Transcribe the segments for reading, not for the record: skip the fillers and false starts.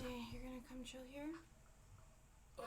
stay? You're gonna come chill here? Ugh.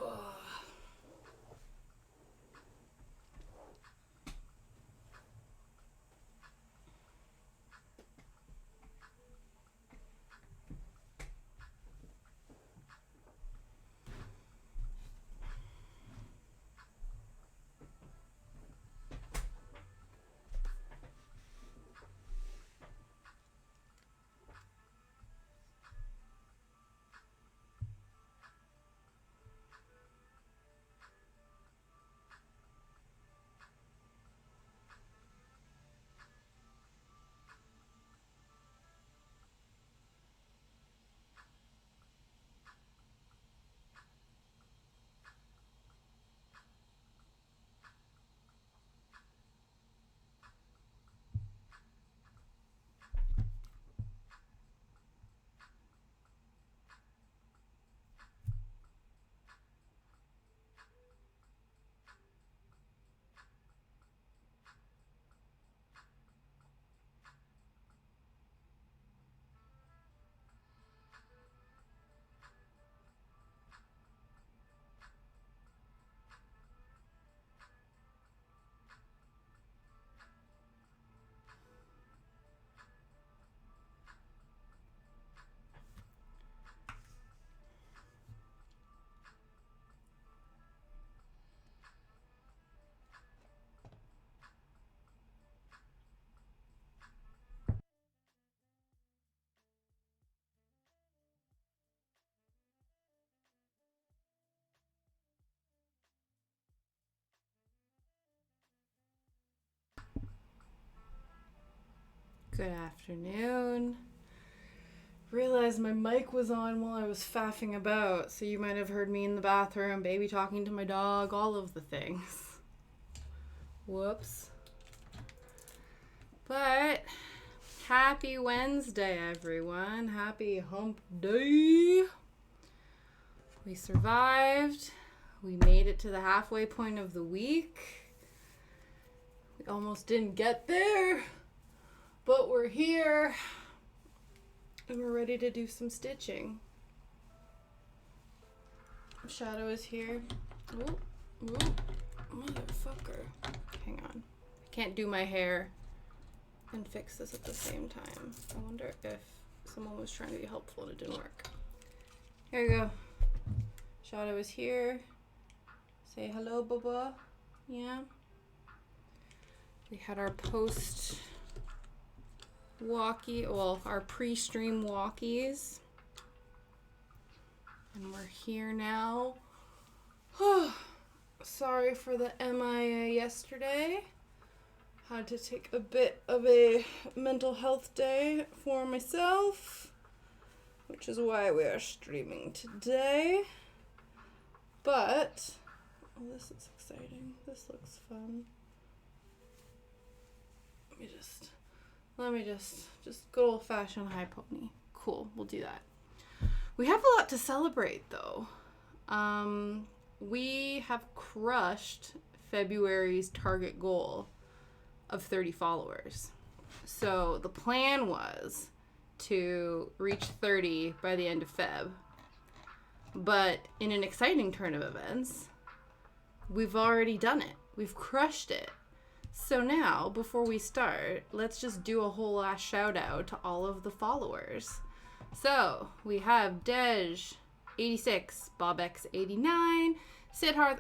Good afternoon. Realized my mic was on while I was faffing about, so you might have heard me in the bathroom, baby talking to my dog, all of the things. Whoops. But happy Wednesday, everyone. Happy Hump Day. We survived. We made it to the halfway point of the week. We almost didn't get there, but we're here. And we're ready to do some stitching. Shadow is here. Ooh, ooh, motherfucker. Hang on. I can't do my hair and fix this at the same time. I wonder if someone was trying to be helpful and it didn't work. Here we go. Shadow is here. Say hello, Bubba. Yeah. We had our post walkie, well, our pre-stream walkies, and we're here now. Sorry for the MIA yesterday. Had to take a bit of a mental health day for myself, which is why we are streaming today. But oh, this is exciting. This looks fun. Let me just good old-fashioned high pony. Cool, we'll do that. We have a lot to celebrate, though. We have crushed February's target goal of 30 followers. So the plan was to reach 30 by the end of Feb. But in an exciting turn of events, we've already done it. We've crushed it. So now, before we start, let's just do a whole last shout out to all of the followers. So, we have Dej 86, BobX 89, Sidharth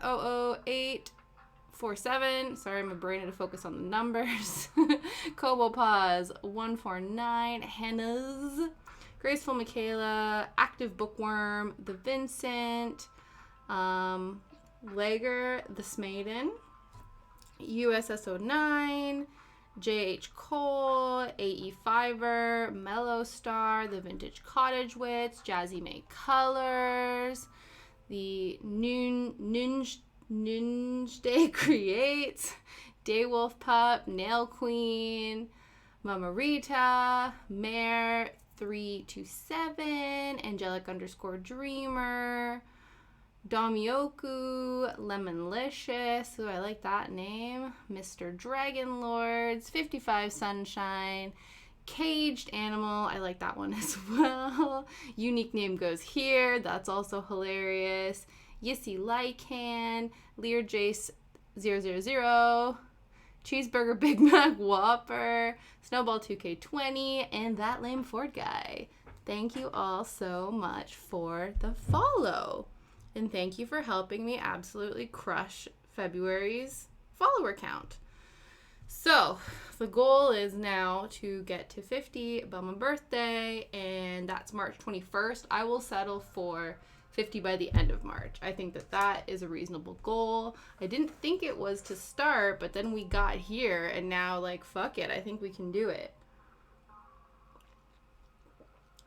00847, sorry, my brain had to focus on the numbers, Kobo Paz 149, Hennas, Graceful Michaela, Active Bookworm, The Vincent, Lager the Smaden, USSO9, JH Cole, AE Fiver, Mellow Star, The Vintage Cottage Wits, Jazzy May Colors, the Nunge Day Creates, Daywolf Pup, Nail Queen, Mama Rita, Mare 327, Angelic _Dreamer, Domyoku, Lemonlicious, ooh, I like that name, Mr. Dragon Lords, 55 Sunshine, Caged Animal, I like that one as well. Unique name goes here, that's also hilarious. Yissy Lycan, Lear Jace 000, Cheeseburger Big Mac Whopper, Snowball 2K20, and That Lame Ford Guy. Thank you all so much for the follow. And thank you for helping me absolutely crush February's follower count. So, the goal is now to get to 50 by my birthday, and that's March 21st. I will settle for 50 by the end of March. I think that that is a reasonable goal. I didn't think it was to start, but then we got here, and now, like, fuck it. I think we can do it.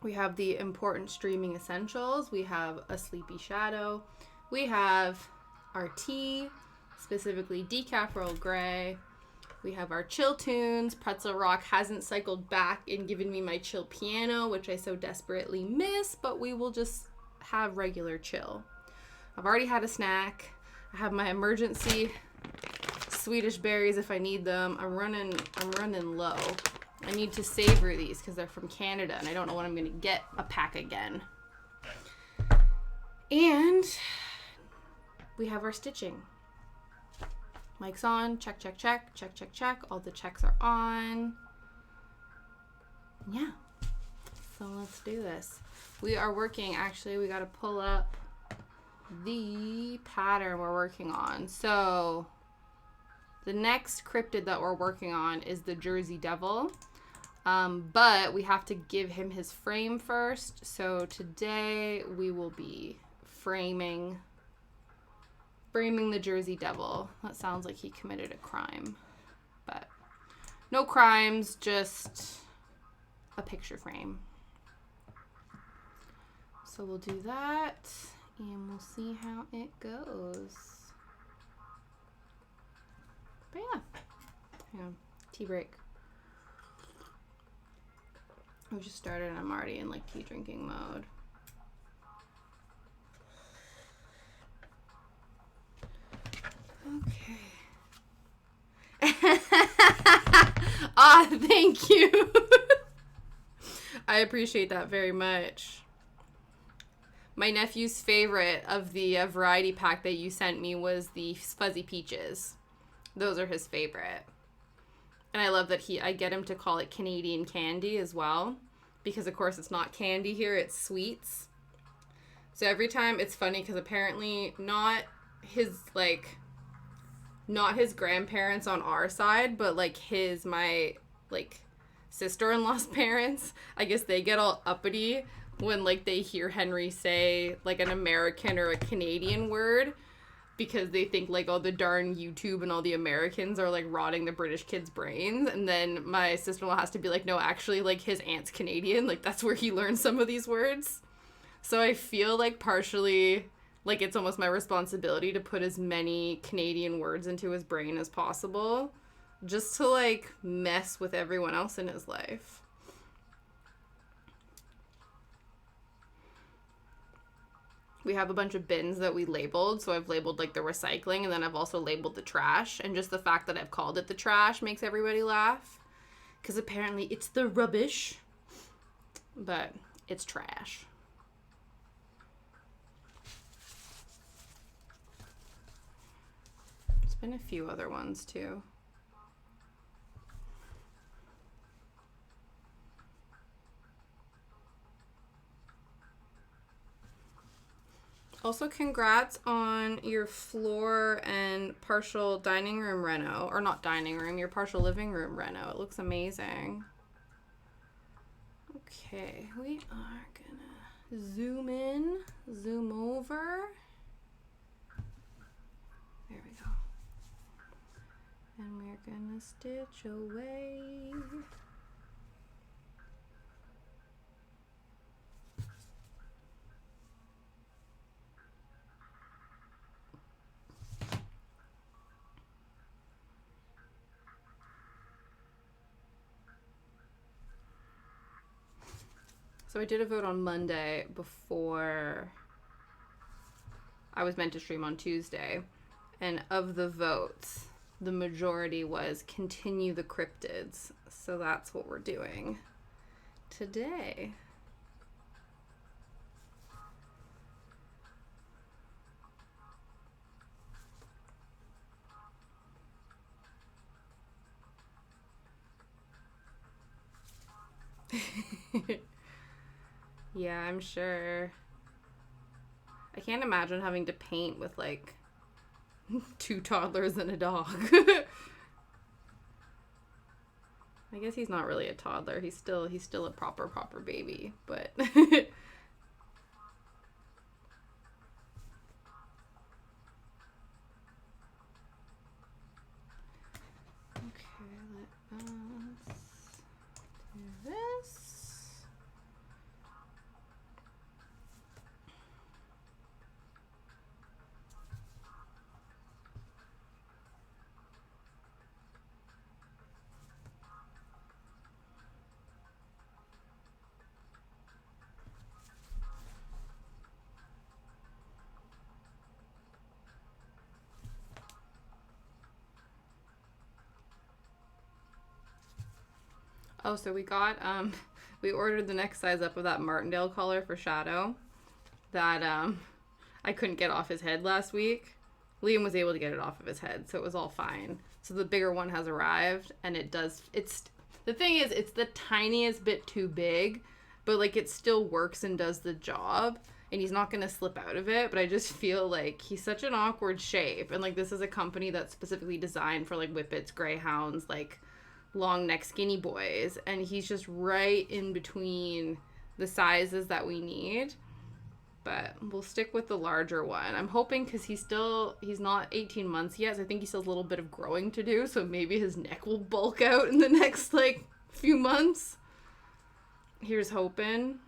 We have the important streaming essentials. We have a Sleepy Shadow. We have our tea, specifically Decaf Earl Grey. We have our chill tunes. Pretzel Rock hasn't cycled back and given me my chill piano, which I so desperately miss, but we will just have regular chill. I've already had a snack. I have my emergency Swedish berries if I need them. I'm running low. I need to savor these because they're from Canada and I don't know when I'm going to get a pack again. And we have our stitching. Mic's on. Check, check, check. Check, check, check. All the checks are on. Yeah. So let's do this. We are working, actually, we got to pull up the pattern we're working on. So the next cryptid that we're working on is the Jersey Devil. But we have to give him his frame first. So today we will be framing the Jersey Devil. That sounds like he committed a crime. But no crimes, just a picture frame. So we'll do that and we'll see how it goes. But yeah. Hang on. Tea break. We just started and I'm already in like tea drinking mode. Okay. Ah, thank you. I appreciate that very much. My nephew's favorite of the variety pack that you sent me was the fuzzy peaches. Those are his favorite. And I love that I get him to call it Canadian candy as well. Because, of course, it's not candy here, it's sweets. So every time, it's funny because apparently not his grandparents on our side, but, like, my sister-in-law's parents, I guess they get all uppity when, like, they hear Henry say, like, an American or a Canadian word. Because they think, like, all the darn YouTube and all the Americans are, like, rotting the British kids' brains. And then my sister-in-law has to be like, no, actually, like, his aunt's Canadian. Like, that's where he learned some of these words. So I feel like partially, like, it's almost my responsibility to put as many Canadian words into his brain as possible. Just to, like, mess with everyone else in his life. We have a bunch of bins that we labeled. So I've labeled, like, the recycling, and then I've also labeled the trash. And just the fact that I've called it the trash makes everybody laugh. Because apparently it's the rubbish. But it's trash. There's been a few other ones, too. Also, congrats on your floor and partial dining room reno. Or not dining room, your partial living room reno. It looks amazing. Okay, we are gonna zoom in, zoom over. There we go. And we're gonna stitch away. So I did a vote on Monday before I was meant to stream on Tuesday. And of the votes, the majority was continue the cryptids. So that's what we're doing today. Yeah, I'm sure. I can't imagine having to paint with like 2 toddlers and a dog. I guess he's not really a toddler. He's still a proper baby, but okay, let us do this. Oh, so we got, we ordered the next size up of that Martindale collar for Shadow that, I couldn't get off his head last week. Liam was able to get it off of his head, so it was all fine. So the bigger one has arrived, and the thing is, it's the tiniest bit too big, but, like, it still works and does the job, and he's not gonna slip out of it, but I just feel like he's such an awkward shape, and, like, this is a company that's specifically designed for, like, Whippets, Greyhounds, like, long neck skinny boys, and he's just right in between the sizes that we need, but we'll stick with the larger one. I'm hoping because he's not 18 months yet, so I think he still has a little bit of growing to do, so maybe his neck will bulk out in the next like few months. Here's hoping.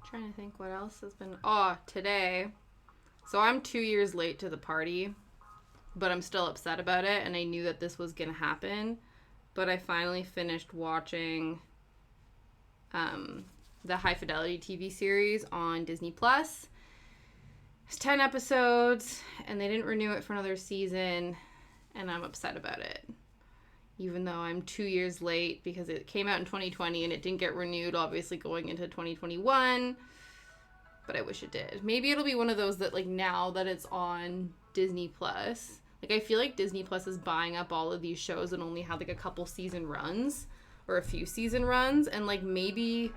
Trying to think what else has been. Oh, today. So I'm 2 years late to the party, but I'm still upset about it, and I knew that this was gonna happen. But I finally finished watching the High Fidelity TV series on Disney Plus. It's 10 episodes, and they didn't renew it for another season, and I'm upset about it. Even though I'm 2 years late because it came out in 2020 and it didn't get renewed, obviously, going into 2021. But I wish it did. Maybe it'll be one of those that, like, now that it's on Disney Plus, like, I feel like Disney Plus is buying up all of these shows and only have, like, a couple season runs or a few season runs. And, like, maybe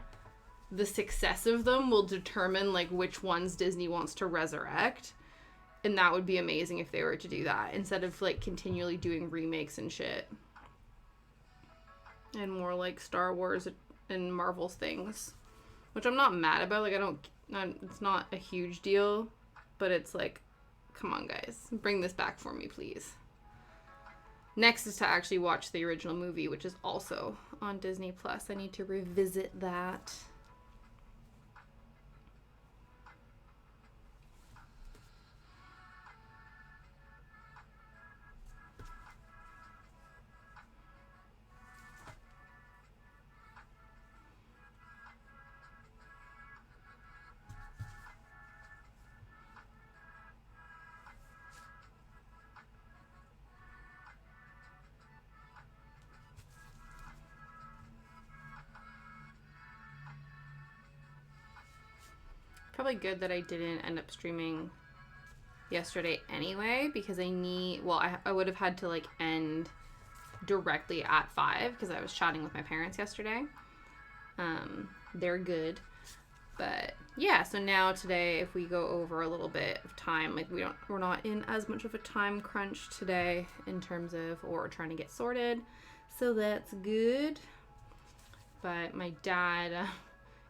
the success of them will determine, like, which ones Disney wants to resurrect. And that would be amazing if they were to do that instead of, like, continually doing remakes and shit. And more like Star Wars and Marvel's things, which I'm not mad about. Like, it's not a huge deal, but it's like, come on, guys, bring this back for me, please. Next is to actually watch the original movie, which is also on Disney Plus. I need to revisit that. Probably good that I didn't end up streaming yesterday anyway, because I would have had to, like, end directly at 5 because I was chatting with my parents yesterday. They're good. But yeah, so now today, if we go over a little bit of time, like, we're not in as much of a time crunch today in terms of what we're trying to get sorted. So that's good. But my dad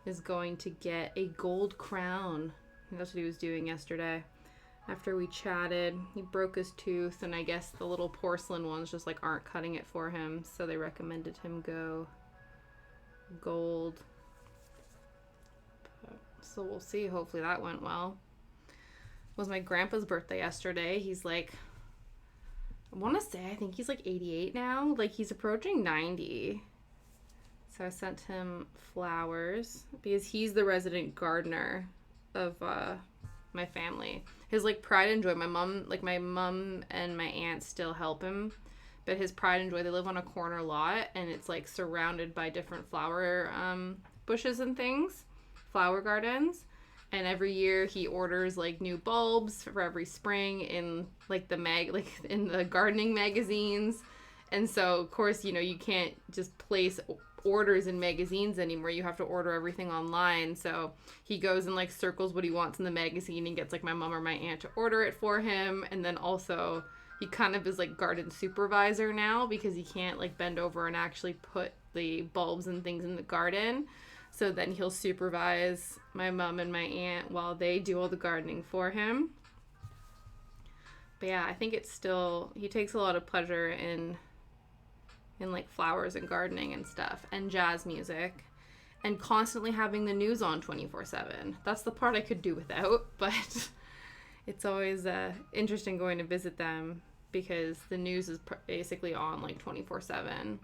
is going to get a gold crown. That's what he was doing yesterday. After we chatted, he broke his tooth, and I guess the little porcelain ones just, like, aren't cutting it for him, so they recommended him go gold. So we'll see. Hopefully that went well. It was my grandpa's birthday yesterday. He's, like, want to say, I think he's like 88 now. Like, he's approaching 90. So I sent him flowers because he's the resident gardener of my family. His like pride and joy. My mom and my aunt still help him, but his pride and joy, they live on a corner lot, and it's like surrounded by different flower bushes and things, flower gardens. And every year he orders like new bulbs for every spring in like in the gardening magazines. And so of course, you know, you can't just place orders in magazines anymore. You have to order everything online. So he goes and like circles what he wants in the magazine and gets like my mom or my aunt to order it for him. And then also he kind of is like garden supervisor now because he can't like bend over and actually put the bulbs and things in the garden. So then he'll supervise my mom and my aunt while they do all the gardening for him. But yeah, I think it's still, he takes a lot of pleasure in like flowers and gardening and stuff, and jazz music, and constantly having the news on 24/7. That's the part I could do without, but it's always interesting going to visit them because the news is basically on like 24/7.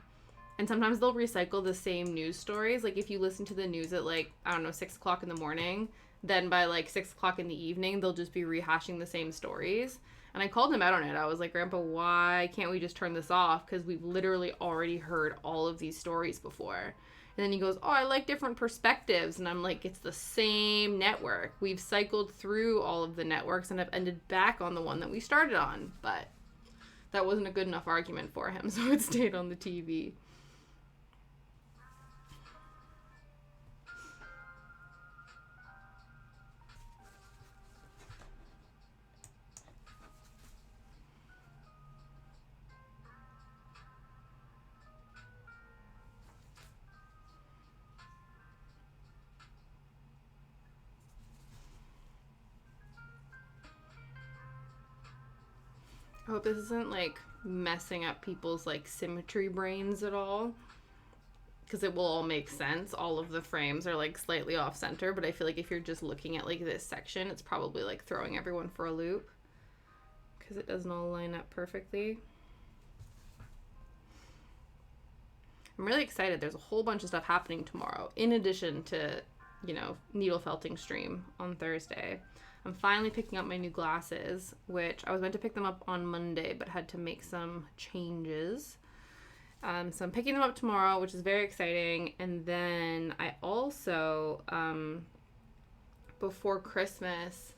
And sometimes they'll recycle the same news stories. Like if you listen to the news at like, I don't know, 6 o'clock in the morning, then by like 6 o'clock in the evening, they'll just be rehashing the same stories. And I called him out on it. I was like, Grandpa, why can't we just turn this off? Because we've literally already heard all of these stories before. And then he goes, oh, I like different perspectives. And I'm like, it's the same network. We've cycled through all of the networks and have ended back on the one that we started on. But that wasn't a good enough argument for him, so it stayed on the TV. I hope this isn't like messing up people's like symmetry brains at all, because it will all make sense. All of the frames are like slightly off center, but I feel like if you're just looking at like this section, it's probably like throwing everyone for a loop because it doesn't all line up perfectly. I'm really excited. There's a whole bunch of stuff happening tomorrow in addition to, you know, needle felting stream on Thursday. I'm finally picking up my new glasses, which I was meant to pick them up on Monday, but had to make some changes. So I'm picking them up tomorrow, which is very exciting. And then I also, before Christmas,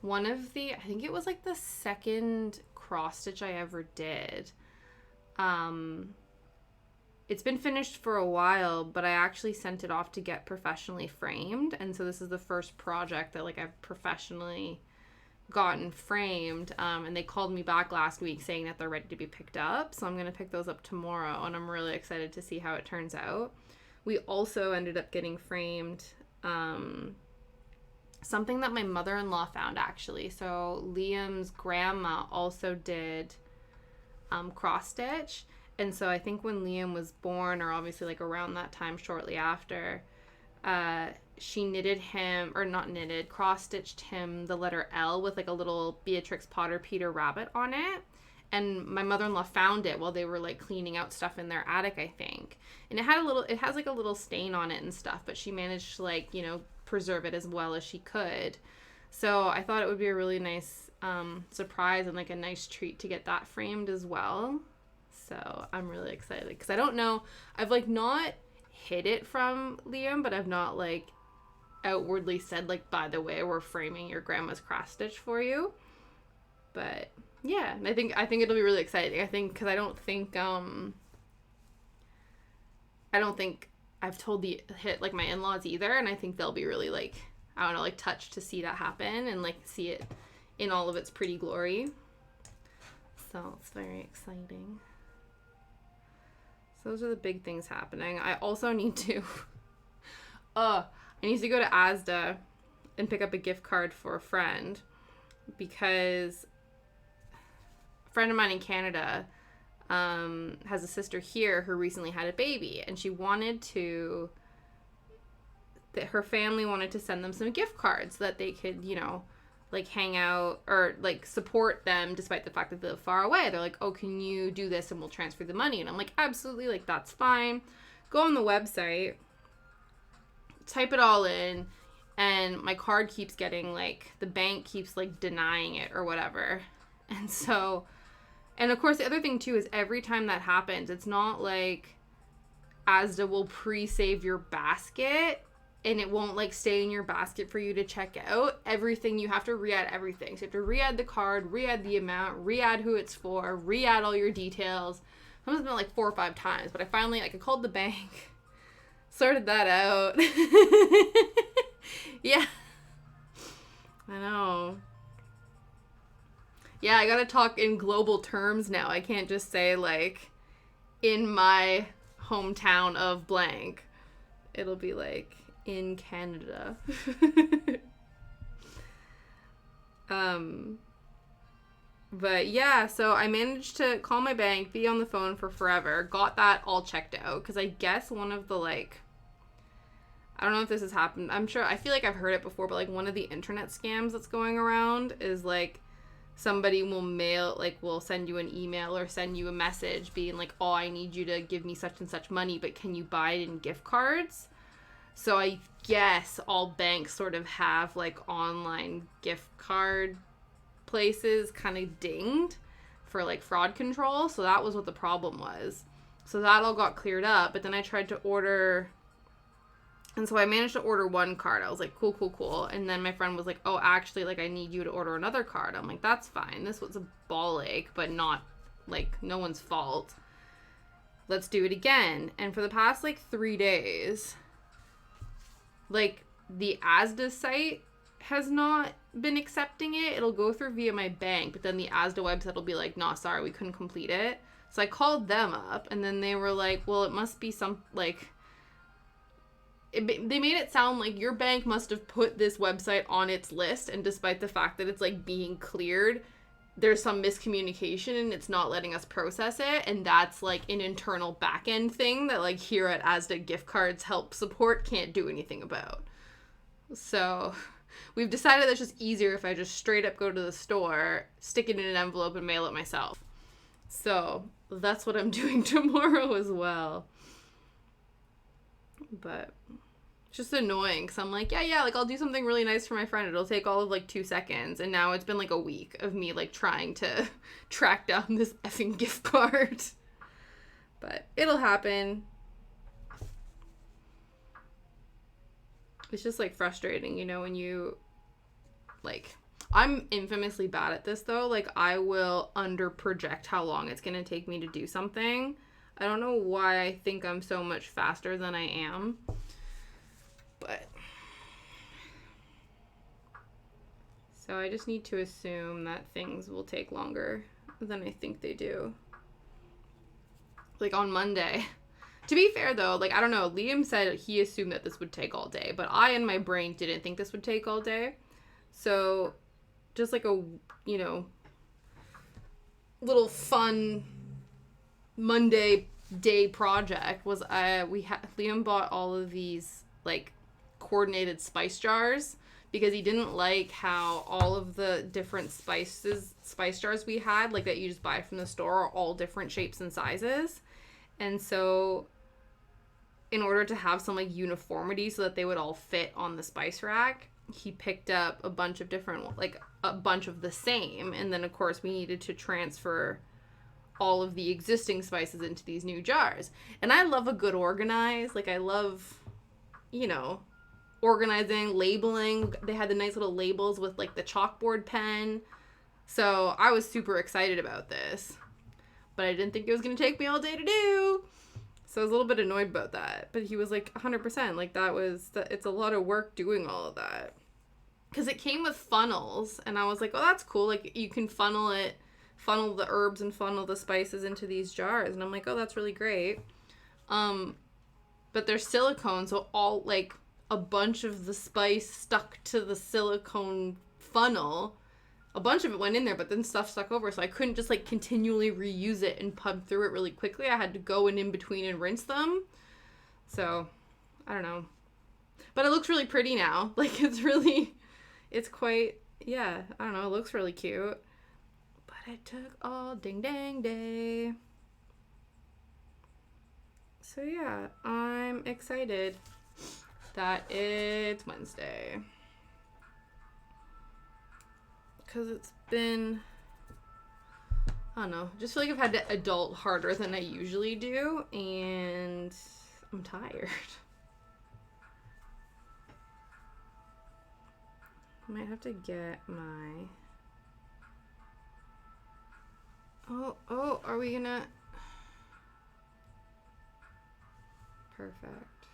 I think it was like the second cross stitch I ever did. It's been finished for a while, but I actually sent it off to get professionally framed. And so this is the first project that like I've professionally gotten framed. And they called me back last week saying that they're ready to be picked up. So I'm going to pick those up tomorrow, and I'm really excited to see how it turns out. We also ended up getting framed something that my mother-in-law found, actually. So Liam's grandma also did cross stitch. And so I think when Liam was born, or obviously like around that time shortly after, she cross-stitched him the letter L with like a little Beatrix Potter Peter Rabbit on it. And my mother-in-law found it while they were like cleaning out stuff in their attic, I think. And it has like a little stain on it and stuff, but she managed to like, you know, preserve it as well as she could. So I thought it would be a really nice surprise and like a nice treat to get that framed as well. So I'm really excited because I don't know, I've like not hid it from Liam, but I've not like outwardly said like, by the way, we're framing your grandma's cross stitch for you. But yeah, I think it'll be really exciting. I think because I don't think I've told like my in-laws either, and I think they'll be really like, I don't know, like touched to see that happen and like see it in all of its pretty glory. So it's very exciting. So those are the big things happening. I also need to I need to go to Asda and pick up a gift card for a friend, because a friend of mine in Canada has a sister here who recently had a baby, and she wanted that her family wanted to send them some gift cards so that they could, you know, like hang out or like support them despite the fact that they're far away. They're like, oh, can you do this and we'll transfer the money? And I'm like, absolutely, like that's fine. Go on the website, type it all in, and my card keeps getting like, the bank keeps like denying it or whatever. And so, and of course the other thing too is every time that happens, it's not like Asda will pre-save your basket and it won't like stay in your basket for you to check out. Everything, you have to re-add everything. So you have to re-add the card, re-add the amount, re-add who it's for, re-add all your details. It's been like 4 or 5 times, but I finally, like, I called the bank, sorted that out. Yeah. I know. Yeah, I gotta talk in global terms now. I can't just say, like, in my hometown of blank. It'll be, like, in Canada. But yeah, so I managed to call my bank, be on the phone for forever, got that all checked out, because I guess one of the, like, I don't know if this has happened, I feel like I've heard it before, but, like, one of the internet scams that's going around is, like, somebody will send you an email or send you a message being like, oh, I need you to give me such and such money, but can you buy it in gift cards? So I guess all banks sort of have, like, online gift card places kind of dinged for, like, fraud control. So that was what the problem was. So that all got cleared up, but then I tried to order, and so I managed to order one card. I was like, cool. And then my friend was like, oh, actually, like, I need you to order another card. I'm like, that's fine. This was a ball ache, but not, like, no one's fault. Let's do it again. And for the past, like, 3 days, like, the Asda site has not been accepting it. It'll go through via my bank, but then the Asda website will be like, nah, sorry, we couldn't complete it. So I called them up, and then they were like, well, it must be some, like, they made it sound like your bank must have put this website on its list, and despite the fact that it's, like, being cleared, there's some miscommunication and it's not letting us process it, and that's, like, an internal back-end thing that, like, here at Asda Gift Cards Help Support can't do anything about. So we've decided that it's just easier if I just straight up go to the store, stick it in an envelope, and mail it myself. So that's what I'm doing tomorrow as well. But it's just annoying because I'm like, yeah, like, I'll do something really nice for my friend. It'll take all of, like, 2 seconds. And now it's been, like, a week of me, like, trying to track down this effing gift card. But it'll happen. It's just, like, frustrating, you know, when you, like, I'm infamously bad at this, though. Like, I will under-project how long it's going to take me to do something. I don't know why I think I'm so much faster than I am. But so I just need to assume that things will take longer than I think they do. Like, on Monday. To be fair, though, like, I don't know, Liam said he assumed that this would take all day, but I in my brain didn't think this would take all day. So just, like, a, you know, little fun Monday day project was Liam bought all of these, like, coordinated spice jars because he didn't like how all of the different spice jars we had, like, that you just buy from the store, are all different shapes and sizes. And so in order to have some, like, uniformity so that they would all fit on the spice rack, he picked up a bunch of different, like, a bunch of the same, and then of course we needed to transfer all of the existing spices into these new jars. And I love a good organize. Like, I love, you know, organizing, labeling. They had the nice little labels with, like, the chalkboard pen. So I was super excited about this. But I didn't think it was going to take me all day to do. So I was a little bit annoyed about that. But he was like, 100%. Like, it's a lot of work doing all of that. Because it came with funnels. And I was like, oh, that's cool. Like, you can funnel the herbs and funnel the spices into these jars. And I'm like, oh, that's really great. But they're silicone, so all, like, a bunch of the spice stuck to the silicone funnel. A bunch of it went in there, but then stuff stuck over, so I couldn't just, like, continually reuse it and pump through it really quickly. I had to go in between and rinse them. So, I don't know. But it looks really pretty now. Like, it's quite yeah, I don't know, it looks really cute. But it took all ding dang day. So yeah, I'm excited that it's Wednesday. Because it's been, I don't know, just feel like I've had to adult harder than I usually do, and I'm tired. I might have to get my... Oh, are we gonna... Perfect.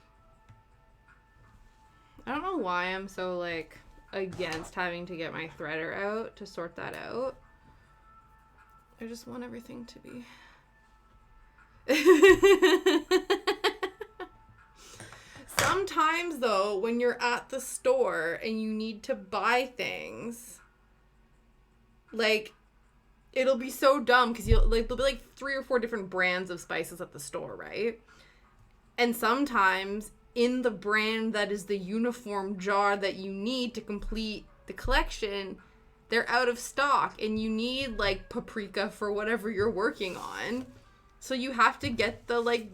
I don't know why I'm so, like, against having to get my threader out to sort that out. I just want everything to be... Sometimes, though, when you're at the store and you need to buy things, like, it'll be so dumb because there'll be like 3 or 4 different brands of spices at the store, right? And sometimes in the brand that is the uniform jar that you need to complete the collection, they're out of stock and you need like paprika for whatever you're working on. So you have to get the like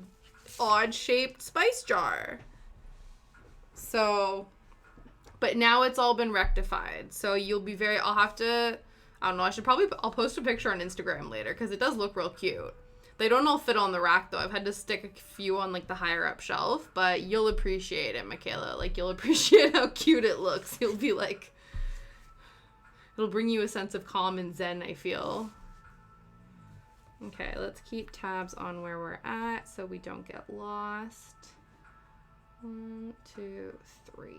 odd shaped spice jar. So, but now it's all been rectified. So you'll be I'll have to, I don't know, I'll post a picture on Instagram later because it does look real cute. They don't all fit on the rack though. I've had to stick a few on like the higher up shelf, but you'll appreciate it, Michaela. Like you'll appreciate how cute it looks. You'll be like, it'll bring you a sense of calm and zen, I feel. Okay, let's keep tabs on where we're at so we don't get lost. 1, 2, 3.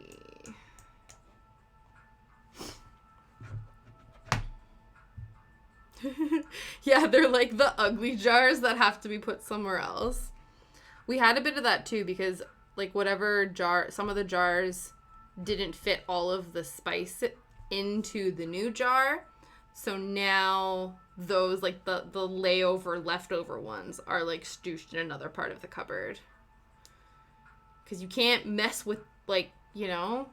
Yeah, they're like the ugly jars that have to be put somewhere else. We had a bit of that too because like whatever jar, some of the jars didn't fit all of the spice into the new jar. So now those like the layover leftover ones are like stooshed in another part of the cupboard. Because you can't mess with like, you know...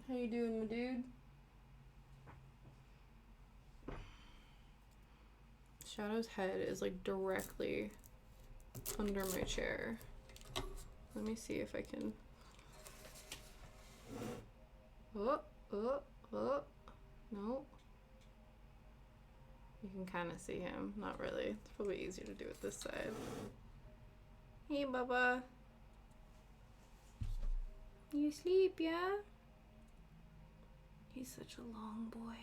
How you doing, my dude? Shadow's head is like directly under my chair. Let me see if I can... Oh. No. You can kind of see him. Not really. It's probably easier to do it this side. Hey, Bubba. You asleep, yeah? He's such a long boy.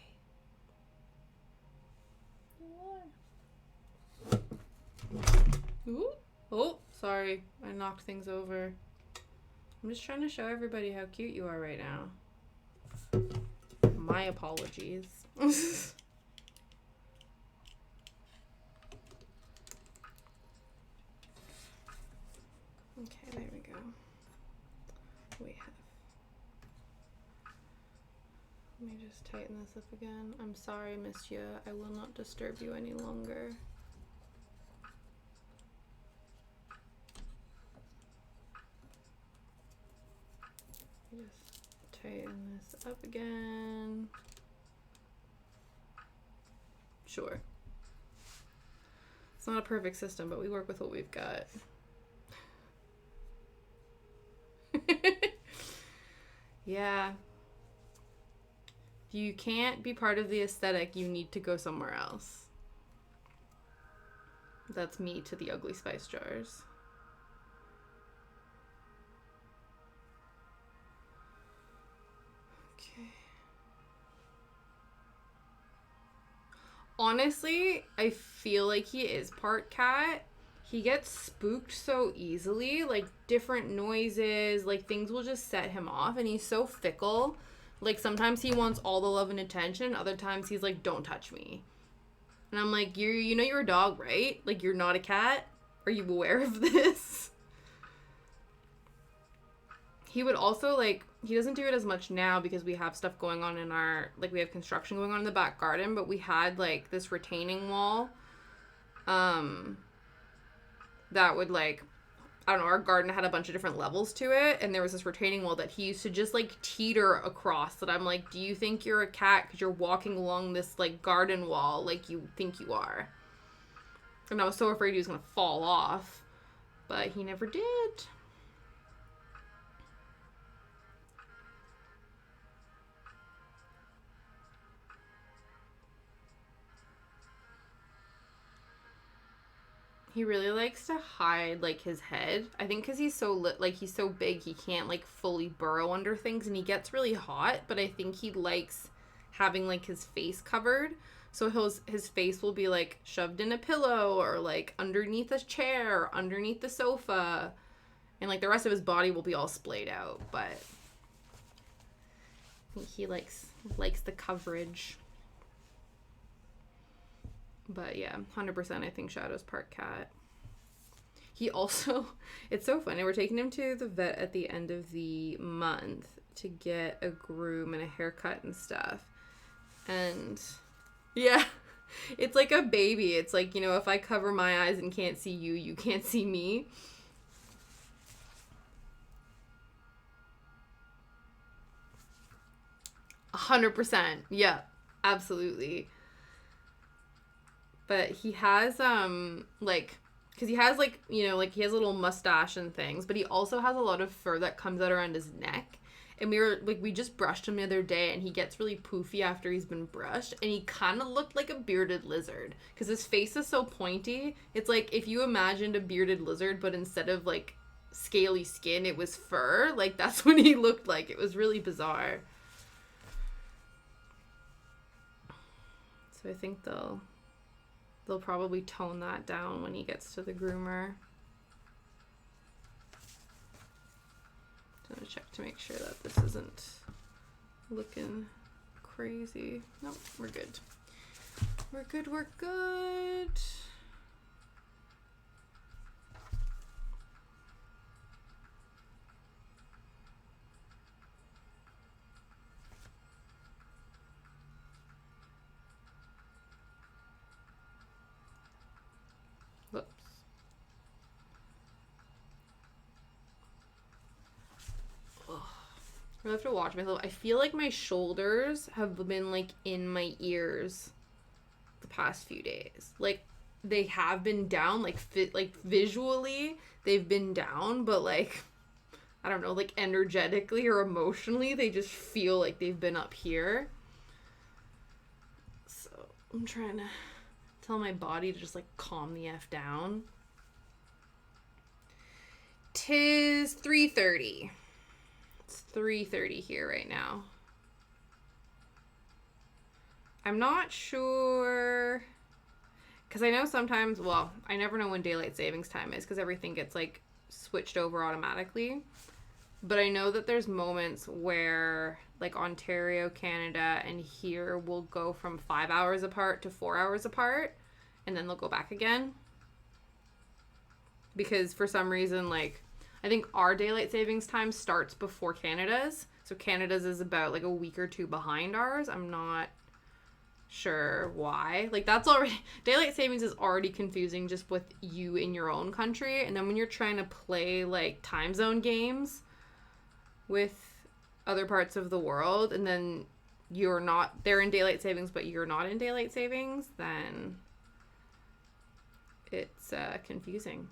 Ooh. Oh, sorry. I knocked things over. I'm just trying to show everybody how cute you are right now. My apologies. Okay, there we go. Let me just tighten this up again. I'm sorry, monsieur. I will not disturb you any longer. Just tighten this up again. Sure. It's not a perfect system, but we work with what we've got. Yeah. If you can't be part of the aesthetic, you need to go somewhere else. That's me to the ugly spice jars. Okay. Honestly, I feel like he is part cat. He gets spooked so easily, like different noises, like things will just set him off, and he's so fickle. Like sometimes he wants all the love and attention, other times he's like, don't touch me. And I'm like, you know you're a dog, right? Like you're not a cat? Are you aware of this? He would also like, he doesn't do it as much now because we have stuff going on in our, like we have construction going on in the back garden, but we had like this retaining wall that would, like, I don't know, our garden had a bunch of different levels to it, and there was this retaining wall that he used to just, like, teeter across, that I'm like, do you think you're a cat because you're walking along this, like, garden wall like you think you are? And I was so afraid he was going to fall off, but he never did. He really likes to hide, like, his head. I think because he's so he's so big, he can't, like, fully burrow under things, and he gets really hot, but I think he likes having, like, his face covered. So his face will be, like, shoved in a pillow, or, like, underneath a chair, or underneath the sofa, and, like, the rest of his body will be all splayed out, but I think he likes the coverage. But yeah, 100% I think Shadow's part cat. He also, it's so funny, we're taking him to the vet at the end of the month to get a groom and a haircut and stuff. And yeah, it's like a baby. It's like, you know, if I cover my eyes and can't see you, you can't see me. %. Yeah, absolutely. But he has, like, because he has, like, you know, like, he has a little mustache and things, but he also has a lot of fur that comes out around his neck. And we just brushed him the other day, and he gets really poofy after he's been brushed, and he kind of looked like a bearded lizard, because his face is so pointy. It's like if you imagined a bearded lizard, but instead of, like, scaly skin, it was fur. Like, that's what he looked like. It was really bizarre. So I think they'll probably tone that down when he gets to the groomer. I'm gonna check to make sure that this isn't looking crazy. Nope, we're good. We're good, we're good. Whoops. I have to watch myself. I feel like my shoulders have been, like, in my ears the past few days. Like, they have been down, like, visually, they've been down, but, like, I don't know, like, energetically or emotionally, they just feel like they've been up here. So, I'm trying to tell my body to just, like, calm the F down. 'Tis 3:30. It's 3:30 here right now. I'm not sure, because I know sometimes, well, I never know when daylight savings time is, because everything gets, like, switched over automatically. But I know that there's moments where, like, Ontario, Canada, and here will go from 5 hours apart to 4 hours apart, and then they'll go back again. Because for some reason, like, I think our daylight savings time starts before Canada's. So Canada's is about, like, a week or two behind ours. I'm not sure why. Like, that's already, daylight savings is already confusing just with you in your own country. And then when you're trying to play, like, time zone games with other parts of the world, and then they're in daylight savings, but you're not in daylight savings, then it's confusing.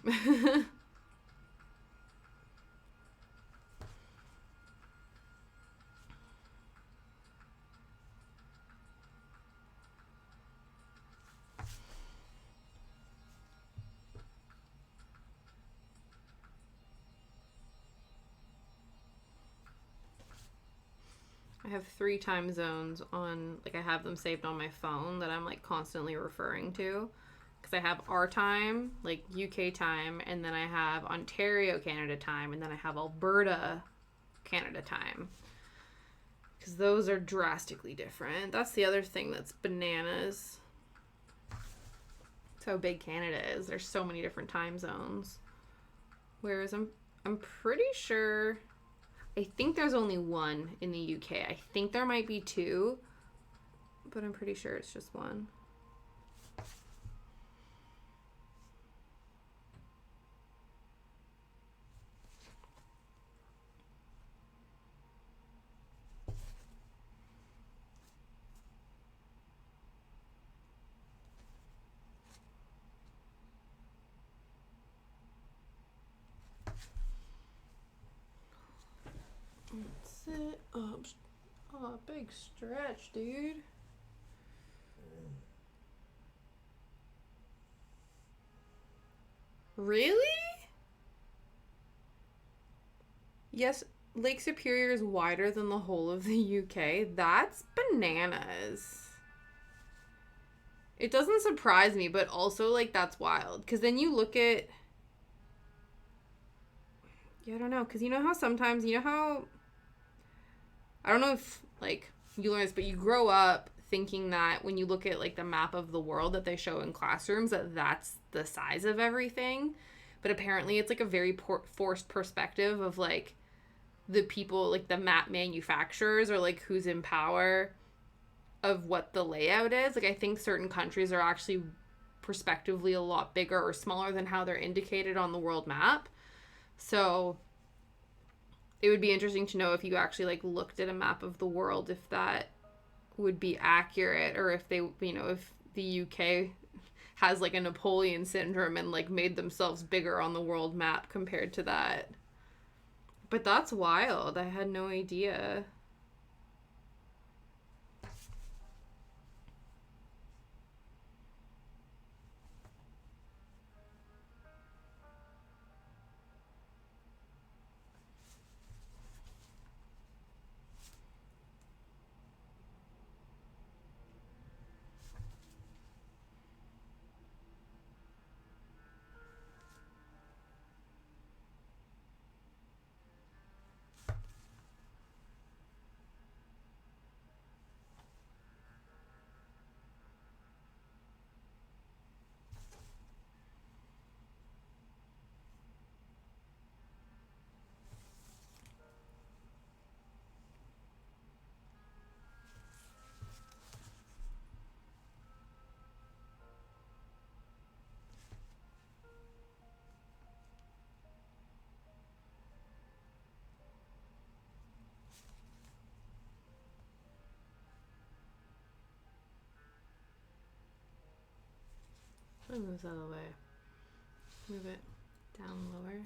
I have 3 time zones on, like, I have them saved on my phone that I'm, like, constantly referring to. Because I have our time, like, UK time, and then I have Ontario, Canada time, and then I have Alberta, Canada time. Because those are drastically different. That's the other thing that's bananas. That's how big Canada is. There's so many different time zones. Whereas I'm pretty sure, I think there's only one in the UK. I think there might be 2, but I'm pretty sure it's just one. Sit up. Oh, big stretch, dude. Really? Yes, Lake Superior is wider than the whole of the UK. That's bananas. It doesn't surprise me, but also, like, that's wild. Because then you look at... Yeah, I don't know. Because you know how sometimes... You know how... I don't know if, like, you learn this, but you grow up thinking that when you look at, like, the map of the world that they show in classrooms, that that's the size of everything. But apparently it's, like, a very forced perspective of, like, the people, like, the map manufacturers or, like, who's in power of what the layout is. Like, I think certain countries are actually prospectively a lot bigger or smaller than how they're indicated on the world map. So it would be interesting to know if you actually, like, looked at a map of the world, if that would be accurate, or if they, you know, if the UK has, like, a Napoleon syndrome and, like, made themselves bigger on the world map compared to that. But that's wild. I had no idea. Move this out of the way. Move it down lower.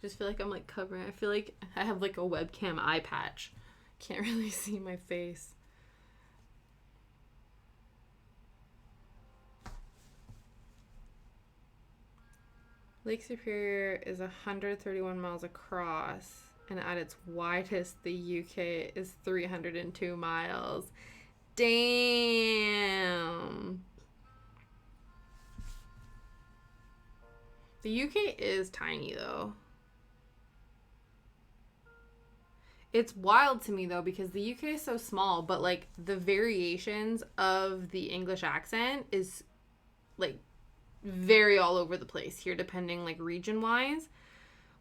Just feel like I'm, like, covering. I feel like I have, like, a webcam eye patch. Can't really see my face. Lake Superior is 131 miles across, and at its widest, the UK is 302 miles. Damn. The UK is tiny, though. It's wild to me, though, because the UK is so small, but, like, the variations of the English accent is, like, very all over the place here, depending, like, region-wise.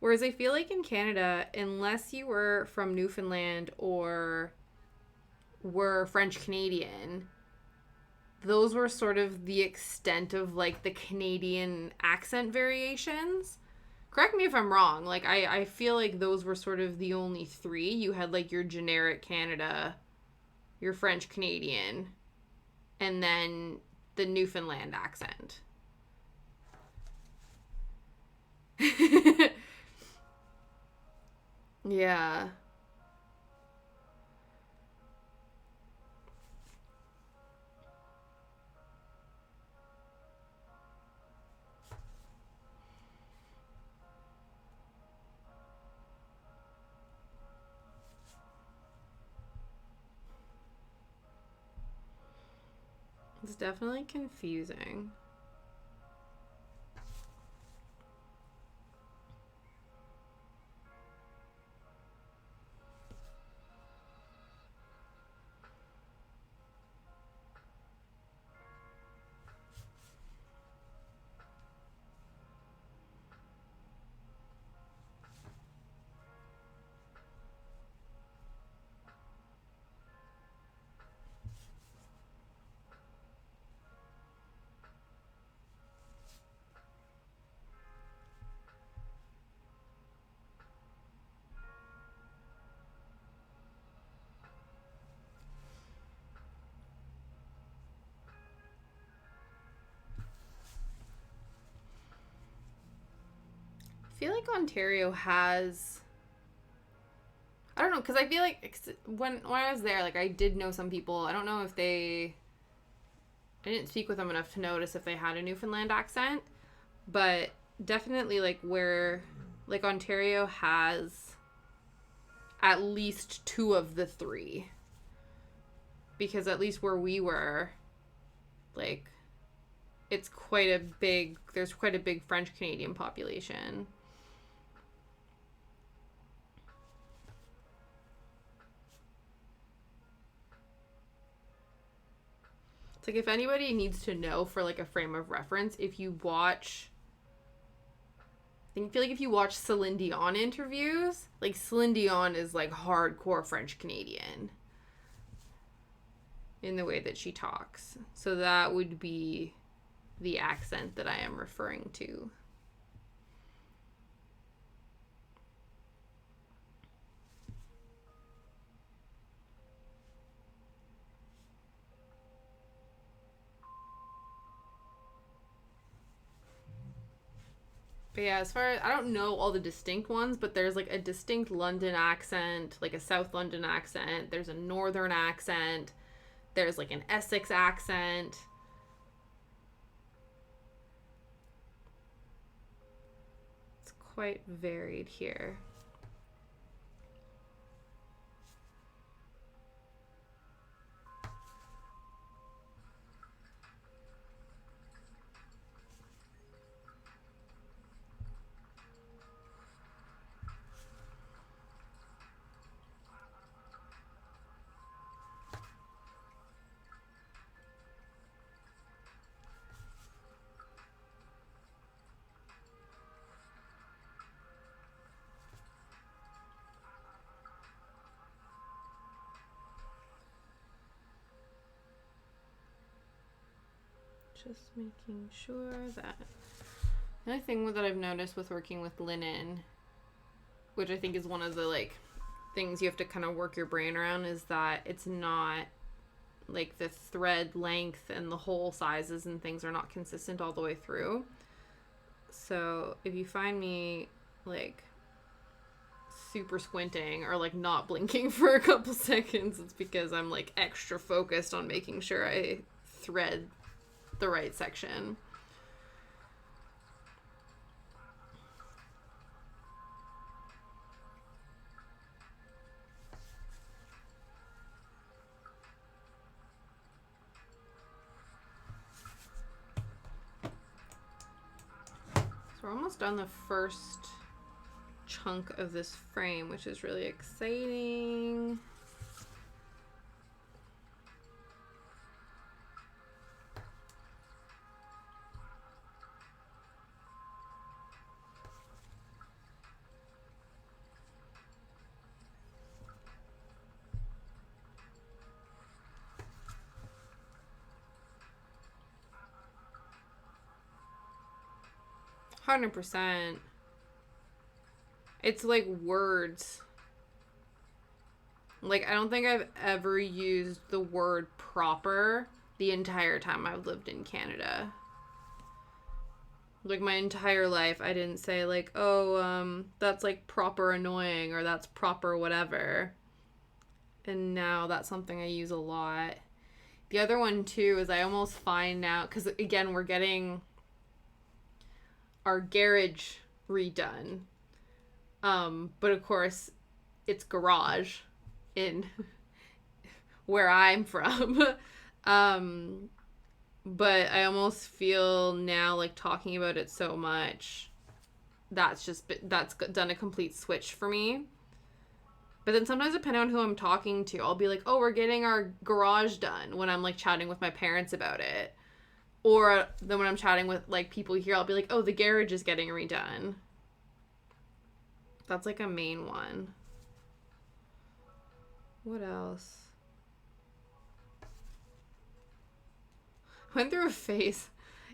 Whereas I feel like in Canada, unless you were from Newfoundland or were French Canadian, those were sort of the extent of, like, the Canadian accent variations. Correct me if I'm wrong. Like, I feel like those were sort of the only three. You had, like, your generic Canada, your French Canadian, and then the Newfoundland accent. Yeah. It's definitely confusing. I feel like Ontario has... I don't know, because I feel like when I was there, like, I did know some people. I don't know if I didn't speak with them enough to notice if they had a Newfoundland accent, but definitely, like, where, like, Ontario has at least 2 of the 3. Because at least where we were, like, there's quite a big French Canadian population. It's like, if anybody needs to know for, like, a frame of reference, if you watch Celine Dion interviews, like, Celine Dion is, like, hardcore French Canadian in the way that she talks. So that would be the accent that I am referring to. But yeah, as far as, I don't know all the distinct ones, but there's, like, a distinct London accent, like a South London accent, there's a Northern accent, there's, like, an Essex accent. It's quite varied here. Just making sure that... Another thing that I've noticed with working with linen, which I think is one of the, like, things you have to kind of work your brain around, is that it's not, like, the thread length and the hole sizes and things are not consistent all the way through. So if you find me, like, super squinting or, like, not blinking for a couple seconds, it's because I'm, like, extra focused on making sure I thread the right section. So we're almost done the first chunk of this frame, which is really exciting. %. It's like words. Like, I don't think I've ever used the word proper the entire time I've lived in Canada. Like, my entire life, I didn't say, like, oh, that's, like, proper annoying, or that's proper whatever. And now that's something I use a lot. The other one, too, is I almost find now, because, again, we're getting our garage redone. But of course, it's garage in where I'm from. But I almost feel now, like, talking about it so much, that's done a complete switch for me. But then sometimes, depending on who I'm talking to, I'll be like, oh, we're getting our garage done, when I'm, like, chatting with my parents about it. Or then when I'm chatting with, like, people here, I'll be like, oh, the garage is getting redone. That's, like, a main one. What else? I went through a phase.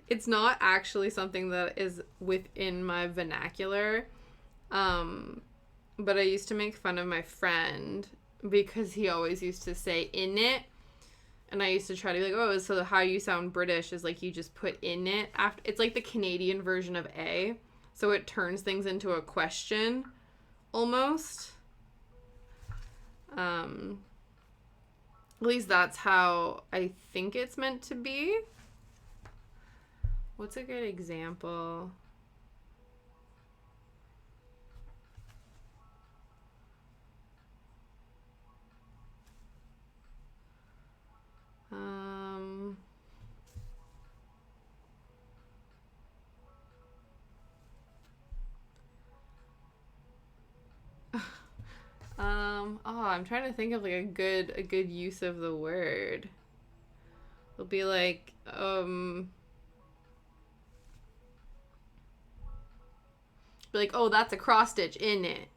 It's not actually something that is within my vernacular. But I used to make fun of my friend because he always used to say "in it." And I used to try to be like, oh, so how you sound British is, like, you just put "in it" after. It's like the Canadian version of "a." So it turns things into a question, almost. At least that's how I think it's meant to be. What's a good example? I'm trying to think of like a good use of the word. It'll be like, oh, that's a cross stitch, isn't it?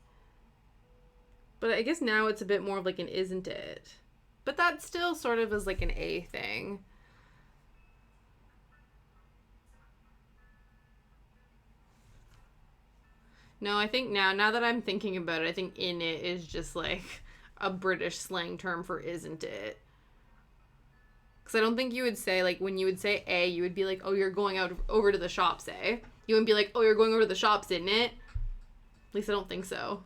But I guess now it's a bit more of like an isn't it? But that still sort of is like an A thing. No, I think now that I'm thinking about it, I think in it is just like a British slang term for isn't it? Because I don't think you would say, like, when you would say A, you would be like, oh, you're going over to the shops, eh? You wouldn't be like, oh, you're going over to the shops, isn't it? At least I don't think so.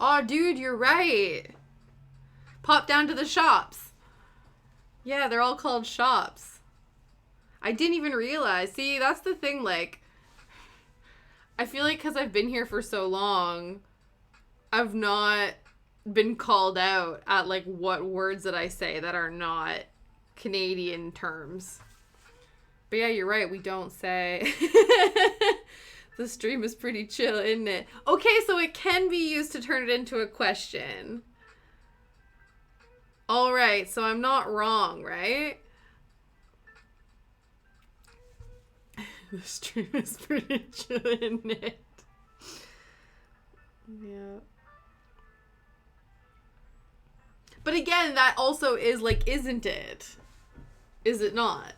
Oh, dude, you're right. Pop down to the shops. Yeah, they're all called shops. I didn't even realize. See, that's the thing, like, I feel like because I've been here for so long, I've not been called out at, like, what words that I say that are not Canadian terms. But yeah, you're right, we don't say... The stream is pretty chill, isn't it? Okay, so it can be used to turn it into a question. All right, so I'm not wrong, right? The stream is pretty chill, isn't it? Yeah. But again, that also is like, isn't it? Is it not?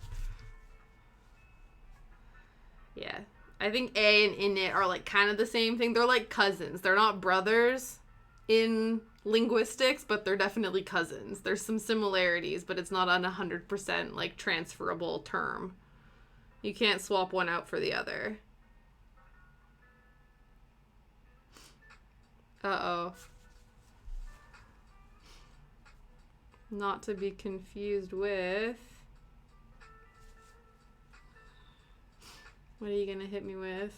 Yeah. I think A and in it are like kind of the same thing. They're like cousins. They're not brothers in linguistics, but they're definitely cousins. There's some similarities, but it's not an 100% like transferable term. You can't swap one out for the other. Uh-oh. Not to be confused with... What are you gonna hit me with?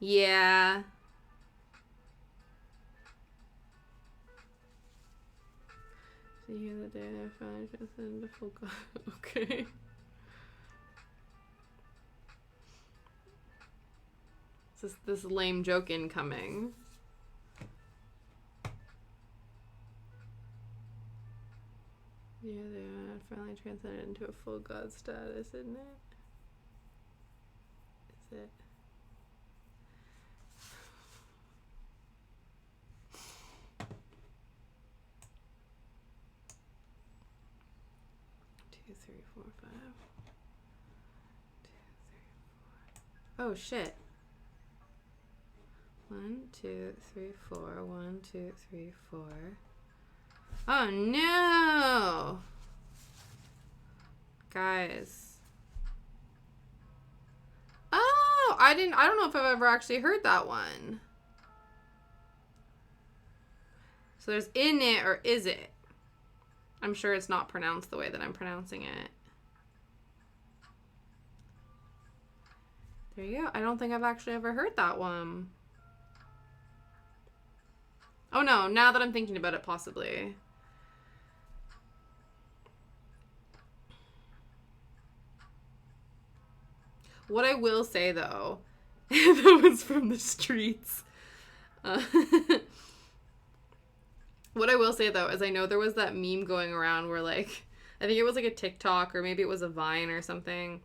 Yeah. See you the day I finally transcended the full God. Okay. This lame joke incoming. Yeah, they finally transcended into a full God status, isn't it? Is it? Two, three, four, five. 2, 3, 4. Oh shit. 1, 2, 3, 4. 1, 2, 3, 4. Oh no! Guys. Oh, I don't know if I've ever actually heard that one. So there's in it or is it? I'm sure it's not pronounced the way that I'm pronouncing it. There you go. I don't think I've actually ever heard that one. Oh no, now that I'm thinking about it, possibly. What I will say, though, that was from the streets. What I will say, though, is I know there was that meme going around where, like, I think it was, like, a TikTok or maybe it was a Vine or something,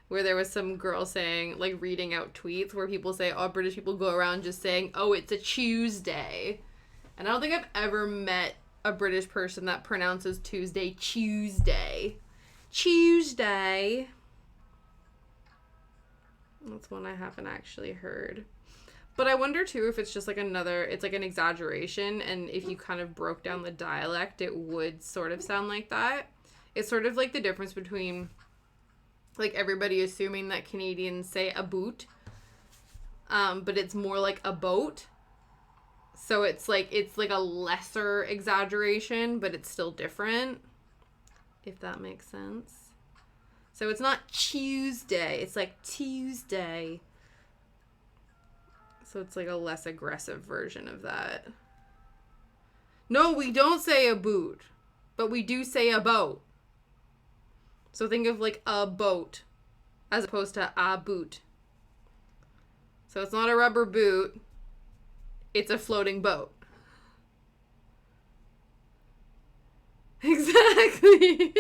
where there was some girl saying, like, reading out tweets where people say, oh, British people go around just saying, oh, it's a Tuesday. And I don't think I've ever met a British person that pronounces Tuesday Tuesday. Tuesday. That's one I haven't actually heard. But I wonder, too, if it's just, like, it's, like, an exaggeration, and if you kind of broke down the dialect, it would sort of sound like that. It's sort of, like, the difference between, like, everybody assuming that Canadians say a boot, but it's more like a boat. So it's, like, a lesser exaggeration, but it's still different, if that makes sense. So it's not Tuesday, it's, like, Tuesday. So it's like a less aggressive version of that. No, we don't say a boot, but we do say a boat. So think of like a boat as opposed to a boot. So it's not a rubber boot. It's a floating boat. Exactly.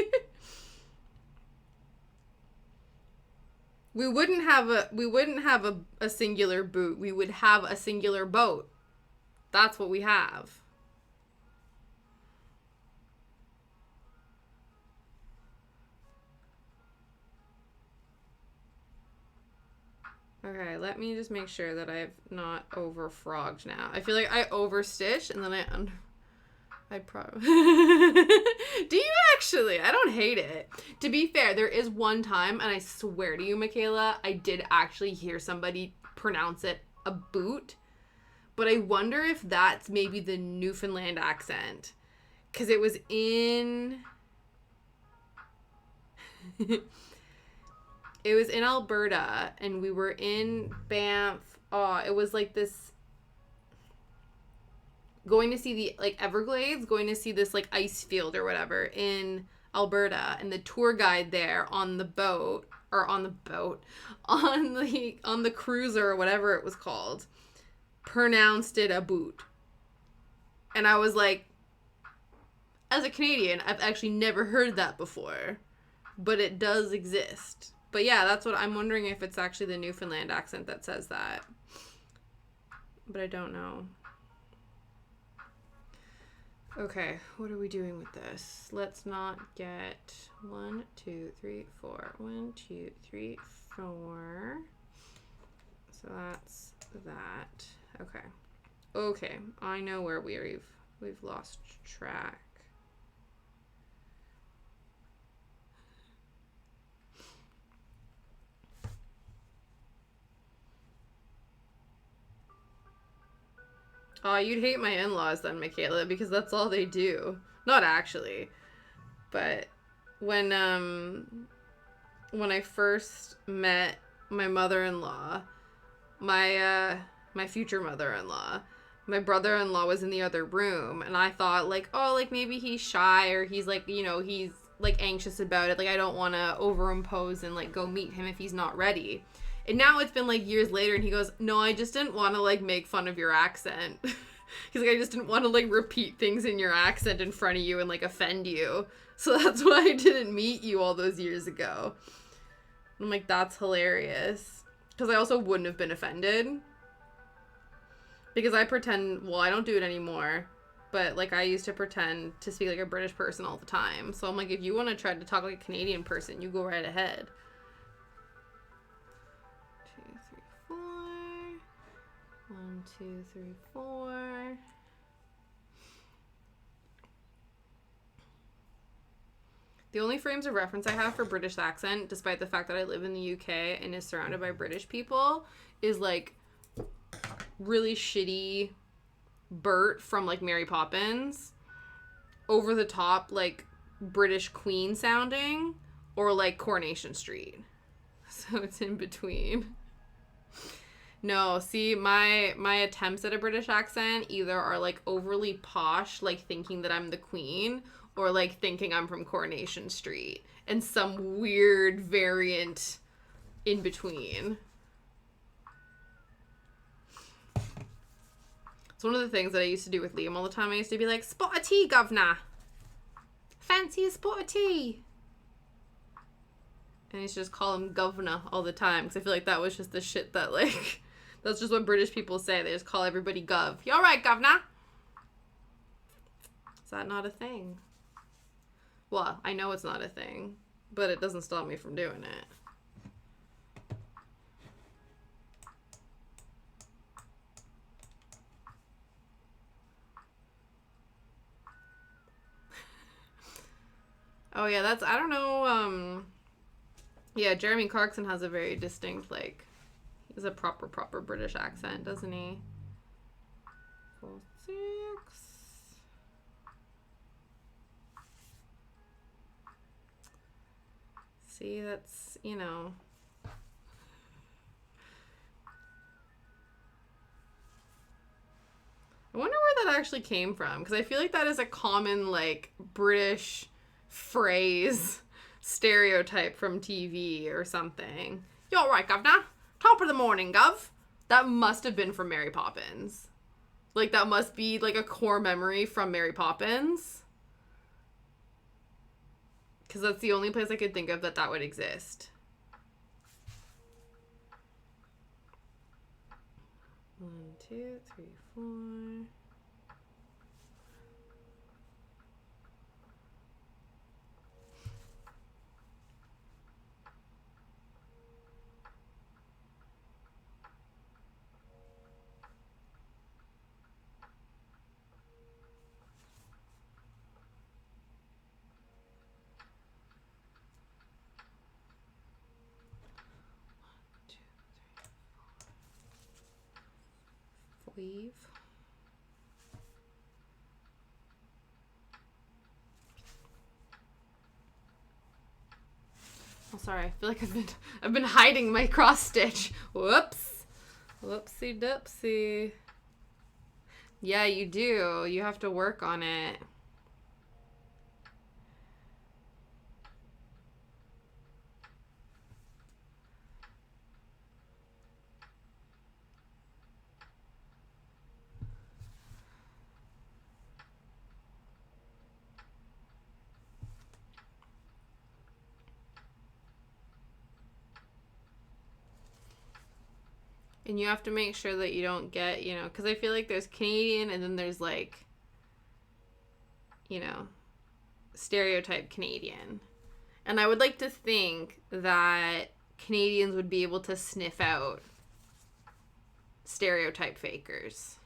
We wouldn't have a singular boot. We would have a singular boat. That's what we have. Okay, let me just make sure that I've not over-frogged now. I feel like I over-stitched and then I'd probably... Do you actually? I don't hate it. To be fair, there is one time, and I swear to you, Michaela, I did actually hear somebody pronounce it a boot. But I wonder if that's maybe the Newfoundland accent. Because it was in... It was in Alberta, and we were in Banff. Oh, it was like this... Going to see the, like, Everglades, going to see this, like, ice field or whatever in Alberta, and the tour guide there on the boat, on the cruiser or whatever it was called, pronounced it a boot. And I was like, as a Canadian, I've actually never heard that before, but it does exist. But yeah, that's what I'm wondering, if it's actually the Newfoundland accent that says that. But I don't know. Okay, what are we doing with this? Let's not get 1, 2, 3, 4. 1, 2, 3, 4. So that's that. Okay. Okay, I know where we've lost track. Oh, you'd hate my in-laws then, Michaela, because that's all they do. Not actually. But when I first met my mother-in-law, my future mother-in-law, my brother-in-law was in the other room, and I thought, like, oh, like, maybe he's shy, or he's, like, you know, he's, like, anxious about it. Like, I don't want to overimpose and, like, go meet him if he's not ready. And now it's been, like, years later, and he goes, no, I just didn't want to, like, make fun of your accent. He's like, I just didn't want to, like, repeat things in your accent in front of you and, like, offend you. So that's why I didn't meet you all those years ago. I'm like, that's hilarious. Because I also wouldn't have been offended. Because I pretend, well, I don't do it anymore. But, like, I used to pretend to speak like a British person all the time. So I'm like, if you want to try to talk like a Canadian person, you go right ahead. 1, 2, 3, 4. The only frames of reference I have for British accent, despite the fact that I live in the UK and is surrounded by British people, is, like, really shitty Bert from, like, Mary Poppins, over the top, like, British Queen sounding, or, like, Coronation Street. So it's in between. No, see, my attempts at a British accent either are, like, overly posh, like, thinking that I'm the Queen, or, like, thinking I'm from Coronation Street, and some weird variant in between. It's one of the things that I used to do with Liam all the time. I used to be like, spot of tea, governor. Fancy a spot of tea. And I used to just call him governor all the time, because I feel like that was just the shit that, like... That's just what British people say. They just call everybody gov. You all right, governor? Is that not a thing? Well, I know it's not a thing, but it doesn't stop me from doing it. Oh yeah, that's, I don't know, yeah, Jeremy Clarkson has a very distinct, like, he has a proper British accent, doesn't he? 4, 6. See, that's, you know. I wonder where that actually came from, because I feel like that is a common, like, British phrase stereotype from TV or something. You're right, governor. Top of the morning, gov. That must have been from Mary Poppins. Like, that must be, like, a core memory from Mary Poppins. Because that's the only place I could think of that would exist. 1, 2, 3, 4. Leave. Oh, sorry. I feel like I've been hiding my cross stitch. Whoops. Whoopsie doopsie. Yeah, you do. You have to work on it. And you have to make sure that you don't get, you know, because I feel like there's Canadian and then there's like, you know, stereotype Canadian. And I would like to think that Canadians would be able to sniff out stereotype fakers.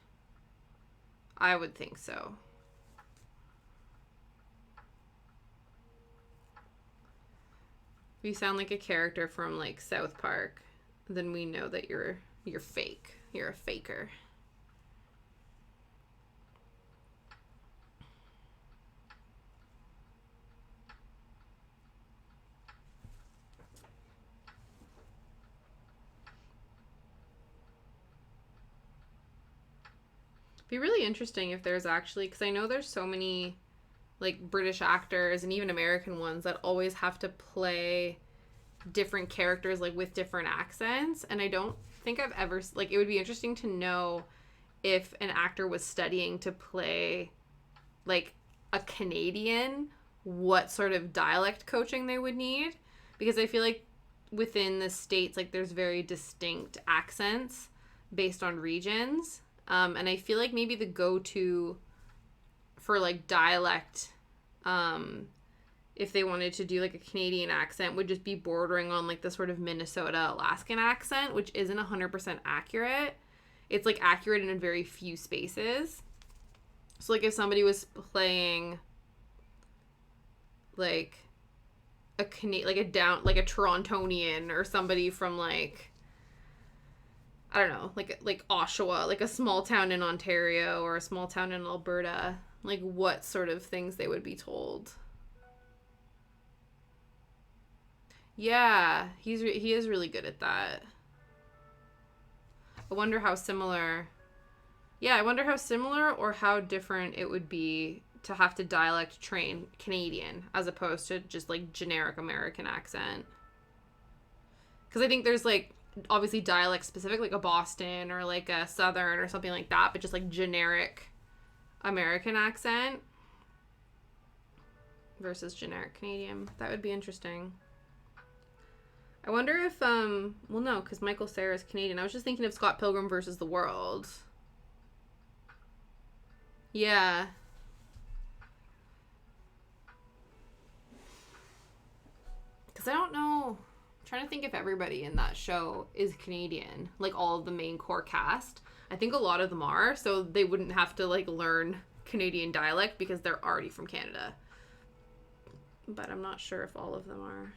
I would think so. If you sound like a character from like South Park, then we know that you're fake. You're a faker. Be really interesting if there's actually, because I know there's so many like British actors and even American ones that always have to play different characters like with different accents, and I don't think I've ever, like, it would be interesting to know if an actor was studying to play like a Canadian, what sort of dialect coaching they would need, because I feel like within the States, like, there's very distinct accents based on regions, and I feel like maybe the go-to for like dialect, if they wanted to do like a Canadian accent, would just be bordering on like the sort of Minnesota Alaskan accent, which isn't 100% accurate. It's like accurate in a very few spaces. So like if somebody was playing like a Torontonian, or somebody from like, I don't know, like Oshawa, like a small town in Ontario or a small town in Alberta, like what sort of things they would be told. Yeah, he is really good at that. I wonder how similar. Yeah, I wonder how similar or how different it would be to have to dialect train Canadian as opposed to just like generic American accent. Because I think there's like obviously dialect specific, like a Boston or like a Southern or something like that, but just like generic American accent versus generic Canadian. That would be interesting. I wonder if, well, no, because Michael Cera is Canadian. I was just thinking of Scott Pilgrim versus the World. Yeah. Because I don't know. I'm trying to think if everybody in that show is Canadian. Like, all of the main core cast. I think a lot of them are, so they wouldn't have to, like, learn Canadian dialect because they're already from Canada. But I'm not sure if all of them are.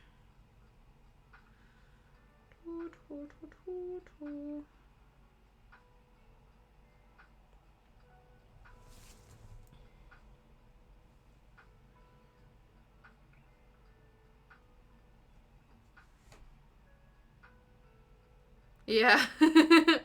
Yeah. I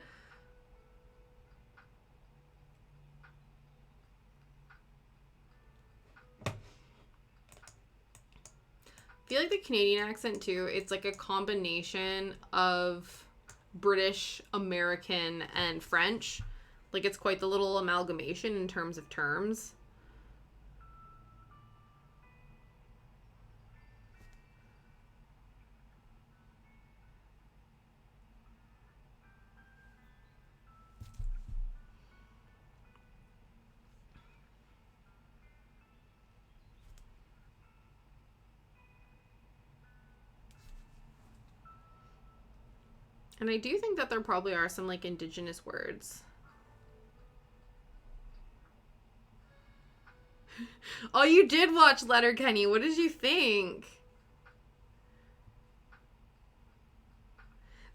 feel like the Canadian accent too, it's like a combination of British, American, and French. Like, it's quite the little amalgamation in terms of terms. And I do think that there probably are some, like, indigenous words. Oh, you did watch Letterkenny. What did you think?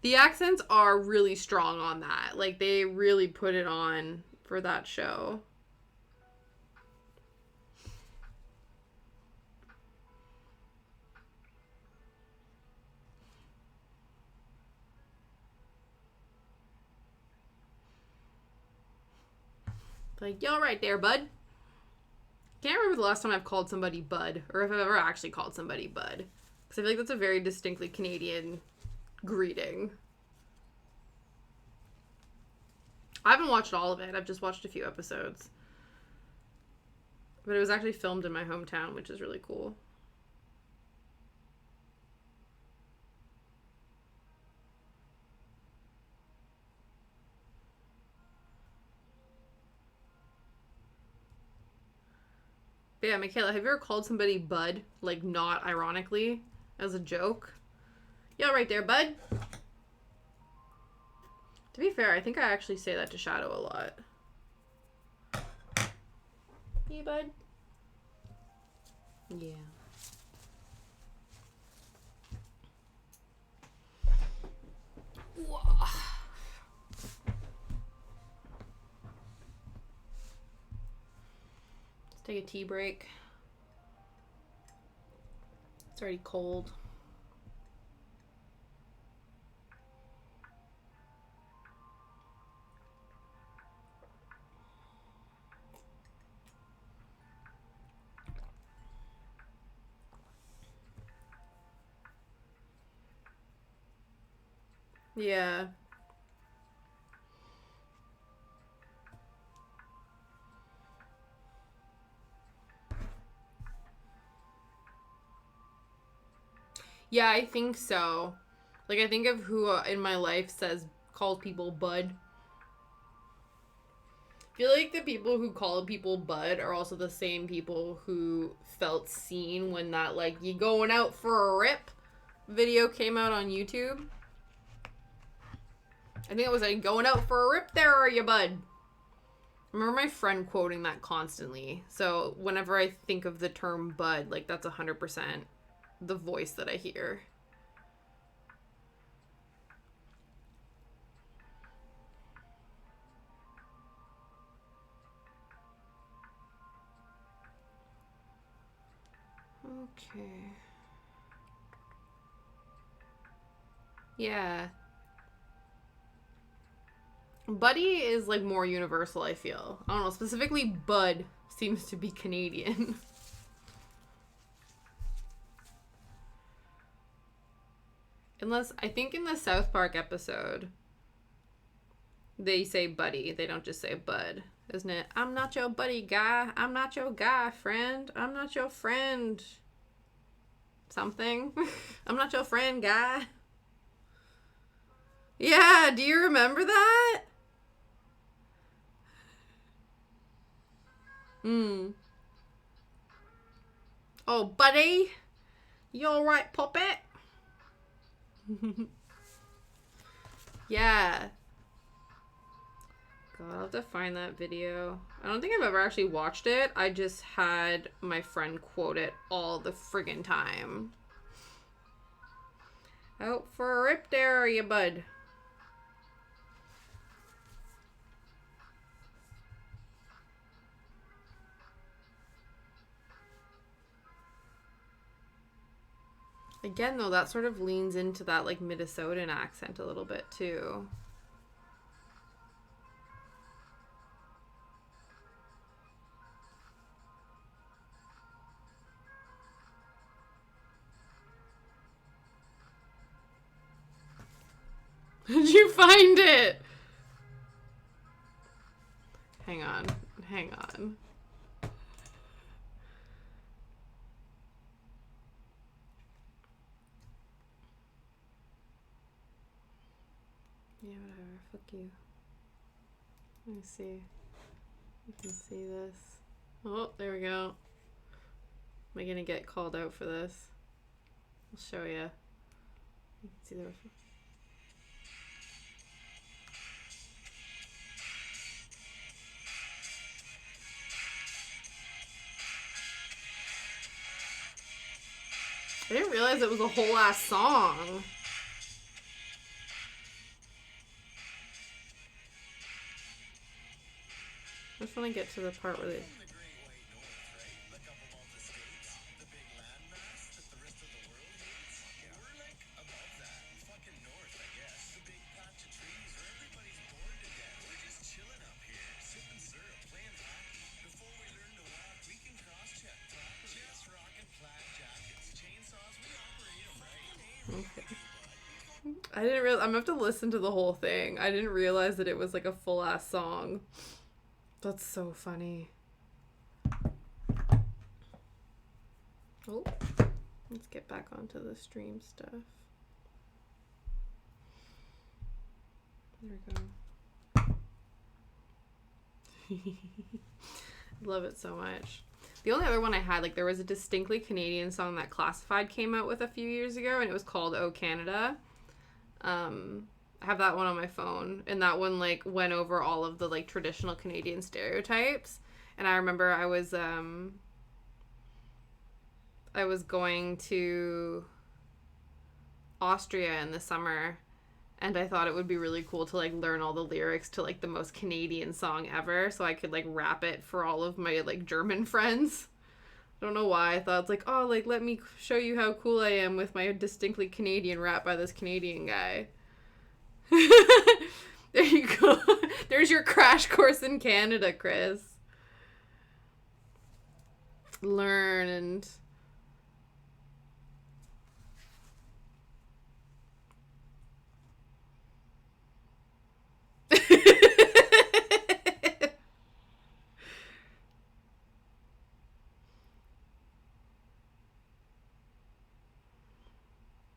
The accents are really strong on that. Like, they really put it on for that show. Like, y'all right there, bud. Can't remember the last time I've called somebody bud, or if I've ever actually called somebody bud. Because I feel like that's a very distinctly Canadian greeting. I haven't watched all of it. I've just watched a few episodes. But it was actually filmed in my hometown, which is really cool. But yeah, Michaela, have you ever called somebody bud, like, not ironically, as a joke? Yeah, right there, bud. To be fair, I think I actually say that to Shadow a lot. Hey, bud. Yeah. Whoa. Let's take a tea break. It's already cold. Yeah. Yeah, I think so. Like, I think of who in my life calls people bud. I feel like the people who call people bud are also the same people who felt seen when that, like, you going out for a rip video came out on YouTube. I think it was like, going out for a rip there, are you, bud? I remember my friend quoting that constantly. So whenever I think of the term bud, like, that's 100% the voice that I hear. Okay. Yeah. Buddy is, like, more universal, I feel. I don't know, specifically bud seems to be Canadian. Unless, I think in the South Park episode, they say buddy. They don't just say bud. Isn't it? I'm not your buddy guy. I'm not your guy, friend. I'm not your friend. Something. I'm not your friend, guy. Yeah, do you remember that? Oh, buddy. You alright, puppet? Yeah. God, I'll have to find that video. I don't think I've ever actually watched it. I just had my friend quote it all the friggin' time. Out for a rip there, you bud. Again, though, that sort of leans into that, like, Minnesotan accent a little bit, too. Did you find it? Hang on. Hang on. Yeah, whatever. Fuck you. Let me see. You can see this. Oh, there we go. Am I gonna get called out for this? I'll show you. You can see the reflection. I didn't realize it was a whole ass song. I just want to get to the part where they... Okay. I didn't realize... I'm gonna have to listen to the whole thing. I didn't realize that it was like a full ass song. That's so funny. Oh, let's get back onto the stream stuff. There we go. Love it so much. The only other one I had, like, there was a distinctly Canadian song that Classified came out with a few years ago, and it was called "Oh Canada." I have that one on my phone, and that one, like, went over all of the, like, traditional Canadian stereotypes. And I remember I was going to Austria in the summer, and I thought it would be really cool to, like, learn all the lyrics to, like, the most Canadian song ever, so I could, like, rap it for all of my, like, German friends. I don't know why. I thought, it's like, oh, like, let me show you how cool I am with my distinctly Canadian rap by this Canadian guy. There you go. There's your crash course in Canada, Chris. Learn and...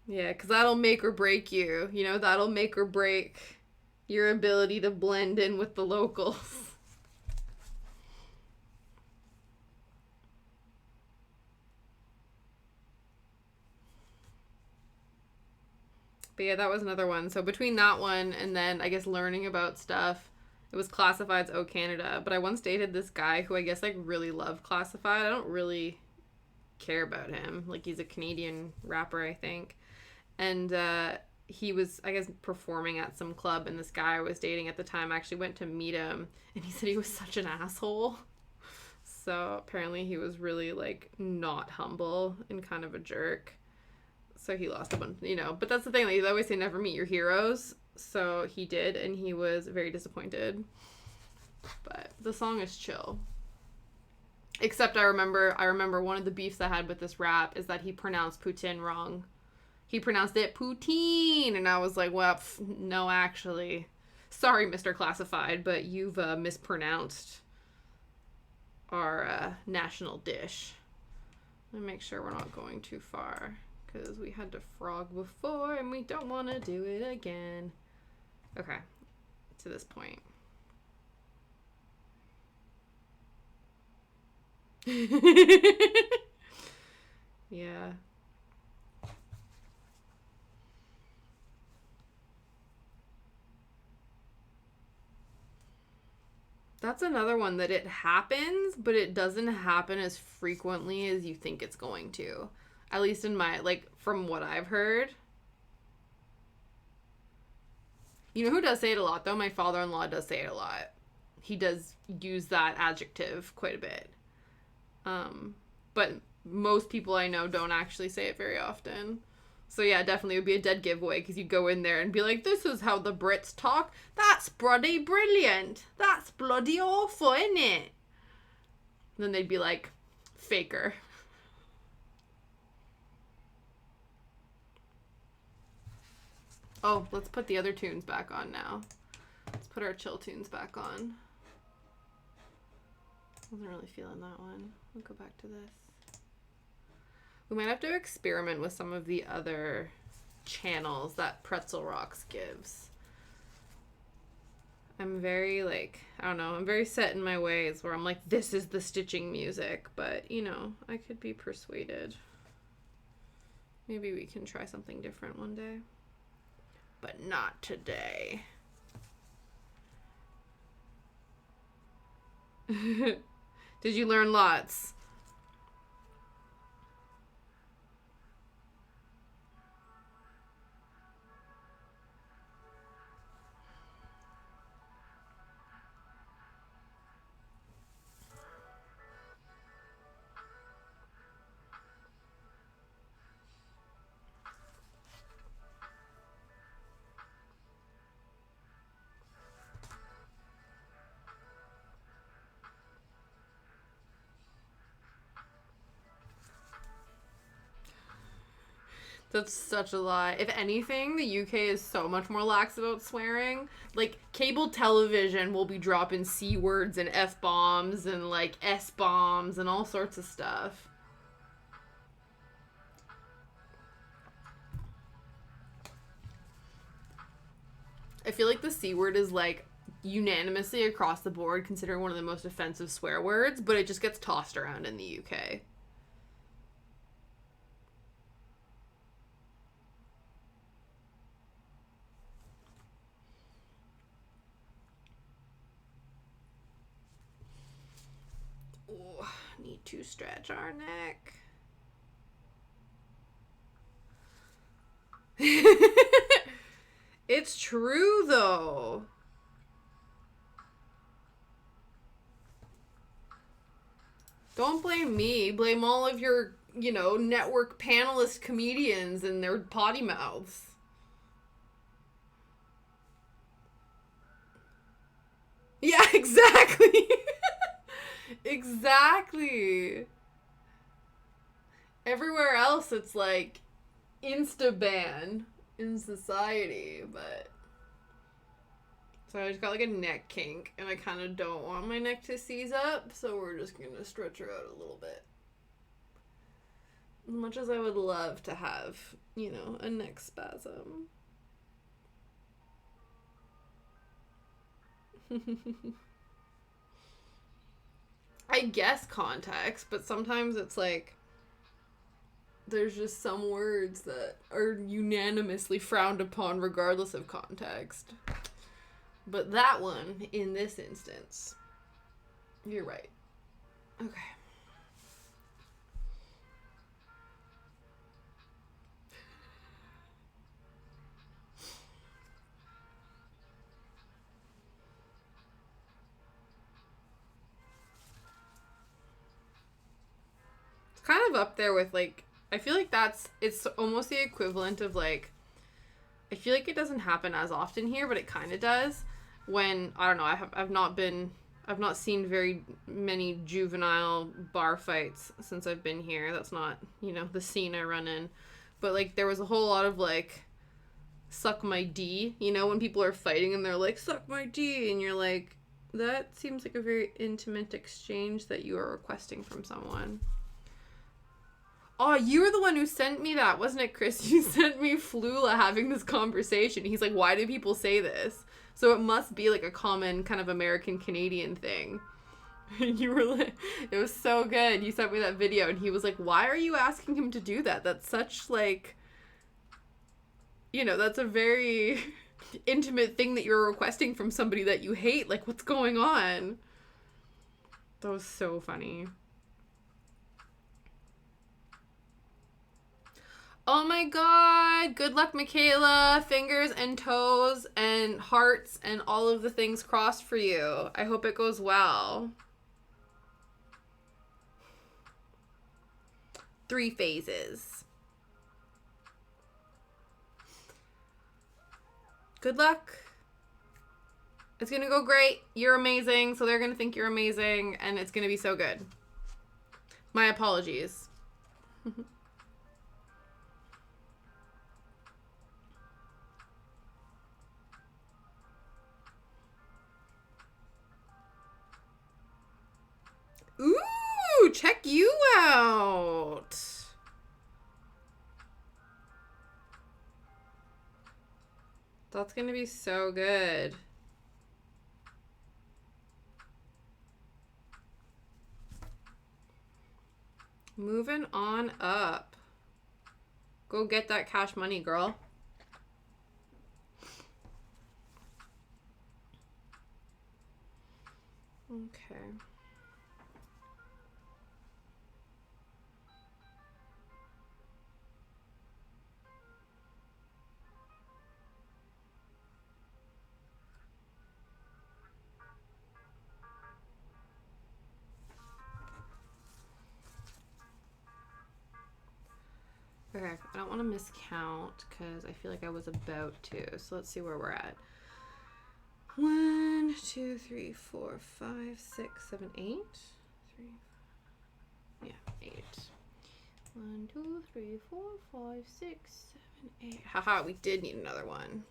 Yeah, because that'll make or break you. You know, that'll make or break your ability to blend in with the locals. But yeah, that was another one. So between that one and then, I guess, learning about stuff, it was Classified's "Oh Canada." But I once dated this guy who I guess, like, really loved Classified. I don't really care about him. Like, he's a Canadian rapper, I think. And he was, I guess, performing at some club, and this guy I was dating at the time actually went to meet him, and he said he was such an asshole. So apparently he was really, like, not humble and kind of a jerk. So he lost a bunch, you know. But that's the thing, like, they always say never meet your heroes. So he did, and he was very disappointed. But the song is chill. Except I remember one of the beefs I had with this rap is that he pronounced Poutine wrong. He pronounced it poutine, and I was like, well, no, actually. Sorry, Mr. Classified, but you've mispronounced our national dish. Let me make sure we're not going too far, because we had to frog before, and we don't want to do it again. Okay, to this point. Yeah. That's another one that it happens, but it doesn't happen as frequently as you think it's going to. At least in my, like, from what I've heard. You know who does say it a lot, though? My father-in-law does say it a lot. He does use that adjective quite a bit. But most people I know don't actually say it very often. So yeah, definitely it would be a dead giveaway, because you go in there and be like, this is how the Brits talk. That's bloody brilliant. That's bloody awful, isn't it? And then they'd be like, faker. Oh, let's put the other tunes back on now. Let's put our chill tunes back on. Wasn't really feeling that one. We'll go back to this. We might have to experiment with some of the other channels that Pretzel Rocks gives. I'm very, like, I don't know, I'm very set in my ways where I'm like, this is the stitching music, but, you know, I could be persuaded. Maybe we can try something different one day. But not today. Did you learn lots? That's such a lie. If anything, the UK is so much more lax about swearing. Like, cable television will be dropping C words and F bombs and, like, S bombs and all sorts of stuff. I feel like the C word is, like, unanimously across the board considered one of the most offensive swear words, but it just gets tossed around in the UK. Need to stretch our neck. It's true, though. Don't blame me. Blame all of your, you know, network panelist comedians and their potty mouths. Yeah, exactly. Exactly. Everywhere else it's like insta-ban in society, but so I just got like a neck kink and I kind of don't want my neck to seize up, so we're just gonna stretch her out a little bit. As much as I would love to have, you know, a neck spasm. I guess context, but sometimes it's like there's just some words that are unanimously frowned upon regardless of context. But that one, in this instance, you're right. Okay. Kind of up there with, like, I feel like it's almost the equivalent of, like, I feel like it doesn't happen as often here, but it kind of does. When, I don't know, I've not seen very many juvenile bar fights since I've been here. That's not, you know, the scene I run in. But, like, there was a whole lot of, like, suck my D, you know, when people are fighting and they're like, suck my D, and you're like, that seems like a very intimate exchange that you are requesting from someone. Oh, you were the one who sent me that, wasn't it, Chris? You sent me Flula having this conversation. He's like, why do people say this? So it must be like a common kind of American-Canadian thing. And you were like, it was so good. You sent me that video and he was like, why are you asking him to do that? That's such, like, you know, that's a very intimate thing that you're requesting from somebody that you hate. Like, what's going on? That was so funny. Oh my god. Good luck, Michaela. Fingers and toes and hearts and all of the things crossed for you. I hope it goes well. 3 phases. Good luck. It's going to go great. You're amazing. So they're going to think you're amazing. And it's going to be so good. My apologies. Ooh, check you out. That's going to be so good. Moving on up. Go get that cash money, girl. Okay. Okay, I don't want to miscount because I feel like I was about to. So let's see where we're at. 1, 2, 3, 4, 5, 6, 7, 8. 3, yeah, 8. 1, 2, 3, 4, 5, 6, 7, 8. Haha, we did need another one.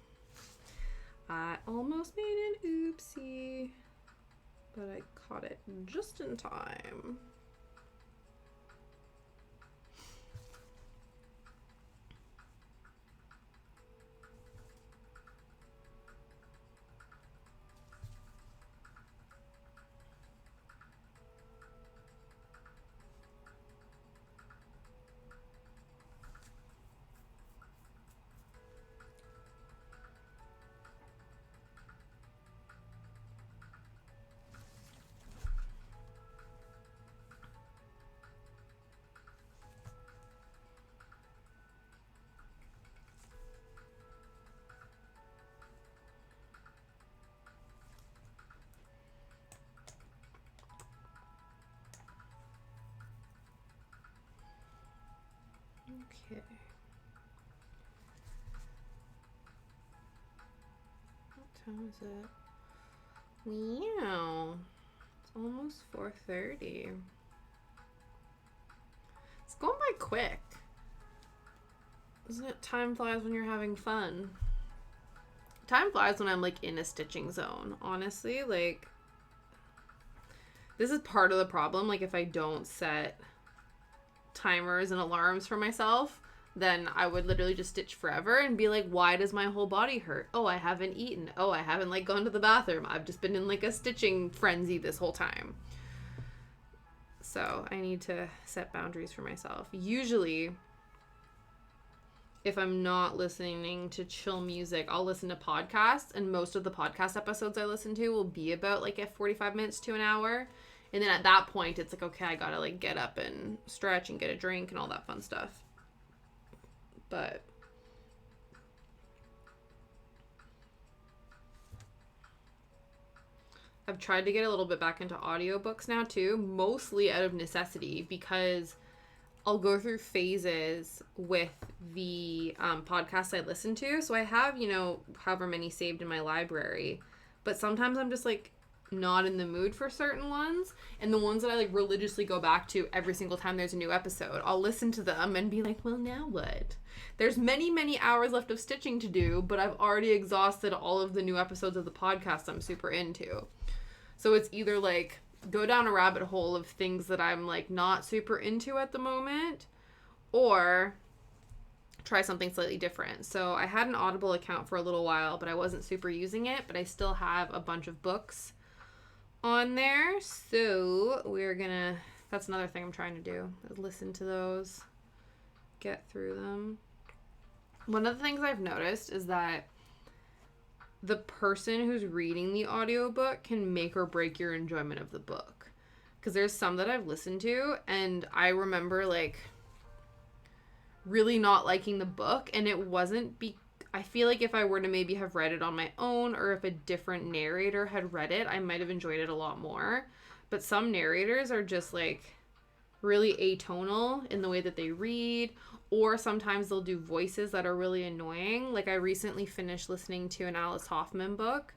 I almost made an oopsie, but I caught it just in time. Okay. What time is it? Wow. It's almost 4:30. It's going by quick. Isn't it? Time flies when you're having fun. Time flies when I'm like in a stitching zone. Honestly, like this is part of the problem. Like if I don't set timers and alarms for myself, then I would literally just stitch forever and be like, why does my whole body hurt? Oh, I haven't eaten. Oh, I haven't like gone to the bathroom. I've just been in like a stitching frenzy this whole time. So I need to set boundaries for myself. Usually, if I'm not listening to chill music, I'll listen to podcasts, and most of the podcast episodes I listen to will be about like 45 minutes to an hour. And then at that point, it's like, okay, I gotta like get up and stretch and get a drink and all that fun stuff. But I've tried to get a little bit back into audiobooks now too, mostly out of necessity, because I'll go through phases with the podcasts I listen to. So I have, you know, however many saved in my library, but sometimes I'm just like not in the mood for certain ones, and the ones that I like religiously go back to every single time there's a new episode, I'll listen to them and be like, well, now what? There's many hours left of stitching to do, but I've already exhausted all of the new episodes of the podcast I'm super into. So it's either like go down a rabbit hole of things that I'm like not super into at the moment, or try something slightly different. So I had an Audible account for a little while, but I wasn't super using it, but I still have a bunch of books on there. So we're gonna, that's another thing I'm trying to do, is listen to those, get through them. One of the things I've noticed is that the person who's reading the audiobook can make or break your enjoyment of the book. Because there's some that I've listened to, and I remember, like, really not liking the book, and it wasn't I feel like if I were to maybe have read it on my own, or if a different narrator had read it, I might have enjoyed it a lot more. But some narrators are just, like, really atonal in the way that they read, or sometimes they'll do voices that are really annoying. Like, I recently finished listening to an Alice Hoffman book,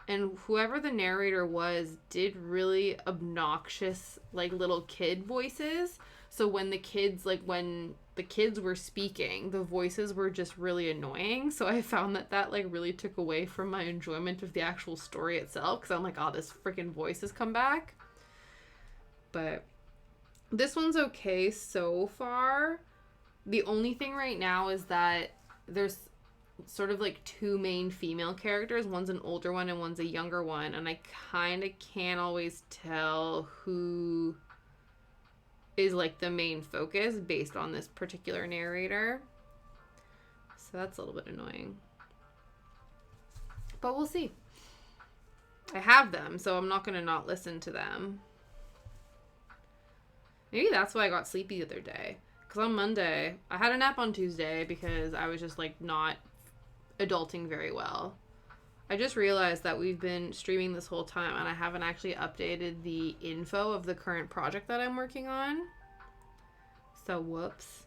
and whoever the narrator was did really obnoxious, like, little kid voices. So when the kids were speaking, the voices were just really annoying. So I found that like really took away from my enjoyment of the actual story itself, because I'm like, oh, this freaking voice has come back. But this one's okay so far. The only thing right now is that there's sort of like two main female characters. One's an older one and one's a younger one, and I kind of can't always tell who is like the main focus based on this particular narrator. So that's a little bit annoying. But we'll see. I have them, so I'm not going to not listen to them. Maybe that's why I got sleepy the other day. Because on Monday, I had a nap on Tuesday because I was just like not adulting very well. I just realized that we've been streaming this whole time and I haven't actually updated the info of the current project that I'm working on. So, whoops.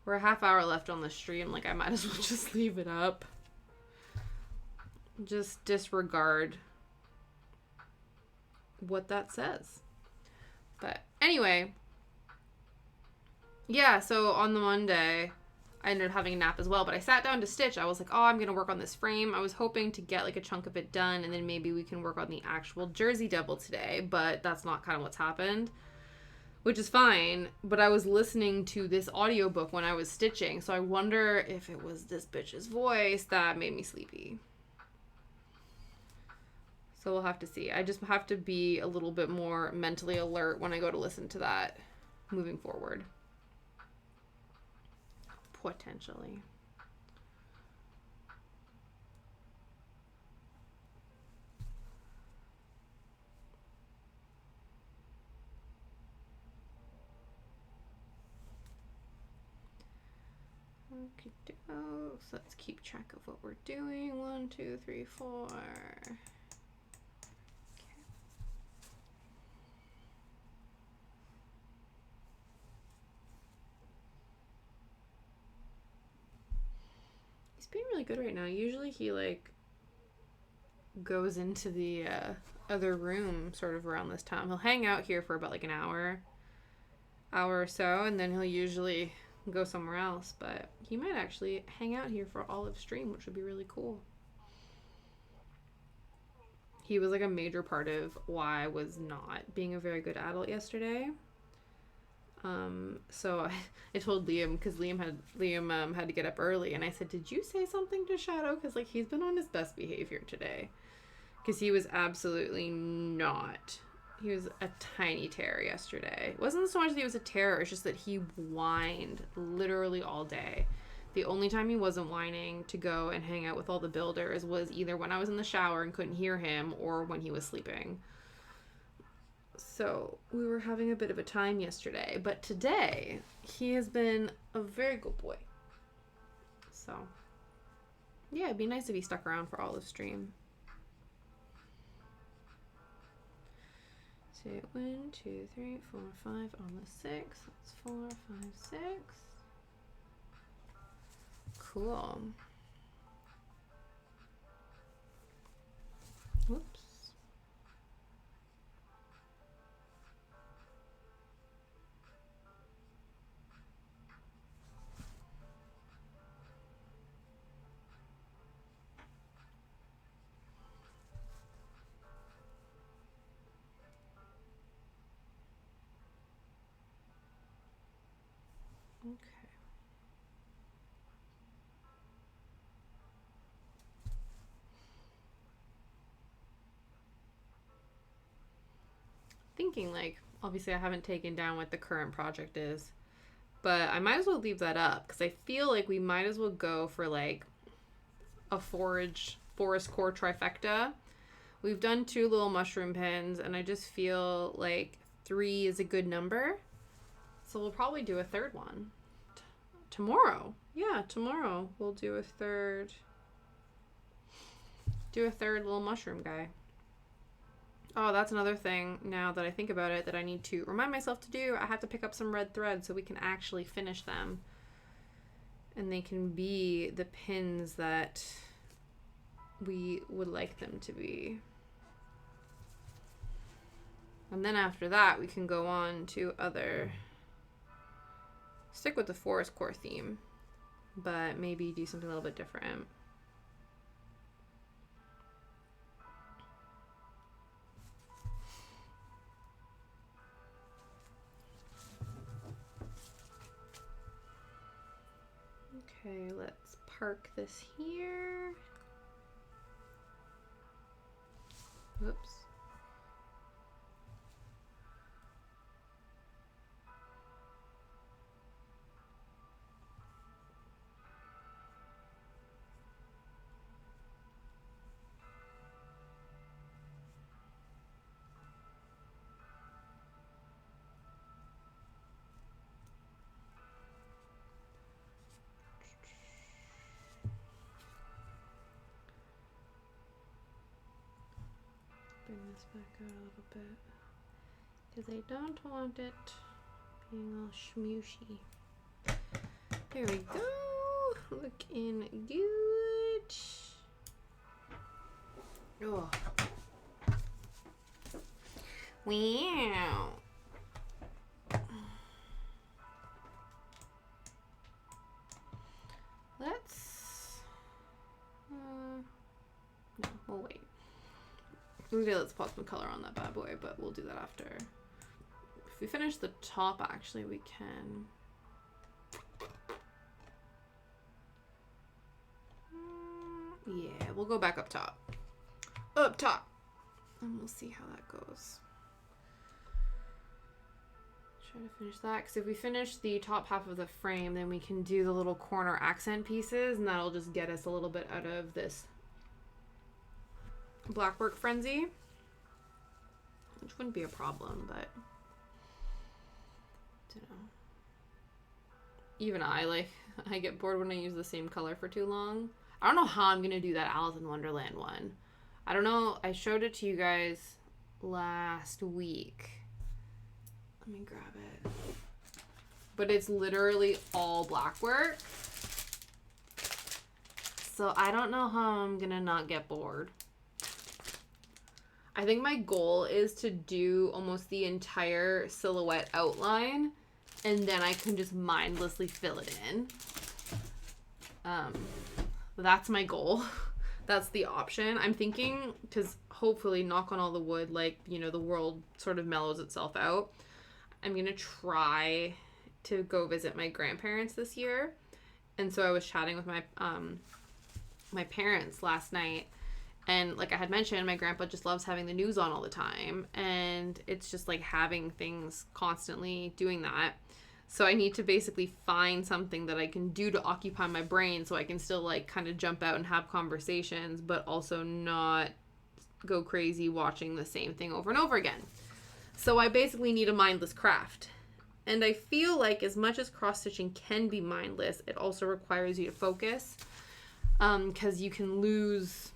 We're a half hour left on the stream. Like, I might as well just leave it up. Just disregard what that says. But anyway. Yeah, so on the Monday, I ended up having a nap as well, but I sat down to stitch. I was like, oh, I'm going to work on this frame. I was hoping to get like a chunk of it done, and then maybe we can work on the actual jersey double today, but that's not kind of what's happened, which is fine. But I was listening to this audiobook when I was stitching, so I wonder if it was this bitch's voice that made me sleepy. So we'll have to see. I just have to be a little bit more mentally alert when I go to listen to that moving forward. Potentially. Okay, so let's keep track of what we're doing. 1, 2, 3, 4. Okay. He's being really good right now. Usually he like goes into the other room sort of around this time. He'll hang out here for about like an hour or so, and then he'll usually go somewhere else. But he might actually hang out here for all of stream, which would be really cool. He was like a major part of why I was not being a very good adult yesterday. So I told Liam, because Liam had to get up early, and I said, did you say something to Shadow? Because like he's been on his best behavior today, because he was absolutely not. He was a tiny terror yesterday. It wasn't so much that he was a terror, it's just that he whined literally all day. The only time he wasn't whining to go and hang out with all the builders was either when I was in the shower and couldn't hear him, or when he was sleeping. So we were having a bit of a time yesterday, but today he has been a very good boy. So yeah, it'd be nice if he stuck around for all of stream. So 1, 2, 3, 4, 5 on the 6. That's 4, 5, 6. Cool. Whoops. Okay. Thinking like, obviously I haven't taken down what the current project is, but I might as well leave that up, because I feel like we might as well go for like a forest core trifecta, We've done 2 little mushroom pins, and I just feel like 3 is a good number. So we'll probably do a third one. Tomorrow. Yeah, tomorrow we'll do a third little mushroom guy. Oh, that's another thing now that I think about it that I need to remind myself to do. I have to pick up some red thread so we can actually finish them. And they can be the pins that we would like them to be. And then after that, we can go on to stick with the forest core theme, but maybe do something a little bit different. Okay, let's park this here. Whoops. Bring this back out a little bit because I don't want it being all schmooshy. There we go. Looking good. Oh. Wow. Let's no, we'll wait. Okay, let's pop some color on that bad boy, but we'll do that after. If we finish the top, actually, we can. Yeah, we'll go back up top. Up top! And we'll see how that goes. Try to finish that, because if we finish the top half of the frame, then we can do the little corner accent pieces, and that'll just get us a little bit out of this blackwork frenzy, which wouldn't be a problem, but I don't know. Even I get bored when I use the same color for too long. I don't know how I'm gonna do that Alice in Wonderland one. I don't know. I showed it to you guys last week. Let me grab it. But it's literally all blackwork. So I don't know how I'm gonna not get bored. I think my goal is to do almost the entire silhouette outline, and then I can just mindlessly fill it in. That's my goal. That's the option. I'm thinking, because hopefully, knock on all the wood, like, you know, the world sort of mellows itself out. I'm going to try to go visit my grandparents this year. And so I was chatting with my parents last night. And like I had mentioned, my grandpa just loves having the news on all the time. And it's just like having things constantly doing that. So I need to basically find something that I can do to occupy my brain so I can still like kind of jump out and have conversations, but also not go crazy watching the same thing over and over again. So I basically need a mindless craft. And I feel like as much as cross-stitching can be mindless, it also requires you to focus, because you can lose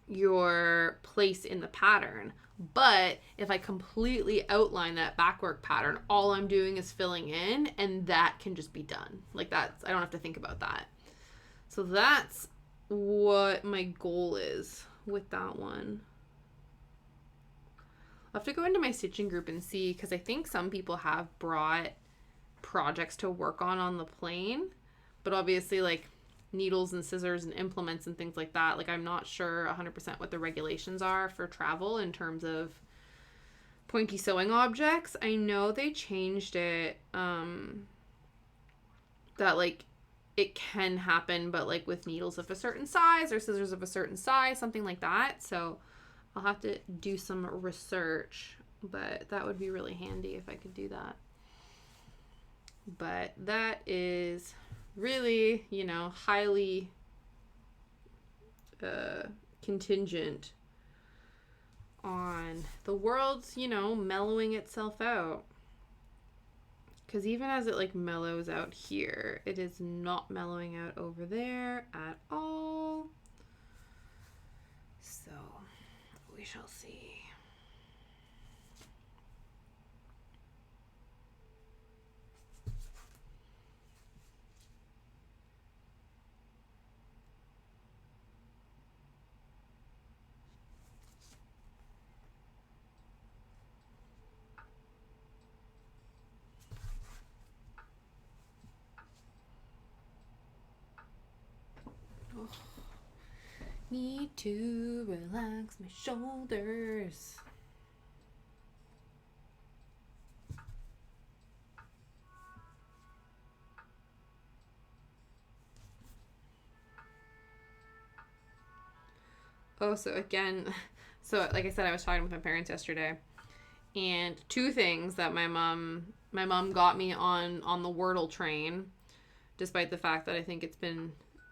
your place in the pattern. But if I completely outline that backwork pattern, all I'm doing is filling in, and that can just be done. Like that's, I don't have to think about that. So that's what my goal is with that one. I'll have to go into my stitching group and see, because I think some people have brought projects to work on the plane, but obviously like needles and scissors and implements and things like that, like I'm not sure 100% what the regulations are for travel in terms of pointy sewing objects. I know they changed it, that like it can happen, but like with needles of a certain size or scissors of a certain size, something like that. So I'll have to do some research, but that would be really handy if I could do that. But that is really, you know, highly contingent on. The world's, mellowing itself out. Because even as it, like, mellows out here, it is not mellowing out over there at all. So, we shall see. Need to relax my shoulders. Oh, so like I said, I was talking with my parents yesterday, and two things that my mom got me on the Wordle train, despite the fact that I think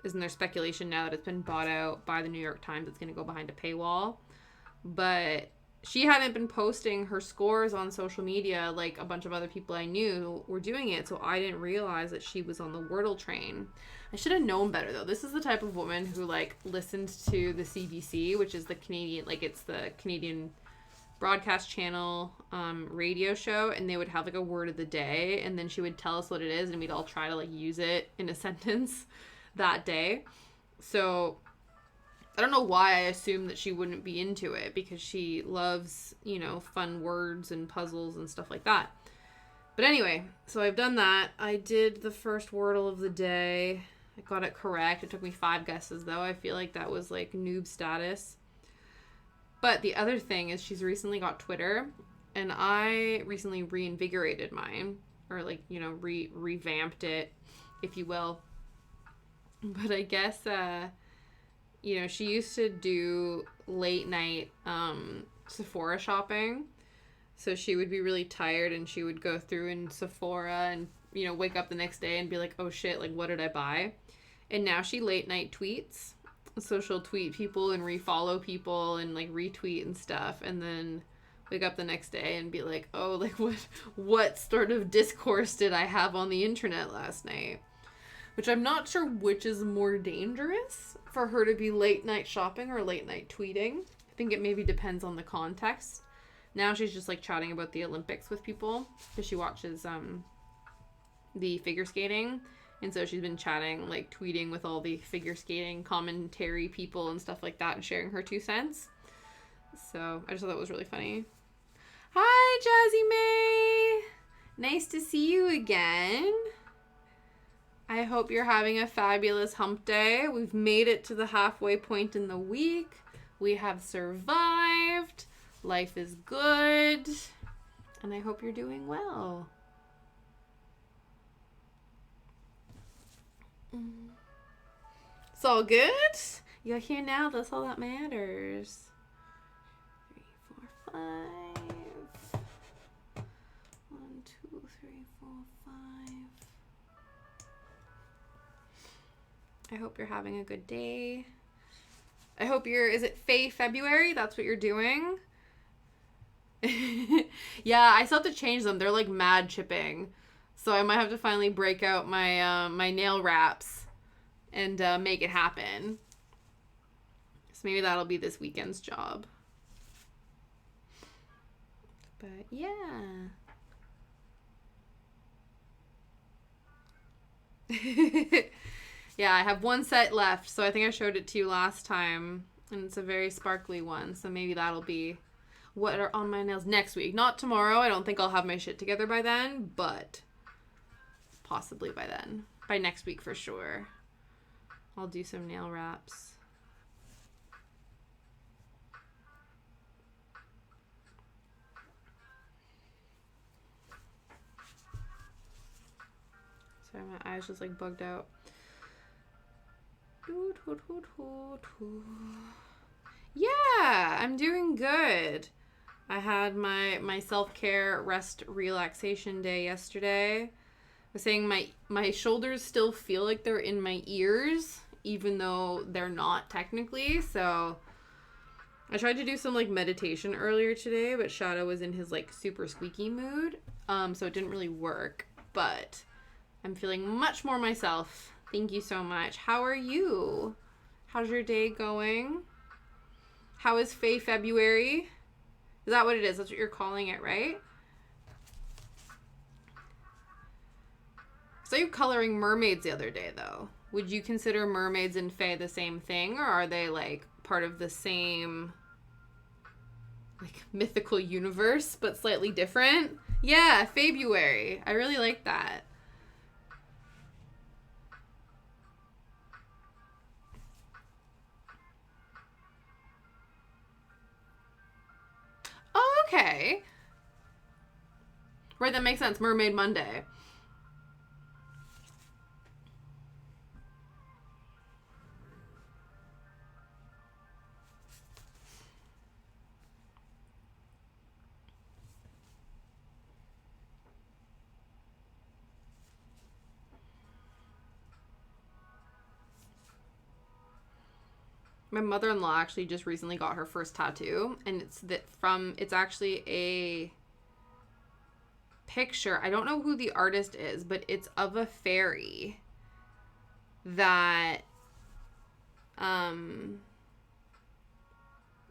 isn't there speculation now that it's been bought out by the New York Times? It's going to go behind a paywall. But she hadn't been posting her scores on social media like a bunch of other people I knew were doing it, so I didn't realize that she was on the Wordle train. I should have known better, though. This is the type of woman who, like, listened to the CBC, which is the Canadian, like, it's the Canadian broadcast channel radio show, and they would have, like, a word of the day, and then she would tell us what it is, and we'd all try to, like, use it in a sentence that day. So I don't know why I assumed that she wouldn't be into it, because she loves, fun words and puzzles and stuff like that. But anyway, so I've done that. I did the first Wordle of the day. I got it correct. It took me 5 guesses, though. I feel like that was, like, noob status. But the other thing is she's recently got Twitter, and I recently reinvigorated mine, or, like, revamped it, if you will. But I guess, she used to do late night Sephora shopping. So she would be really tired, and she would go through in Sephora and, wake up the next day and be like, oh shit, like, what did I buy? And now she late night tweets. So she'll tweet people and refollow people and, like, retweet and stuff. And then wake up the next day and be like, oh, like, what sort of discourse did I have on the internet last night? Which I'm not sure which is more dangerous, for her to be late night shopping or late night tweeting. I think it maybe depends on the context. Now she's just, like, chatting about the Olympics with people, because she watches the figure skating. And so she's been chatting, like, tweeting with all the figure skating commentary people and stuff like that, and sharing her 2 cents. So I just thought that was really funny. Hi, Jazzy May! Nice to see you again. I hope you're having a fabulous hump day. We've made it to the halfway point in the week. We have survived. Life is good. And I hope you're doing well. It's all good. You're here now. That's all that matters. 3, 4, 5. 1, 2, 3, 4, 5. I hope you're having a good day. I hope is it February? That's what you're doing? Yeah, I still have to change them. They're, like, mad chipping. So I might have to finally break out my my nail wraps and make it happen. So maybe that'll be this weekend's job. But yeah. Yeah, I have 1 set left, so I think I showed it to you last time, and it's a very sparkly one, so maybe that'll be what are on my nails next week. Not tomorrow. I don't think I'll have my shit together by then, but possibly by then. By next week for sure. I'll do some nail wraps. Sorry, my eyes just, like, bugged out. Yeah, I'm doing good. I had my self-care rest relaxation day yesterday. I was saying my shoulders still feel like they're in my ears, even though they're not technically. So I tried to do some like meditation earlier today, but Shadow was in his like super squeaky mood. So it didn't really work, but I'm feeling much more myself. Thank you so much. How are you? How's your day going? How is Faye February? Is that what it is? That's what you're calling it, right? So you coloring mermaids the other day, though. Would you consider mermaids and Fae the same thing, or are they like part of the same like mythical universe but slightly different? Yeah, February. I really like that. Oh, okay. Right, that makes sense. Mermaid Monday. My mother-in-law actually just recently got her first tattoo, and it's actually a picture. I don't know who the artist is, but it's of a fairy that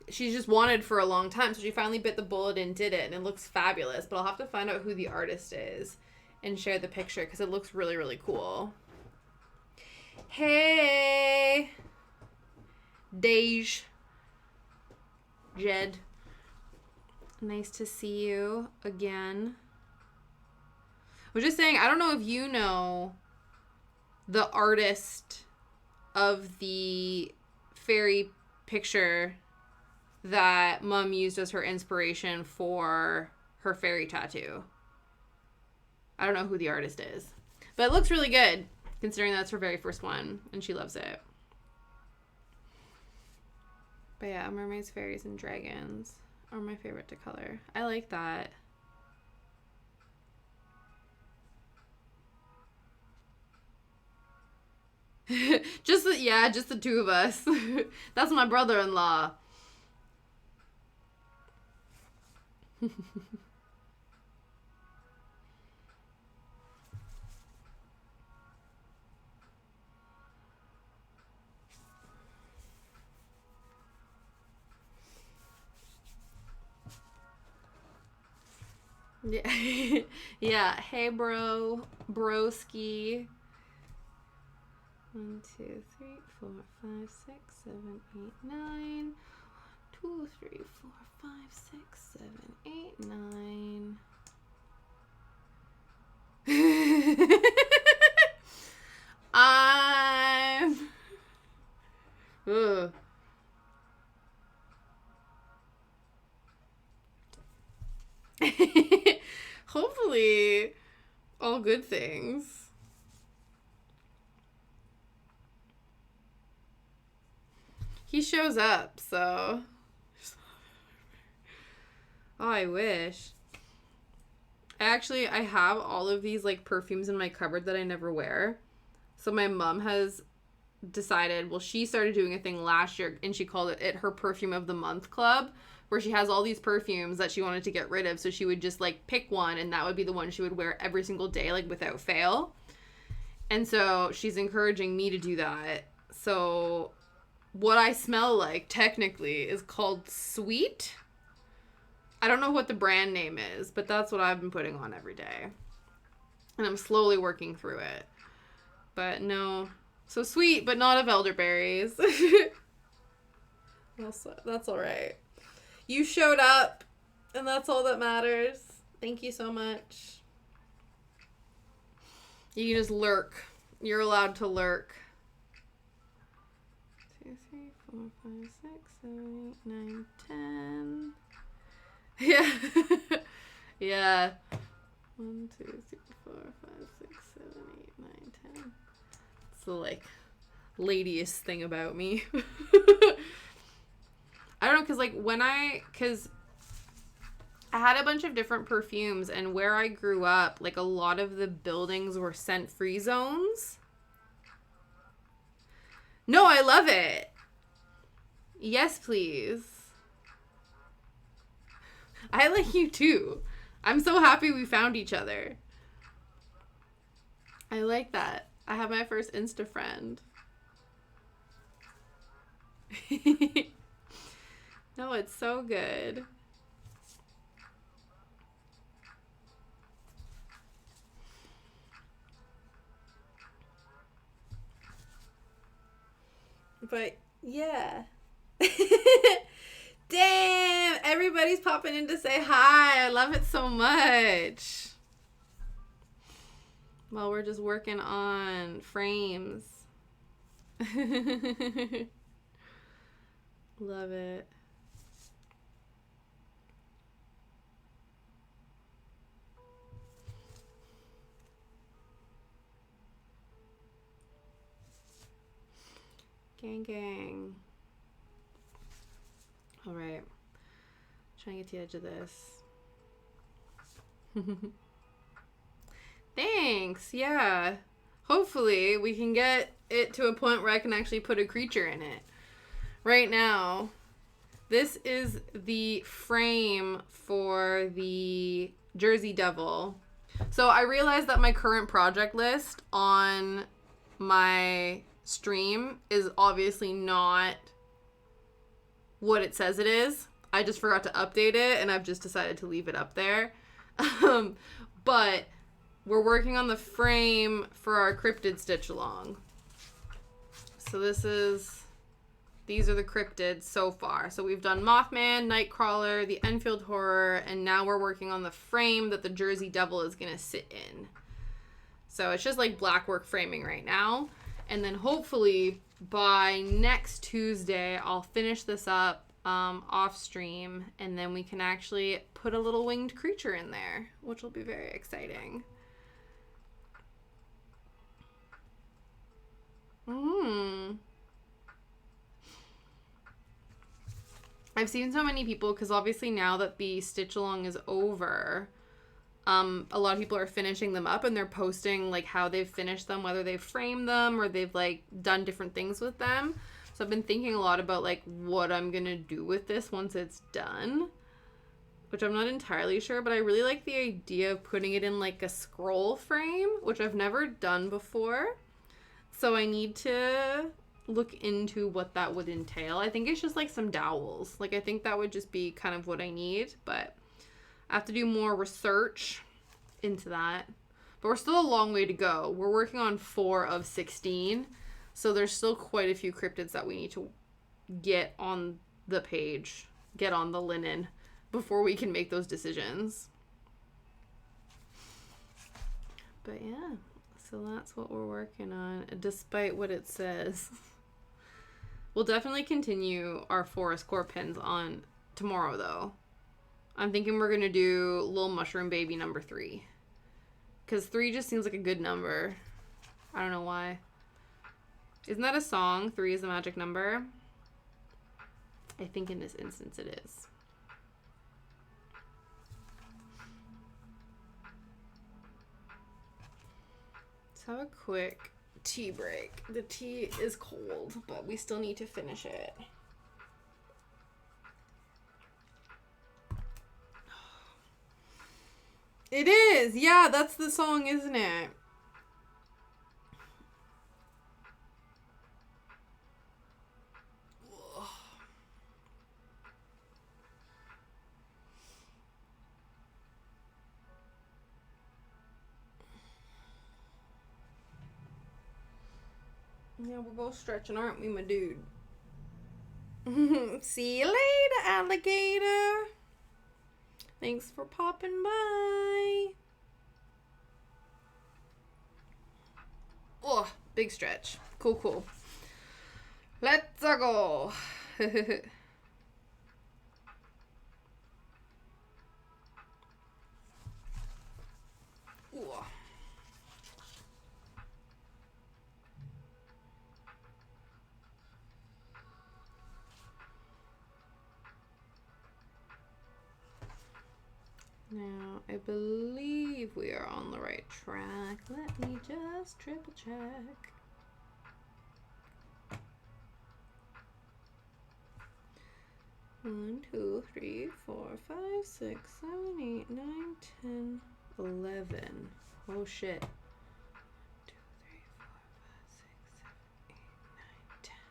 she's just wanted for a long time. So she finally bit the bullet and did it, and it looks fabulous. But I'll have to find out who the artist is and share the picture because it looks really, really cool. Hey! Dej. Jed. Nice to see you again. I was just saying, I don't know if you know the artist of the fairy picture that Mom used as her inspiration for her fairy tattoo. I don't know who the artist is. But it looks really good, considering that's her very first one, and she loves it. But yeah, mermaids, fairies, and dragons are my favorite to color. I like that. just the two of us. That's my brother-in-law. Yeah. Yeah. Hey, bro. Broski. 1, 2, 3, 4, 5, 6, 7, 8, 9. 2, 3, 4, 5, 6, 7, 8, 9. I'm. Ugh. Hopefully, all good things. He shows up, so. Oh, I wish. I have all of these, like, perfumes in my cupboard that I never wear. So my mom has decided, well, she started doing a thing last year, and she called it her Perfume of the Month Club, where she has all these perfumes that she wanted to get rid of, so she would just, like, pick one, and that would be the one she would wear every single day, like, without fail. And so she's encouraging me to do that. So what I smell like, technically, is called Sweet. I don't know what the brand name is, but that's what I've been putting on every day. And I'm slowly working through it. But no. So sweet, but not of elderberries. That's all right. You showed up, and that's all that matters. Thank you so much. You can just lurk. You're allowed to lurk. 2, 3, 4, 5, 6, 7, 8, 9, 10. Yeah. Yeah. 1, 2, 3, 4, 5, 6, 7, 8, 9, 10. It's the, like, ladiest thing about me. I don't know, because I had a bunch of different perfumes, and where I grew up, like, a lot of the buildings were scent-free zones. No, I love it. Yes, please. I like you too. I'm so happy we found each other. I like that. I have my first Insta friend. No, it's so good. But yeah. Damn, everybody's popping in to say hi. I love it so much. Well, we're just working on frames. Love it. Gang, gang. All right. Trying to get to the edge of this. Thanks. Yeah. Hopefully we can get it to a point where I can actually put a creature in it. Right now, this is the frame for the Jersey Devil. So I realized that my current project list on my stream is obviously not what it says it is. I just forgot to update it, and I've just decided to leave it up there. But we're working on the frame for our Cryptid stitch along. So these are the Cryptids so far. So we've done Mothman, Nightcrawler, the Enfield Horror, and now we're working on the frame that the Jersey Devil is going to sit in. So it's just like blackwork framing right now. And then hopefully by next Tuesday, I'll finish this up off stream, and then we can actually put a little winged creature in there, which will be very exciting. I've seen so many people, because obviously now that the stitch along is over, a lot of people are finishing them up, and they're posting like how they've finished them, whether they've framed them or they've like done different things with them. So I've been thinking a lot about like what I'm gonna do with this once it's done, which I'm not entirely sure, but I really like the idea of putting it in like a scroll frame, which I've never done before. So I need to look into what that would entail. I think it's just like some dowels. Like I think that would just be kind of what I need, but I have to do more research into that. But we're still a long way to go. We're working on 4 of 16. So there's still quite a few cryptids that we need to get on the page, get on the linen before we can make those decisions. But yeah, so that's what we're working on, despite what it says. We'll definitely continue our forest core pins on tomorrow, though. I'm thinking we're going to do Little Mushroom Baby number 3. Because 3 just seems like a good number. I don't know why. Isn't that a song? 3 is the magic number? I think in this instance it is. Let's have a quick tea break. The tea is cold, but we still need to finish it. It is! Yeah, that's the song, isn't it? Yeah, we're both stretching, aren't we, my dude? See you later, alligator. Thanks for popping by. Oh, big stretch. Cool, cool. Let's go. Ooh. Now, I believe we are on the right track. Let me just triple check. 1, 2, 3, 4, 5, 6, 7, 8, 9, 10, 11. Oh shit. 2, 3, 4, 5, 6, 7, 8, 9, 10, 11.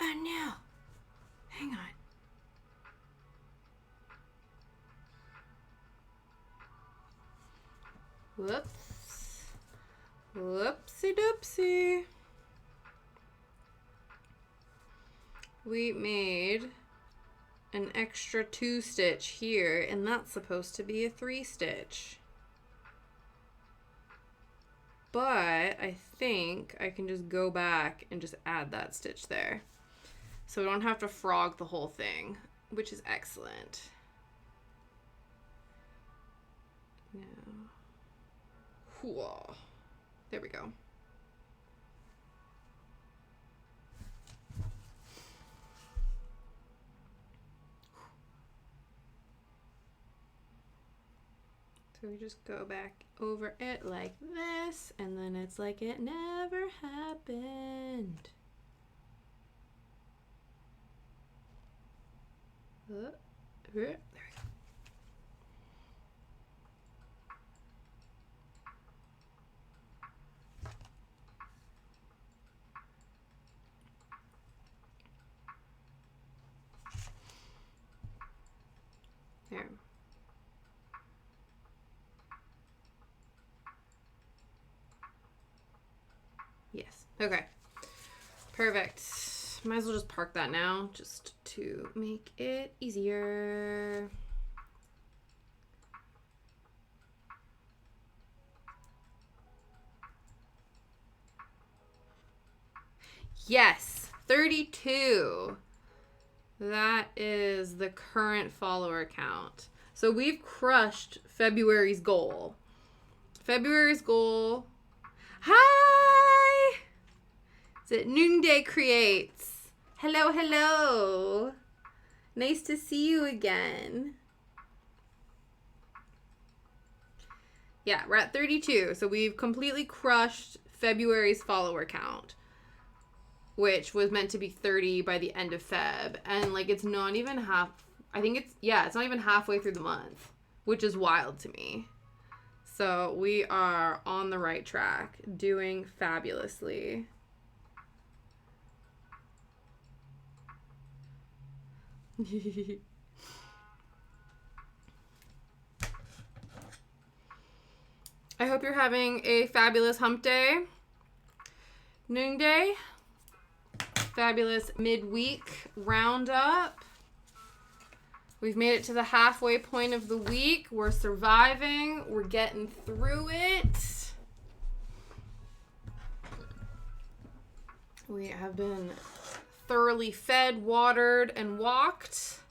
Oh no! Hang on. Whoops. Whoopsie doopsie. We made an extra 2 stitch here, and that's supposed to be a 3 stitch. But I think I can just go back and just add that stitch there. So we don't have to frog the whole thing, which is excellent. Now, whoa. There we go. So we just go back over it like this, and then it's like it never happened. There we go. There. Yes. Okay. Perfect. Might as well just park that now, just to make it easier. Yes, 32. That is the current follower count. So we've crushed February's goal. February's goal. Hi! Is it Noonday Creates? Hello, hello. Nice to see you again. Yeah, we're at 32. So we've completely crushed February's follower count, which was meant to be 30 by the end of Feb. And like, it's not even half. I think it's not even halfway through the month, which is wild to me. So we are on the right track, doing fabulously. I hope you're having a fabulous hump day, noon day, fabulous midweek roundup. We've made it to the halfway point of the week. We're surviving. We're getting through it. We have been thoroughly fed, watered, and walked.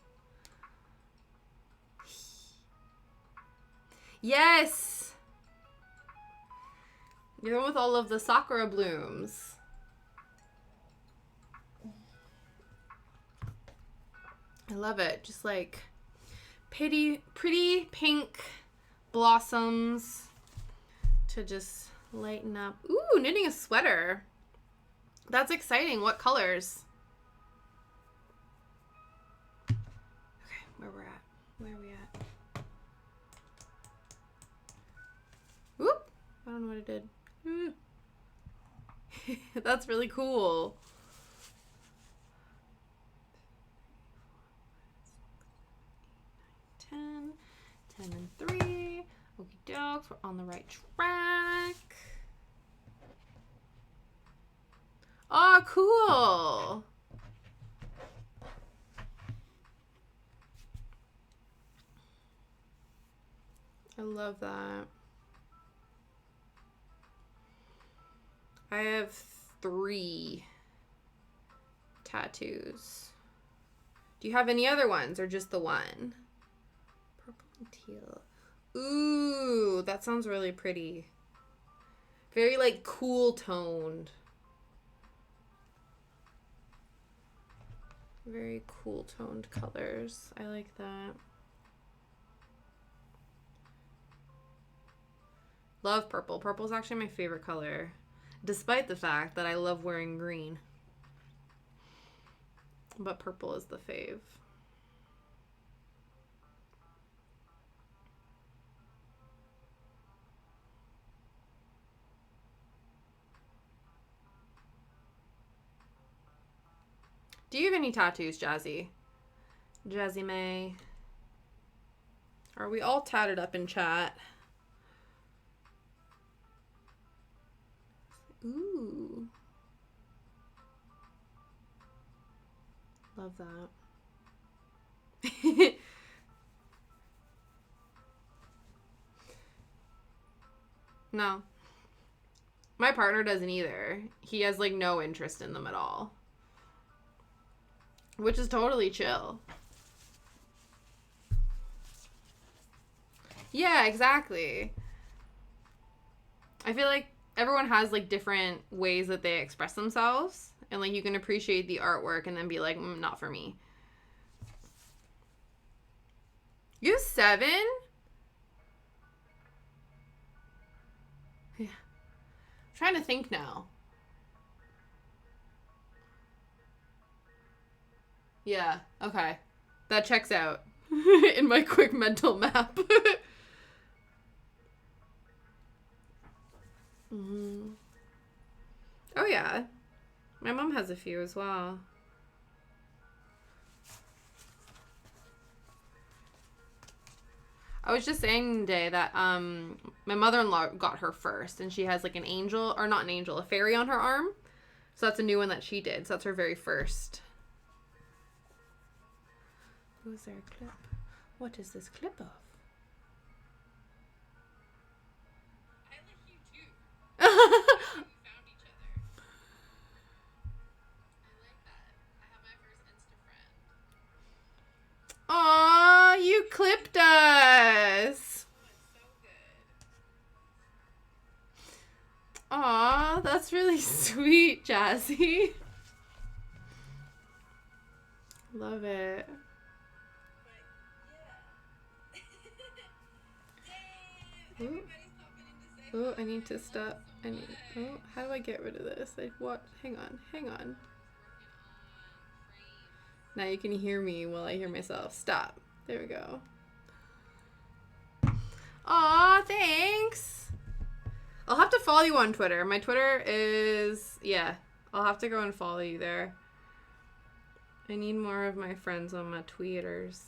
Yes! You're the one with all of the sakura blooms. I love it. Just like pretty pink blossoms to just lighten up. Ooh, knitting a sweater. That's exciting. What colors? Okay, where are we at? Whoop. I don't know what I did. That's really cool. 10 and 3. Okie dokes, we're on the right track. Oh, cool. I love that. I have 3 tattoos. Do you have any other ones or just the one? Purple and teal. Ooh, that sounds really pretty. Very like cool toned. Very cool toned colors. I like that. Love purple. Purple is actually my favorite color, despite the fact that I love wearing green. But purple is the fave. Do you have any tattoos, Jazzy? Jazzy May. Are we all tatted up in chat? Ooh. Love that. No. My partner doesn't either. He has, like, no interest in them at all. Which is totally chill. Yeah, exactly. I feel like everyone has, like, different ways that they express themselves. And, like, you can appreciate the artwork and then be like, not for me. You have 7? Yeah. I'm trying to think now. Yeah, okay. That checks out in my quick mental map. Mm-hmm. Oh, yeah. My mom has a few as well. I was just saying today that my mother-in-law got her first, and she has like an angel, or not an angel, a fairy on her arm. So that's a new one that she did. So that's her very first. Who's there a clip? What is this clip of? I like you too. We found each other. I like that. I have my first Insta friend. Aw, you clipped us. Oh, it's so good. Aw, that's really sweet, Jazzy. Love it. Ooh. Oh, I need to stop. Oh, how do I get rid of this? What? Hang on. Now you can hear me while I hear myself. Stop. There we go. Aw, thanks. I'll have to follow you on Twitter. My Twitter is, yeah, I'll have to go and follow you there. I need more of my friends on my tweeters.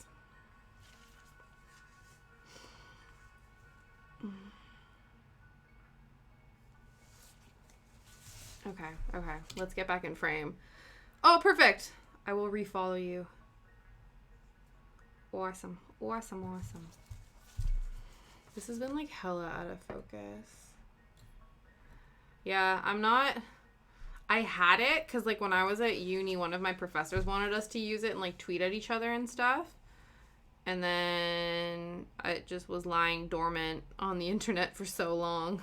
Okay. Let's get back in frame. Oh, perfect. I will refollow you. Awesome. This has been like hella out of focus. Yeah, I had it because like when I was at uni, one of my professors wanted us to use it and like tweet at each other and stuff. And then it just was lying dormant on the internet for so long.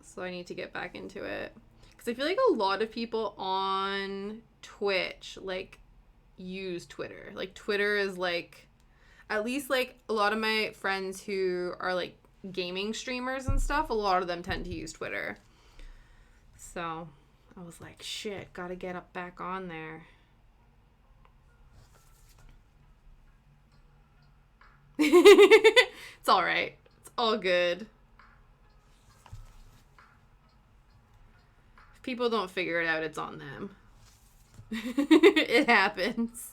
So I need to get back into it. Because I feel like a lot of people on Twitch, like, use Twitter. Like, Twitter is, like, at least, like, a lot of my friends who are, like, gaming streamers and stuff, a lot of them tend to use Twitter. So I was like, shit, gotta get up back on there. It's all right. It's all good. If people don't figure it out, it's on them. It happens.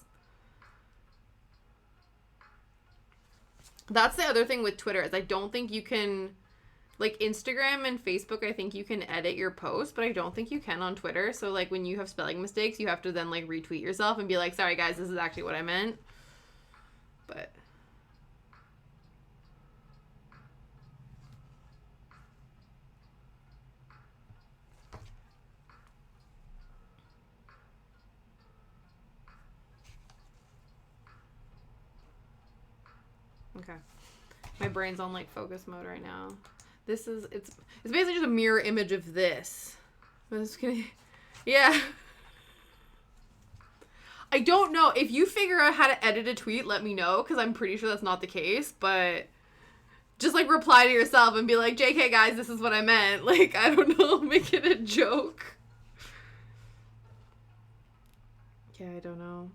That's the other thing with Twitter is I don't think you can, like Instagram and Facebook, I think you can edit your post, but I don't think you can on Twitter. So like when you have spelling mistakes, you have to then like retweet yourself and be like, sorry guys, this is actually what I meant. But okay. My brain's on like focus mode right now. This is it's basically just a mirror image of this. I'm just gonna, yeah. I don't know. If you figure out how to edit a tweet, let me know, because I'm pretty sure that's not the case, but just like reply to yourself and be like, JK guys, this is what I meant. Like, I don't know, make it a joke. Yeah, I don't know.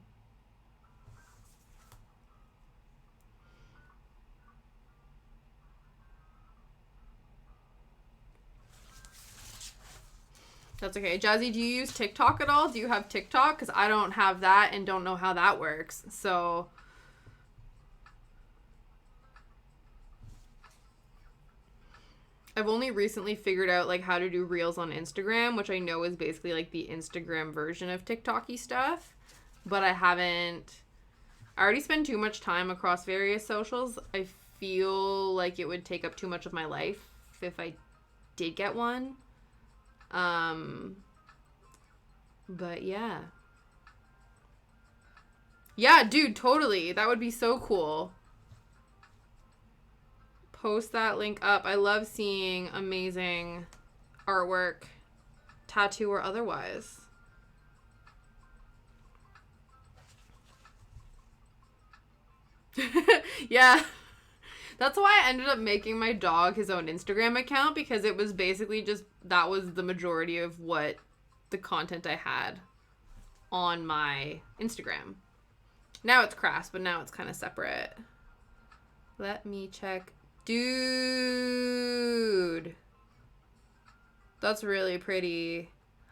That's okay. Jazzy, do you use TikTok at all? Do you have TikTok? Because I don't have that and don't know how that works. So I've only recently figured out like how to do reels on Instagram, which I know is basically like the Instagram version of TikTok-y stuff. But I already spend too much time across various socials. I feel like it would take up too much of my life if I did get one. But yeah. Yeah, dude, totally. That would be so cool. Post that link up. I love seeing amazing artwork, tattoo or otherwise. Yeah. That's why I ended up making my dog his own Instagram account, because it was basically just, that was the majority of what the content I had on my Instagram. Now it's crass, but now it's kind of separate. Let me check. Dude. That's really pretty.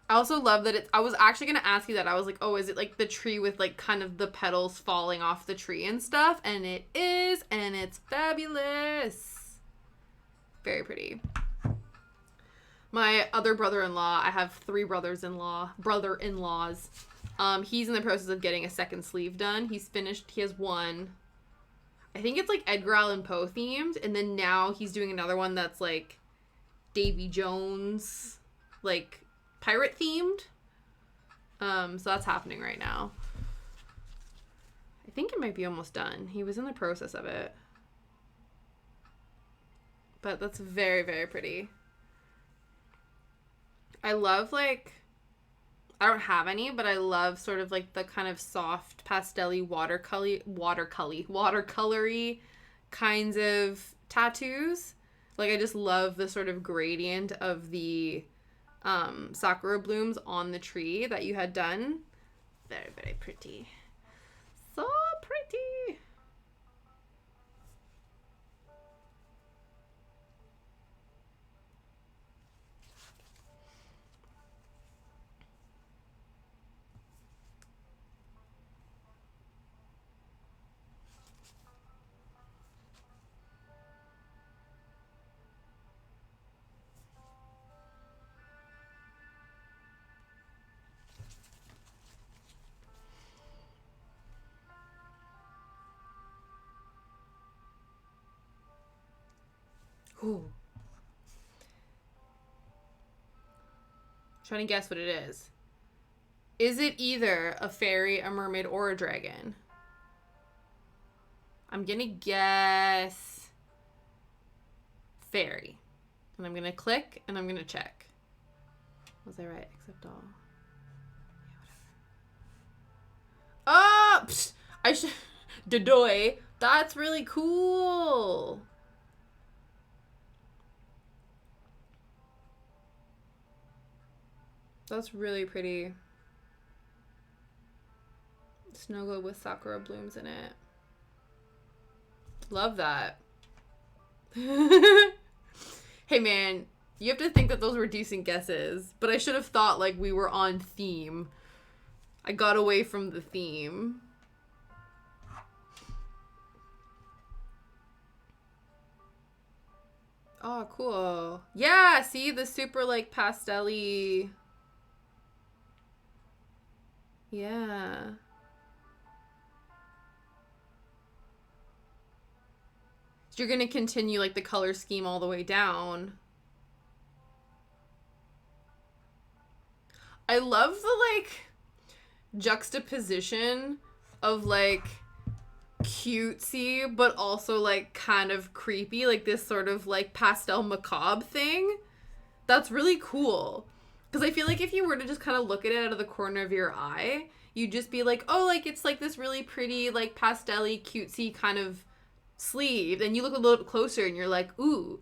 I also love that I was actually going to ask you that. I was like, oh, is it like the tree with like kind of the petals falling off the tree and stuff? And it is, and it's fabulous. Very pretty. My other brother-in-law, I have 3 brother-in-laws. He's in the process of getting a second sleeve done. He's finished. He has one. I think it's like Edgar Allan Poe themed. And then now he's doing another one that's like Davy Jones, like pirate themed. So that's happening right now. I think it might be almost done. He was in the process of it. But that's very, very pretty. I love like, I don't have any, but I love sort of like the kind of soft pastel-y watercolory kinds of tattoos. Like I just love the sort of gradient of the sakura blooms on the tree that you had done. Very, very pretty. So pretty. Ooh. Trying to guess what it is. Is it either a fairy, a mermaid, or a dragon? I'm gonna guess fairy. And I'm gonna click and I'm gonna check. Was I right? Accept all. Yeah, whatever. Oh! Psh, I should. Dodoy. That's really cool. That's really pretty. Snow globe with sakura blooms in it. Love that. Hey man, you have to think that those were decent guesses, but I should have thought like we were on theme. I got away from the theme. Oh, cool. Yeah, see the super like pastel-y. Yeah. So you're gonna continue like the color scheme all the way down. I love the like juxtaposition of like cutesy but also like kind of creepy, like this sort of like pastel macabre thing. That's really cool. Because I feel like if you were to just kind of look at it out of the corner of your eye, you'd just be like, oh, like it's like this really pretty, like pastel-y, cutesy kind of sleeve. And you look a little bit closer and you're like, ooh,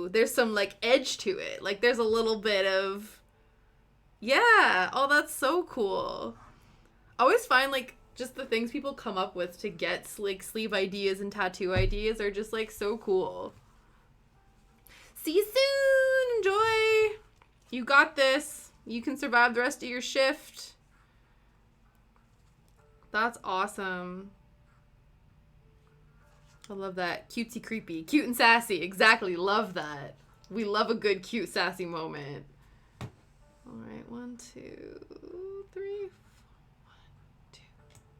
there's some like edge to it. Like there's a little bit of, yeah. Oh, that's so cool. I always find, like, just the things people come up with to get, like, sleeve ideas and tattoo ideas are just, like, so cool. See you soon! Enjoy! You got this. You can survive the rest of your shift. That's awesome. I love that. Cutesy creepy. Cute and sassy. Exactly. Love that. We love a good cute sassy moment. All right. 1, 2, 3. 1, 2,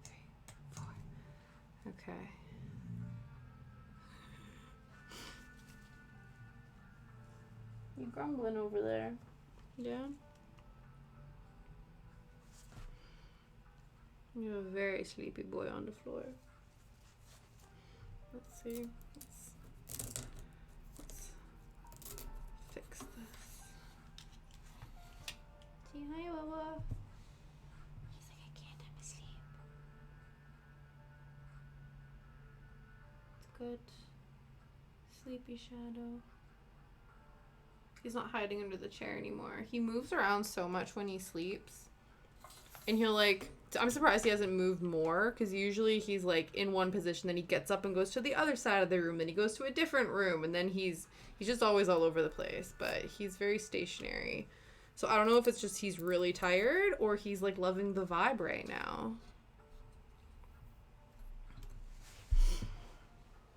3, 4. Okay. You grumbling over there? Yeah. You have a very sleepy boy on the floor. Let's see. Let's fix this. Say hi, Wawa. He's like, I can't, I'm asleep. It's good. Sleepy shadow. He's not hiding under the chair anymore. He moves around so much when he sleeps. And he'll, like, I'm surprised he hasn't moved more, because usually he's, like, in one position, then he gets up and goes to the other side of the room, then he goes to a different room, and then he's just always all over the place, but he's very stationary. So I don't know if it's just he's really tired, or he's, like, loving the vibe right now.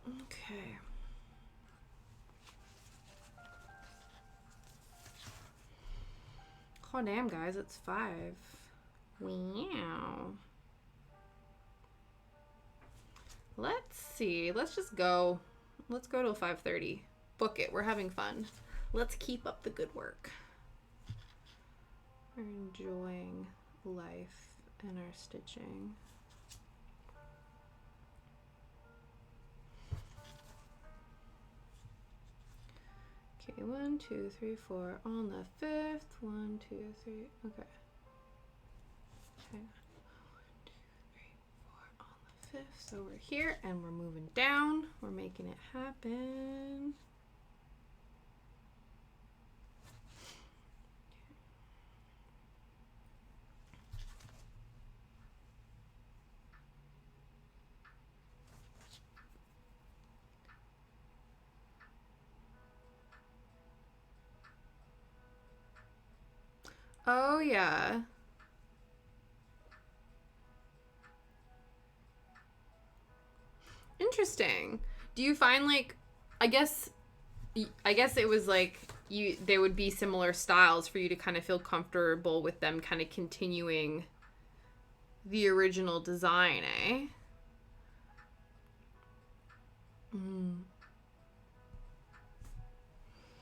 Okay. Oh, damn, guys, it's 5. Wow. Let's see. Let's just go. Let's go till 5:30. Book it. We're having fun. Let's keep up the good work. We're enjoying life and our stitching. Okay, 1, 2, 3, 4 on the 5th. 1, 2, 3. Okay. Okay. 1, 2, 3, 4 on the 5th. So we're here and we're moving down. We're making it happen. Oh, yeah. Interesting. Do you find, like, I guess it was like they would be similar styles for you to kind of feel comfortable with them kind of continuing the original design, eh?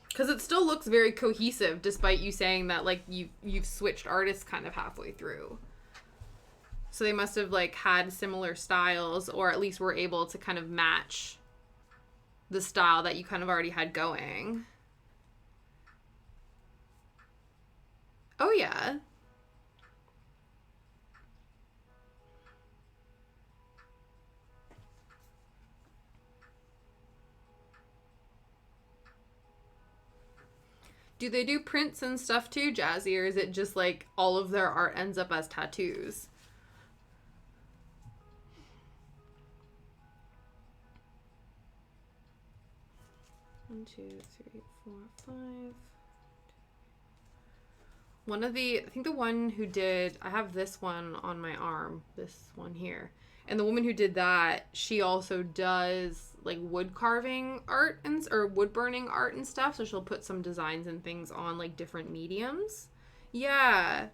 Because it still looks very cohesive, despite you saying that, like, you've switched artists kind of halfway through. So they must have, like, had similar styles, or at least were able to kind of match the style that you kind of already had going. Oh, yeah. Do they do prints and stuff too, Jazzy, or is it just, like, all of their art ends up as tattoos? One, 2, 3, 4, 5. One of the, I think the one who did, I have this one on my arm, this one here. And the woman who did that, she also does, like, wood carving art or wood burning art and stuff. So she'll put some designs and things on, like, different mediums. Yeah.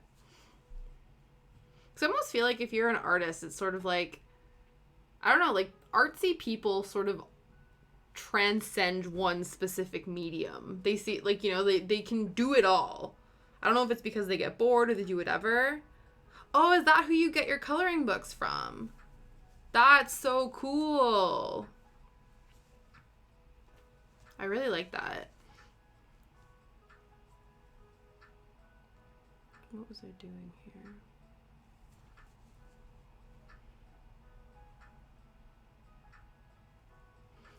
Because I almost feel like if you're an artist, it's sort of like, I don't know, like, artsy people sort of transcend one specific medium. They see, like, you know, they can do it all. I don't know if it's because they get bored or they do whatever. Oh, is that who you get your coloring books from? That's so cool. I really like that. What was I doing here?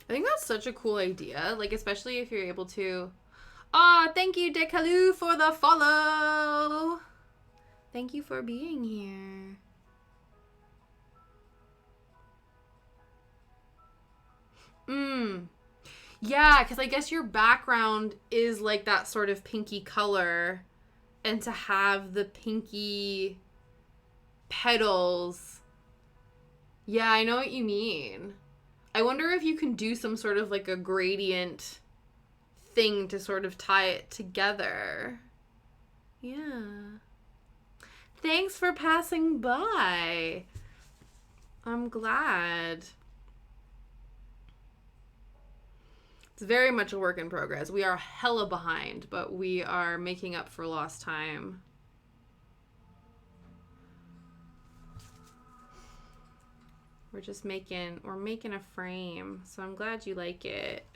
I think that's such a cool idea. Like, especially if you're able to... Ah, thank you, Dekalu, for the follow. Thank you for being here. Yeah, because I guess your background is like that sort of pinky color, and to have the pinky petals. Yeah, I know what you mean. I wonder if you can do some sort of like a gradient thing to sort of tie it together. Yeah. Thanks for passing by. I'm glad. It's very much a work in progress. We are hella behind, but we are making up for lost time. We're making a frame, so I'm glad you like it.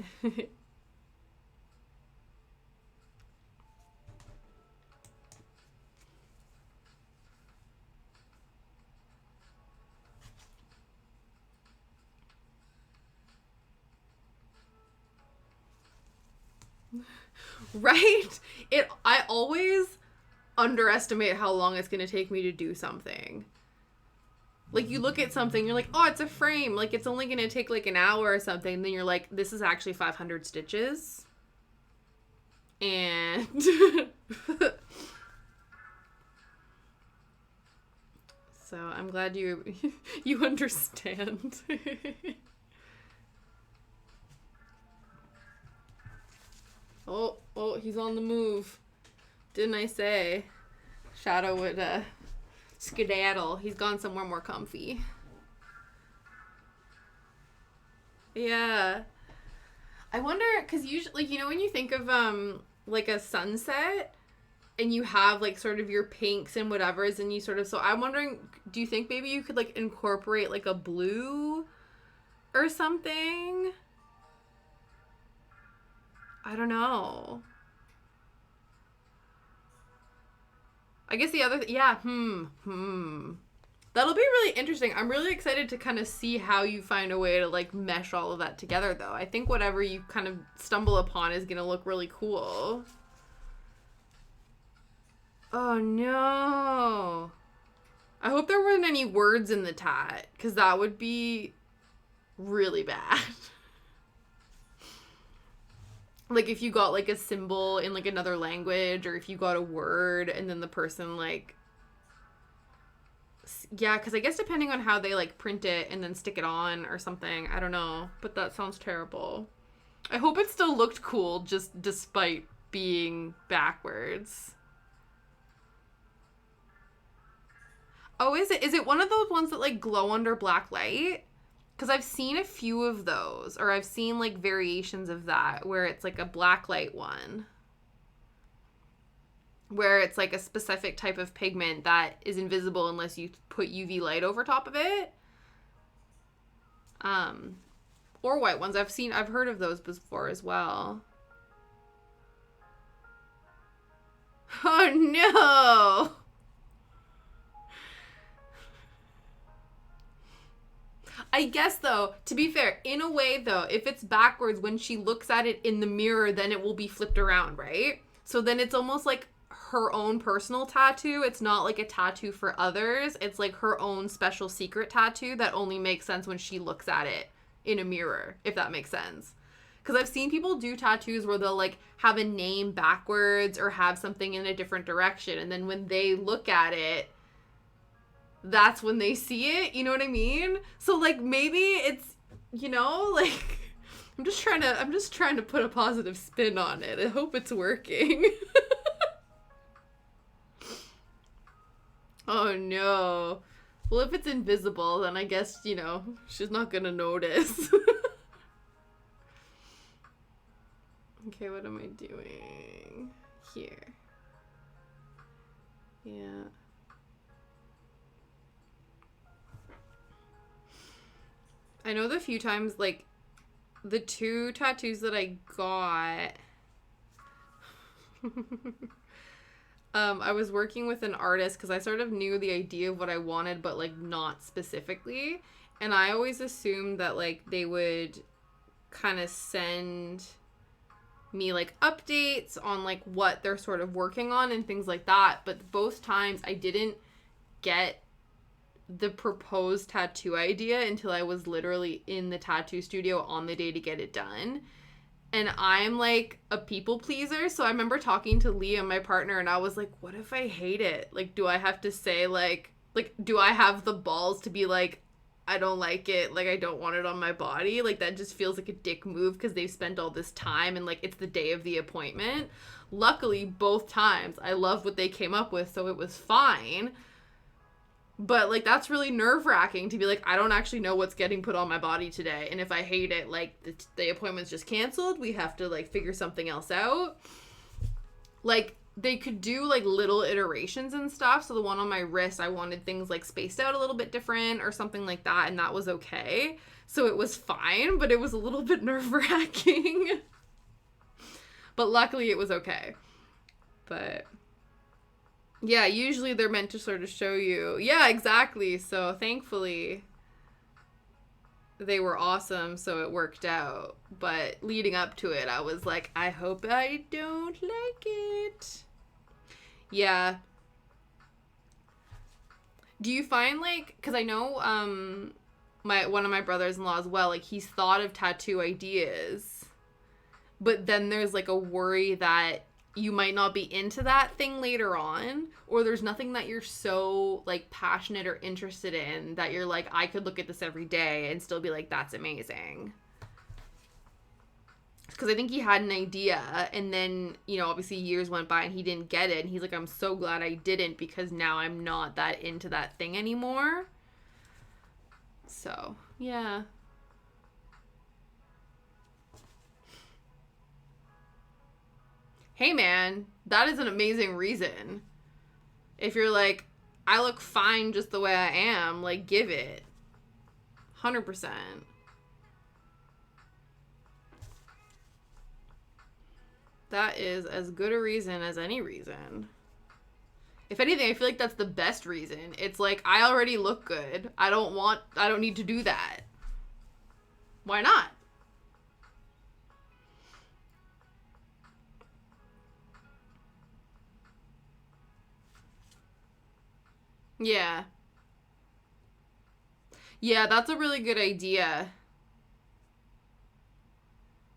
Right? I always underestimate how long it's going to take me to do something. Like, you look at something, you're like, oh, it's a frame. Like, it's only going to take, like, an hour or something. And then you're like, this is actually 500 stitches. And... so, I'm glad you understand. Oh, he's on the move. Didn't I say? Shadow would, skedaddle. He's gone somewhere more comfy. Yeah. I wonder, because usually, like, you know, when you think of, like, a sunset, and you have, like, sort of your pinks and whatevers, and you sort of, so I'm wondering, do you think maybe you could, like, incorporate, like, a blue or something? I don't know. I guess the other... That'll be really interesting. I'm really excited to kind of see how you find a way to, like, mesh all of that together, though. I think whatever you kind of stumble upon is going to look really cool. Oh, no. I hope there weren't any words in the tat, because that would be really bad. Like, if you got, like, a symbol in, like, another language, or if you got a word, and then the person, like... Yeah, because I guess depending on how they, like, print it and then stick it on or something, I don't know. But that sounds terrible. I hope it still looked cool, just despite being backwards. Oh, is it? Is it one of those ones that, like, glow under black light? Because I've seen a few of those, or I've seen, like, variations of that, where it's, like, a blacklight one. Where it's, like, a specific type of pigment that is invisible unless you put UV light over top of it. Or white ones. I've heard of those before as well. Oh, no! I guess, though, to be fair, in a way, though, if it's backwards, when she looks at it in the mirror, then it will be flipped around, right? So then it's almost like her own personal tattoo. It's not like a tattoo for others. It's like her own special secret tattoo that only makes sense when she looks at it in a mirror, if that makes sense. Because I've seen people do tattoos where they'll, like, have a name backwards or have something in a different direction. And then when they look at it, that's when they see it, you know what I mean? So, like, maybe it's, you know, like, I'm just trying to put a positive spin on it. I hope it's working. Oh, no. Well, if it's invisible, then I guess, you know, she's not gonna notice. Okay, what am I doing here? Yeah. I know the few times, like, the 2 tattoos that I got, I was working with an artist because I sort of knew the idea of what I wanted, but, like, not specifically. And I always assumed that, like, they would kind of send me, like, updates on, like, what they're sort of working on and things like that. But both times I didn't get the proposed tattoo idea until I was literally in the tattoo studio on the day to get it done. And I'm like a people pleaser, so I remember talking to Liam, my partner, and I was like, what if I hate it? Like, do I have to say, like, do I have the balls to be like, I don't like it, like, I don't want it on my body? Like, that just feels like a dick move because they've spent all this time and, like, it's the day of the appointment. Luckily, both times, I love what they came up with, so it was fine. But, like, that's really nerve-wracking to be like, I don't actually know what's getting put on my body today. And if I hate it, like, the appointment's just canceled. We have to, like, figure something else out. Like, they could do, like, little iterations and stuff. So the one on my wrist, I wanted things, like, spaced out a little bit different or something like that. And that was okay. So it was fine, but it was a little bit nerve-wracking. But luckily it was okay. But... yeah, usually they're meant to sort of show you. Yeah, exactly. So thankfully they were awesome, so it worked out. But leading up to it, I was like, I hope I don't like it. Yeah. Do you find, like, because I know one of my brothers-in-law as well, like, he's thought of tattoo ideas, but then there's, like, a worry that you might not be into that thing later on, or there's nothing that you're so, like, passionate or interested in that you're like, I could look at this every day and still be like, that's amazing. Because I think he had an idea, and then, you know, obviously years went by and he didn't get it, and he's like, I'm so glad I didn't, because now I'm not that into that thing anymore. So, yeah. Hey man, that is an amazing reason. If you're like, I look fine just the way I am, like, give it. 100%. That is as good a reason as any reason. If anything, I feel like that's the best reason. It's like, I already look good. I don't need to do that. Why not? Yeah. Yeah, that's a really good idea.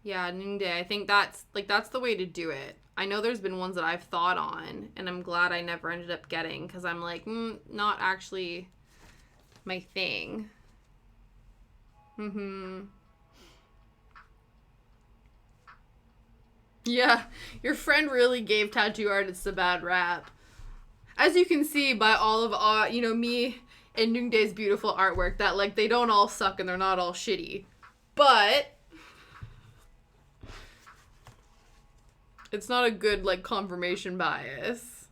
Yeah, noonday. I think that's the way to do it. I know there's been ones that I've thought on, and I'm glad I never ended up getting, because I'm like, not actually my thing. Yeah, your friend really gave tattoo artists a bad rap. As you can see by all of, me and Noonday's beautiful artwork, that, like, they don't all suck and they're not all shitty. But it's not a good, like, confirmation bias.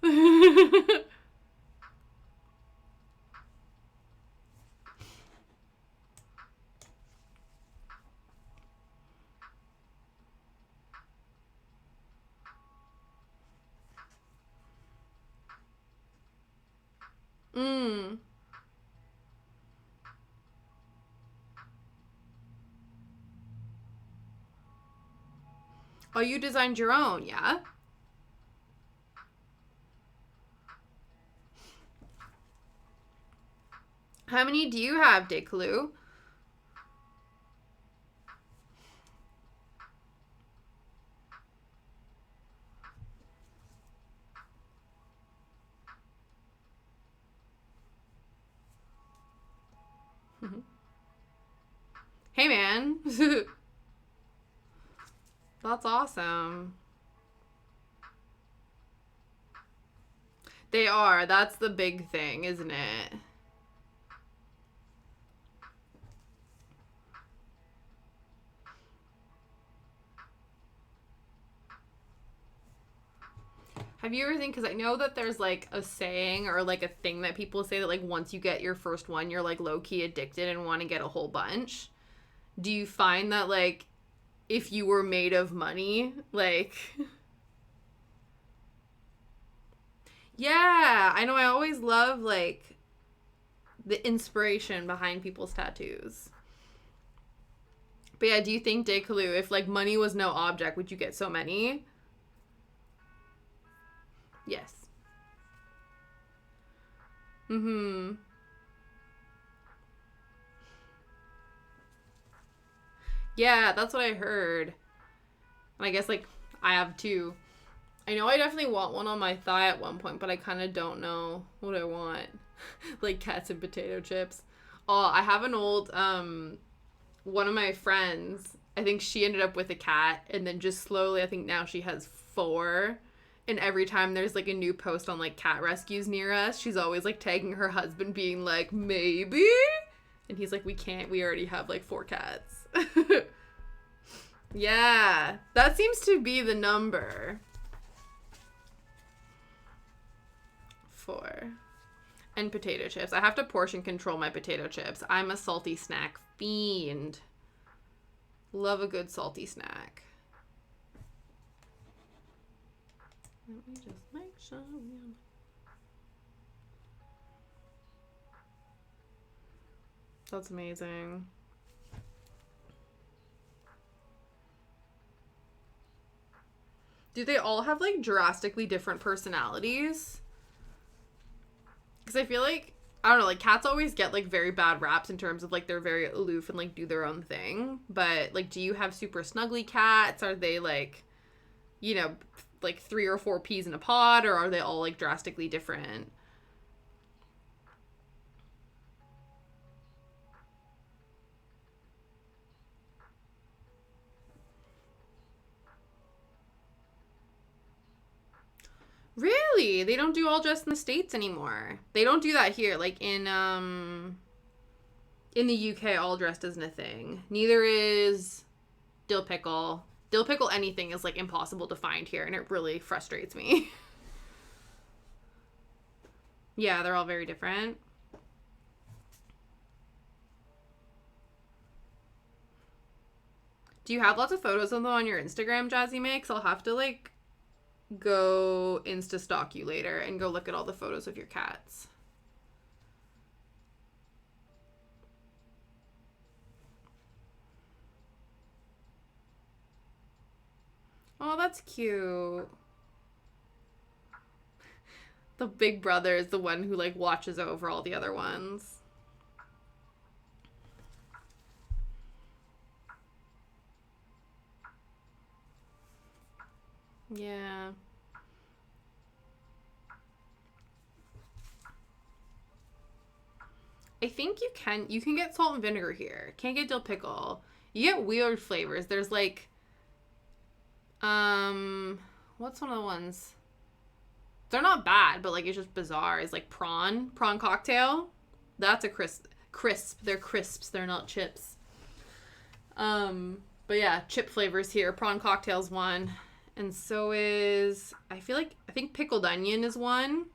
Oh, you designed your own, yeah? How many do you have, Declu? Hey, man. That's awesome. They are. That's the big thing, isn't it? Have you ever think, because I know that there's, like, a saying or, like, a thing that people say that, like, once you get your first one, you're, like, low-key addicted and want to get a whole bunch. Do you find that, like, if you were made of money, like... Yeah, I know, I always love, like, the inspiration behind people's tattoos. But yeah, do you think, Dekalu, if, like, money was no object, would you get so many? Yes. Yeah, that's what I heard. And I guess, like, I have two. I know I definitely want one on my thigh at one point, but I kind of don't know what I want. Like cats and potato chips. Oh, I have an old, one of my friends, I think she ended up with a cat, and then just slowly, I think now she has 4. And every time there's, like, a new post on, like, cat rescues near us, she's always, like, tagging her husband being like, maybe? And he's like, we can't, we already have, like, 4 cats. Yeah, that seems to be the number. 4. And potato chips. I have to portion control my potato chips. I'm a salty snack fiend. Love a good salty snack. Let me just make sure. That's amazing. Do they all have, like, drastically different personalities? Because I feel like, I don't know, like, cats always get, like, very bad raps in terms of, like, they're very aloof and, like, do their own thing. But, like, do you have super snuggly cats? Are they, like, you know, like 3 or 4 peas in a pod? Or are they all, like, drastically different? Really? They don't do all dressed in the States anymore. They don't do that here. Like, in the UK, all dressed isn't a thing. Neither is dill pickle. Dill pickle anything is, like, impossible to find here, and it really frustrates me. Yeah, they're all very different. Do you have lots of photos of them on your Instagram, Jazzy Makes? I'll have to, like, go Insta stalk you later and go look at all the photos of your cats. Oh, that's cute. The big brother is the one who, like, watches over all the other ones. Yeah. I think you can get salt and vinegar here. Can't get dill pickle. You get weird flavors. There's, like, what's one of the ones? They're not bad, but, like, it's just bizarre. It's like prawn cocktail. That's a crisp. They're crisps. They're not chips. But yeah, chip flavors here. Prawn cocktail's one. And so is, I think pickled onion is one.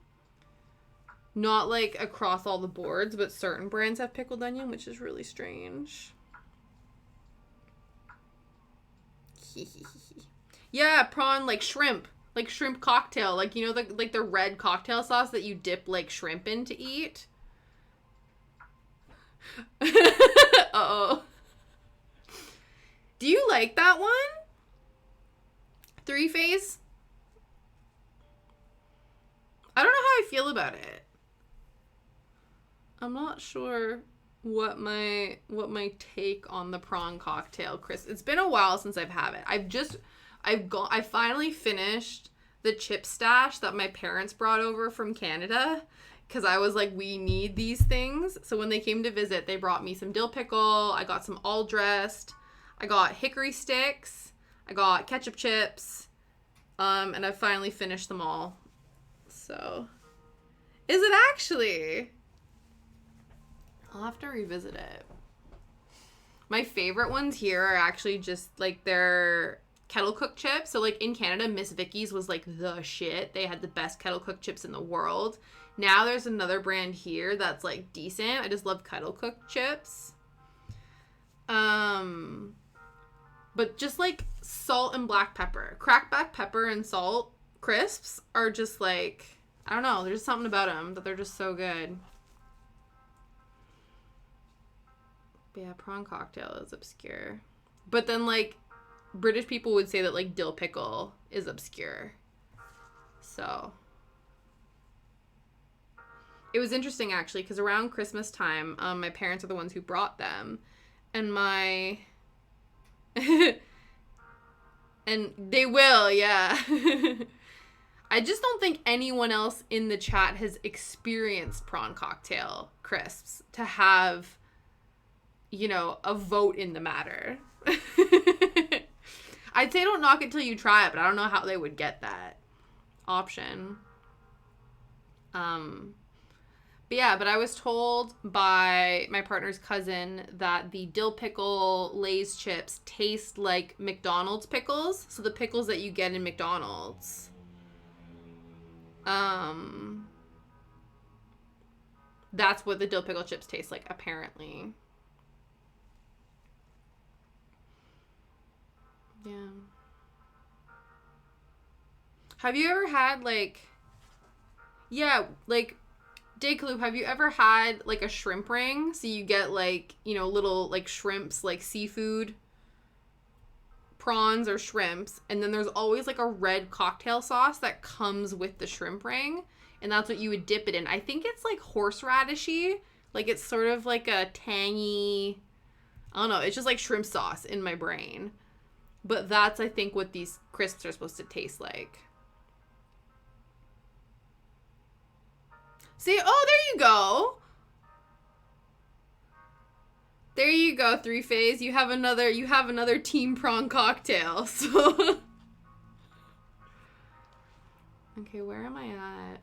Not, like, across all the boards, but certain brands have pickled onion, which is really strange. Yeah, prawn, like, shrimp. Like, shrimp cocktail. Like, you know, the red cocktail sauce that you dip, like, shrimp in to eat? Uh-oh. Do you like that one? 3-phase? I don't know how I feel about it. I'm not sure what my take on the prawn cocktail, Chris. It's been a while since I've had it. I finally finished the chip stash that my parents brought over from Canada, because I was like, we need these things. So when they came to visit, they brought me some dill pickle. I got some all dressed. I got hickory sticks. I got ketchup chips. And I finally finished them all. So, is it actually? I'll have to revisit it. My favorite ones here are actually just, like, they're kettle cooked chips. So, like, in Canada, Miss Vicky's was, like, the shit. They had the best kettle cooked chips in the world. Now there's another brand here that's, like, decent. I just love kettle cooked chips. But just, like, salt and black pepper. Cracked black pepper and salt crisps are just, like, I don't know. There's just something about them that they're just so good. But yeah, prawn cocktail is obscure. But then, like, British people would say that, like, dill pickle is obscure. So it was interesting, actually, because around Christmas time, my parents are the ones who brought them. And my And they will, yeah. I just don't think anyone else in the chat has experienced prawn cocktail crisps to have, you know, a vote in the matter. I'd say don't knock it till you try it, but I don't know how they would get that option. But I was told by my partner's cousin that the dill pickle Lay's chips taste like McDonald's pickles. So the pickles that you get in McDonald's. That's what the dill pickle chips taste like, apparently. Yeah. Have you ever had, like... Yeah, like... Daycaloop, have you ever had, like, a shrimp ring? So you get, like, you know, little, like, shrimps, like, seafood prawns or shrimps. And then there's always, like, a red cocktail sauce that comes with the shrimp ring. And that's what you would dip it in. I think it's, like, horseradishy. Like, it's sort of like a tangy... I don't know. It's just, like, shrimp sauce in my brain. But that's, I think, what these crisps are supposed to taste like. See, oh, there you go. There you go, Three Phase. You have another team prawn cocktail. So okay, where am I at?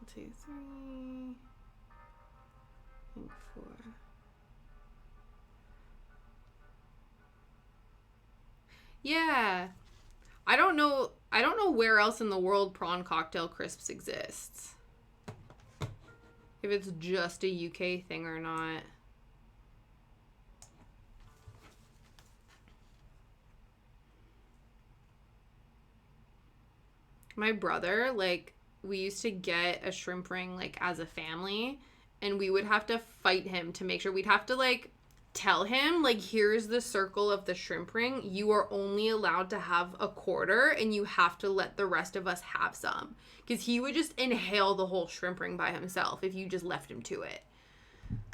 1, 2, 3, and 4. Yeah. I don't know where else in the world prawn cocktail crisps exists. If it's just a UK thing or not. My brother, like, we used to get a shrimp ring, like, as a family, and we would have to fight him to make sure. We'd have to, like, tell him, like, here's the circle of the shrimp ring. You are only allowed to have a quarter, and you have to let the rest of us have some. Because he would just inhale the whole shrimp ring by himself if you just left him to it.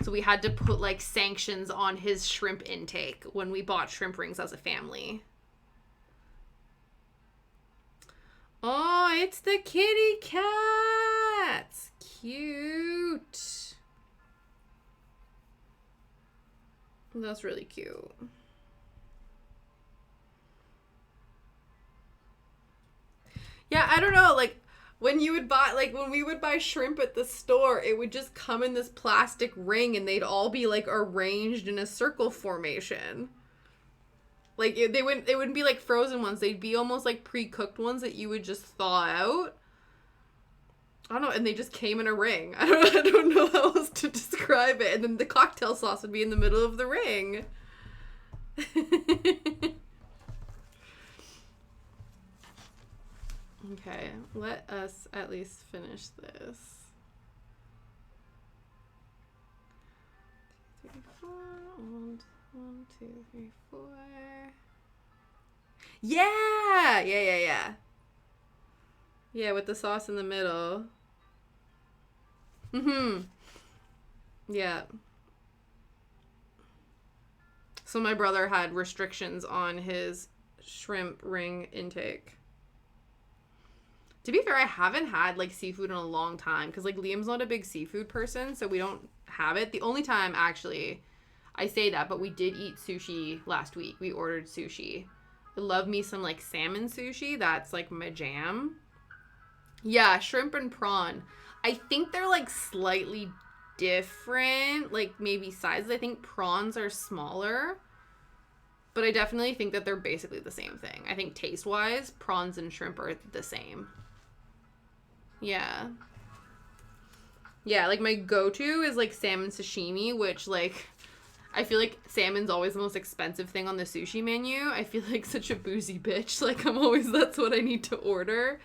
So we had to put, like, sanctions on his shrimp intake when we bought shrimp rings as a family. Oh, it's the kitty cats. Cute. That's really cute. Yeah, I don't know, like, when we would buy shrimp at the store, it would just come in this plastic ring and they'd all be, like, arranged in a circle formation. Like, they wouldn't be, like, frozen ones. They'd be almost, like, pre-cooked ones that you would just thaw out. I don't know, and they just came in a ring. I don't know how else to describe it. And then the cocktail sauce would be in the middle of the ring. Okay, let us at least finish this. 2, 3, 4. 1, 2, 3, 4. Yeah. Yeah, with the sauce in the middle. Yeah. So my brother had restrictions on his shrimp ring intake. To be fair, I haven't had, like, seafood in a long time. Because, like, Liam's not a big seafood person, so we don't have it. The only time, actually, I say that, but we did eat sushi last week. We ordered sushi. I love me some, like, salmon sushi. That's, like, my jam. Yeah, shrimp and prawn. I think they're, like, slightly different, like, maybe sizes. I think prawns are smaller. But I definitely think that they're basically the same thing. I think taste-wise, prawns and shrimp are the same. Yeah. Yeah, like, my go-to is, like, salmon sashimi, which, like, I feel like salmon's always the most expensive thing on the sushi menu. I feel like such a bougie bitch. Like, that's what I need to order.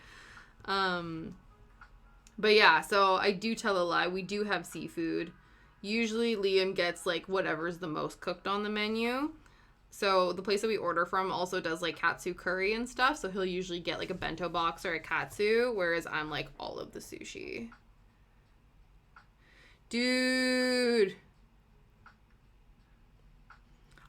But yeah, so I do tell a lie. We do have seafood. Usually Liam gets, like, whatever's the most cooked on the menu. So the place that we order from also does, like, katsu curry and stuff. So he'll usually get, like, a bento box or a katsu, whereas I'm, like, all of the sushi. Dude.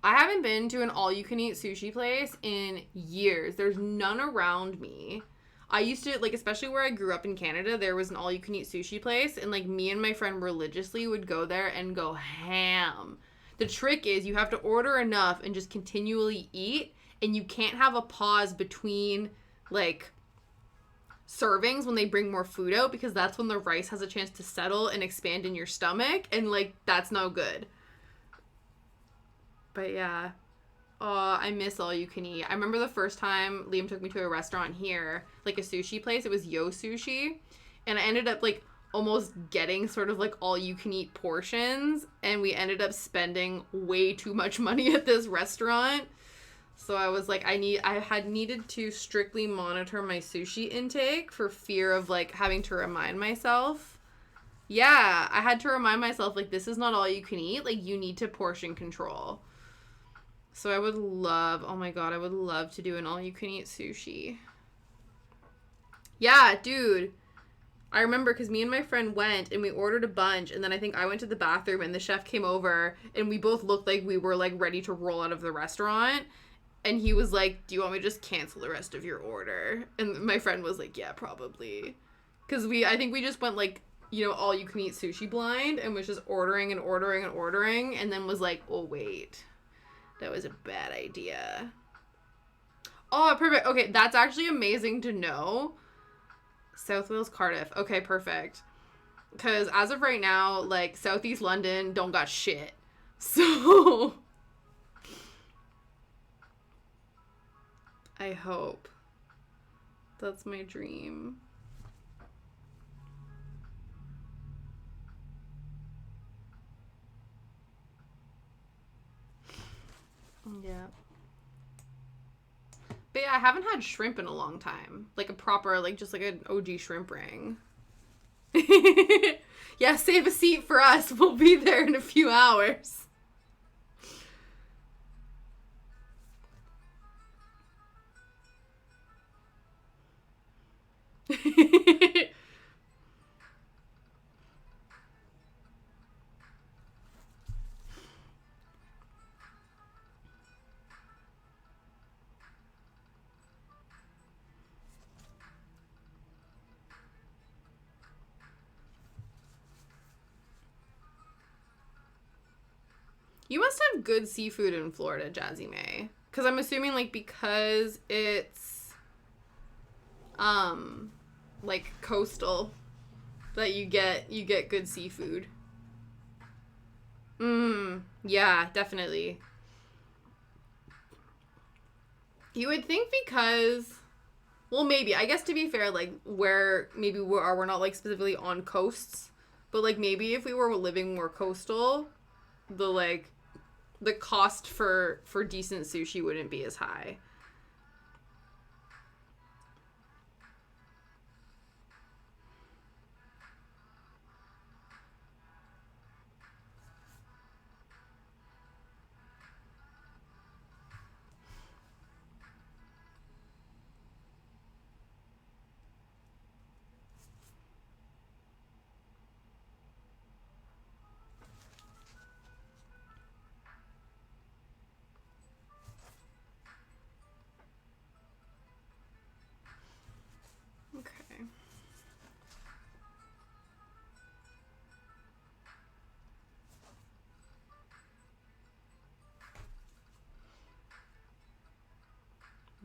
I haven't been to an all-you-can-eat sushi place in years. There's none around me. I used to, like, especially where I grew up in Canada, there was an all-you-can-eat sushi place, and, like, me and my friend religiously would go there and go ham. The trick is you have to order enough and just continually eat, and you can't have a pause between, like, servings when they bring more food out, because that's when the rice has a chance to settle and expand in your stomach, and, like, that's no good. But yeah, I miss all you can eat. I remember the first time Liam took me to a restaurant here, like a sushi place. It was Yo Sushi, and I ended up like almost getting sort of like all you can eat portions, and we ended up spending way too much money at this restaurant. So I was like, I had needed to strictly monitor my sushi intake for fear of like having to remind myself. Yeah, I had to remind myself, like, this is not all you can eat. Like, you need to portion control. So I would love, oh my god, I would love to do an all-you-can-eat sushi. Yeah, dude. I remember because me and my friend went and we ordered a bunch, and then I think I went to the bathroom and the chef came over and we both looked like we were, like, ready to roll out of the restaurant. And he was like, do you want me to just cancel the rest of your order? And my friend was like, yeah, probably. Because I think we just went, like, you know, all-you-can-eat sushi blind and was just ordering and ordering and ordering, and then was like, oh, wait. That was a bad idea. Oh, perfect. Okay, that's actually amazing to know. South Wales, Cardiff. Okay, perfect. Because as of right now, like, Southeast London don't got shit. So, I hope. That's my dream. Yeah. But yeah, I haven't had shrimp in a long time. Like a proper, like just like an OG shrimp ring. Yeah, save a seat for us. We'll be there in a few hours. You must have good seafood in Florida, Jazzy May. Because I'm assuming, like, because it's, like, coastal, that you get good seafood. Yeah, definitely. You would think because, well, maybe. I guess to be fair, like, where maybe we're not, like, specifically on coasts, but, like, maybe if we were living more coastal, the cost for decent sushi wouldn't be as high. Okay.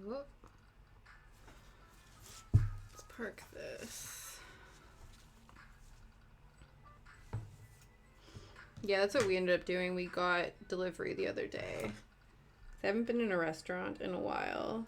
Whoop. Let's park this. Yeah, that's what we ended up doing. We got delivery the other day. I haven't been in a restaurant in a while.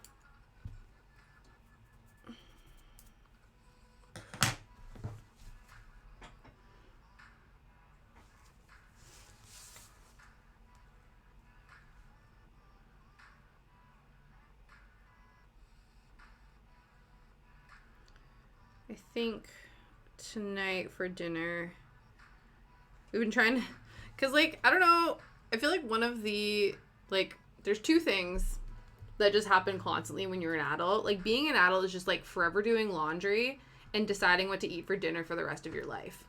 I think tonight for dinner, we've been trying to, because, like, I don't know, I feel like one of the, like, there's two things that just happen constantly when you're an adult. Like, being an adult is just, like, forever doing laundry and deciding what to eat for dinner for the rest of your life.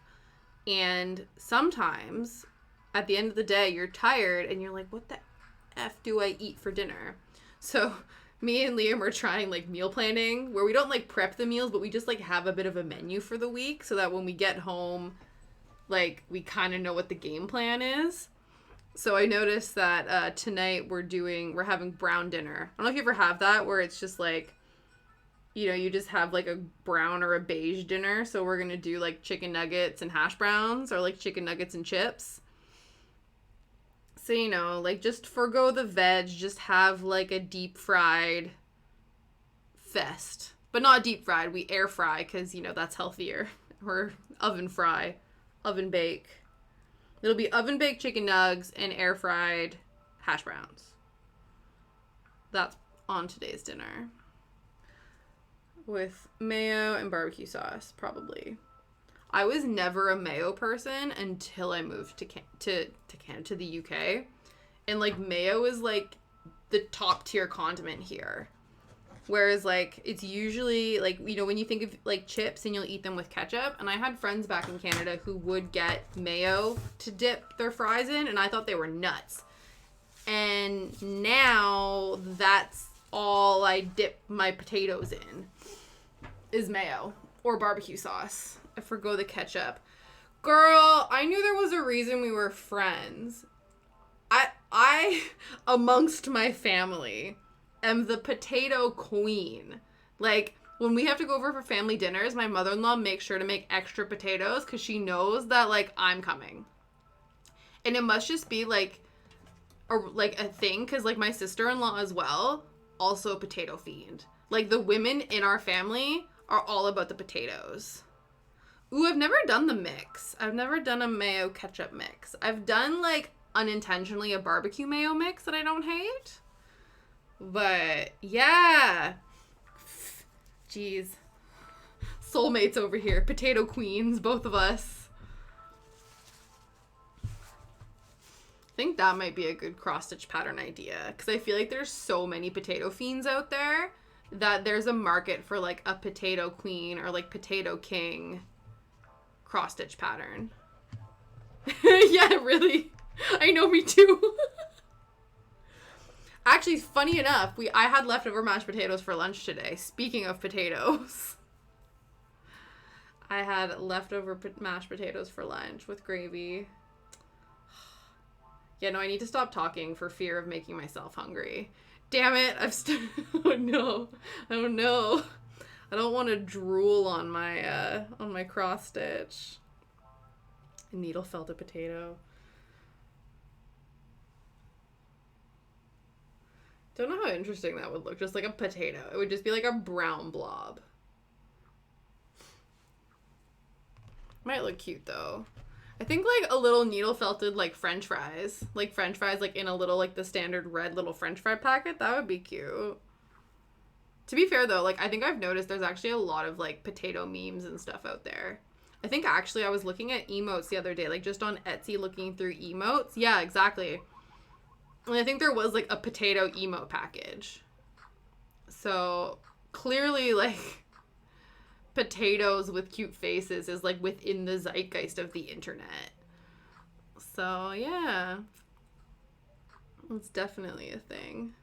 And sometimes, at the end of the day, you're tired and you're like, what the F do I eat for dinner? So me and Liam are trying like meal planning where we don't like prep the meals, but we just like have a bit of a menu for the week so that when we get home, like we kind of know what the game plan is. So I noticed that tonight we're having brown dinner. I don't know if you ever have that where it's just like, you know, you just have like a brown or a beige dinner. So we're going to do like chicken nuggets and hash browns or like chicken nuggets and chips. So, you know, like just forgo the veg, just have like a deep fried fest. But not deep fried, we air fry because, you know, that's healthier. Or oven fry, oven bake. It'll be oven baked chicken nugs and air fried hash browns. That's on today's dinner. With mayo and barbecue sauce, probably. I was never a mayo person until I moved to Canada, to the UK. And, like, mayo is, like, the top tier condiment here. Whereas, like, it's usually, like, you know, when you think of, like, chips and you'll eat them with ketchup. And I had friends back in Canada who would get mayo to dip their fries in. And I thought they were nuts. And now that's all I dip my potatoes in is mayo or barbecue sauce. I forgo the ketchup. Girl, I knew there was a reason we were friends. I amongst my family, am the potato queen. Like, when we have to go over for family dinners, my mother-in-law makes sure to make extra potatoes because she knows that, like, I'm coming. And it must just be, like, a thing because, like, my sister-in-law as well, also a potato fiend. Like, the women in our family are all about the potatoes. Ooh, I've never done the mix. I've never done a mayo ketchup mix. I've done, like, unintentionally a barbecue mayo mix that I don't hate. But, yeah. Jeez. Soulmates over here. Potato queens, both of us. I think that might be a good cross-stitch pattern idea. Because I feel like there's so many potato fiends out there that there's a market for, like, a potato queen or, like, potato king cross-stitch pattern. Yeah, really. I know, me too. Actually, funny enough, I had leftover mashed potatoes for lunch today. Speaking of potatoes. I had leftover mashed potatoes for lunch with gravy. Yeah, no, I need to stop talking for fear of making myself hungry. Damn it, oh no. Oh no. I don't want to drool on my cross stitch. A needle felt a potato. Don't know how interesting that would look. Just like a potato. It would just be like a brown blob. Might look cute though. I think like a little needle felted like french fries. Like french fries like in a little like the standard red little french fry packet. That would be cute. To be fair though, like I think I've noticed there's actually a lot of like potato memes and stuff out there. I think actually I was looking at emotes the other day, like just on Etsy looking through emotes. Yeah, exactly. And I think there was like a potato emote package. So clearly like potatoes with cute faces is like within the zeitgeist of the internet. So yeah, it's definitely a thing.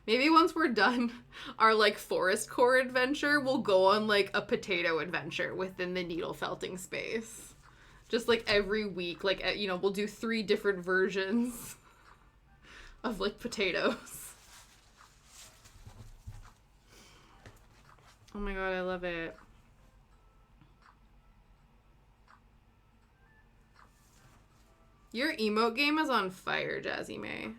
Maybe once we're done our like forest core adventure, we'll go on like a potato adventure within the needle felting space. Just like every week, like, you know, we'll do 3 different versions of like potatoes. Oh my god, I love it. Your emote game is on fire, Jazzy May.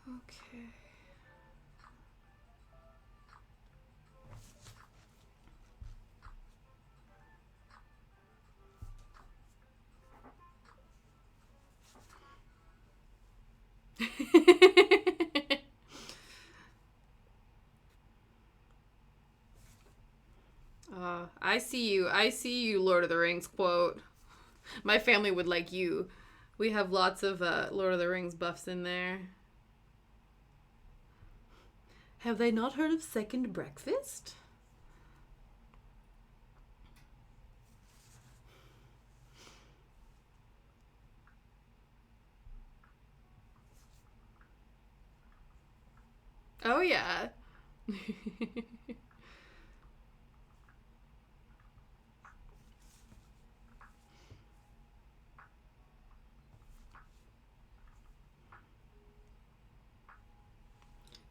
Okay. I see you, Lord of the Rings quote. My family would like you. We have lots of Lord of the Rings buffs in there. Have they not heard of second breakfast? Oh, yeah.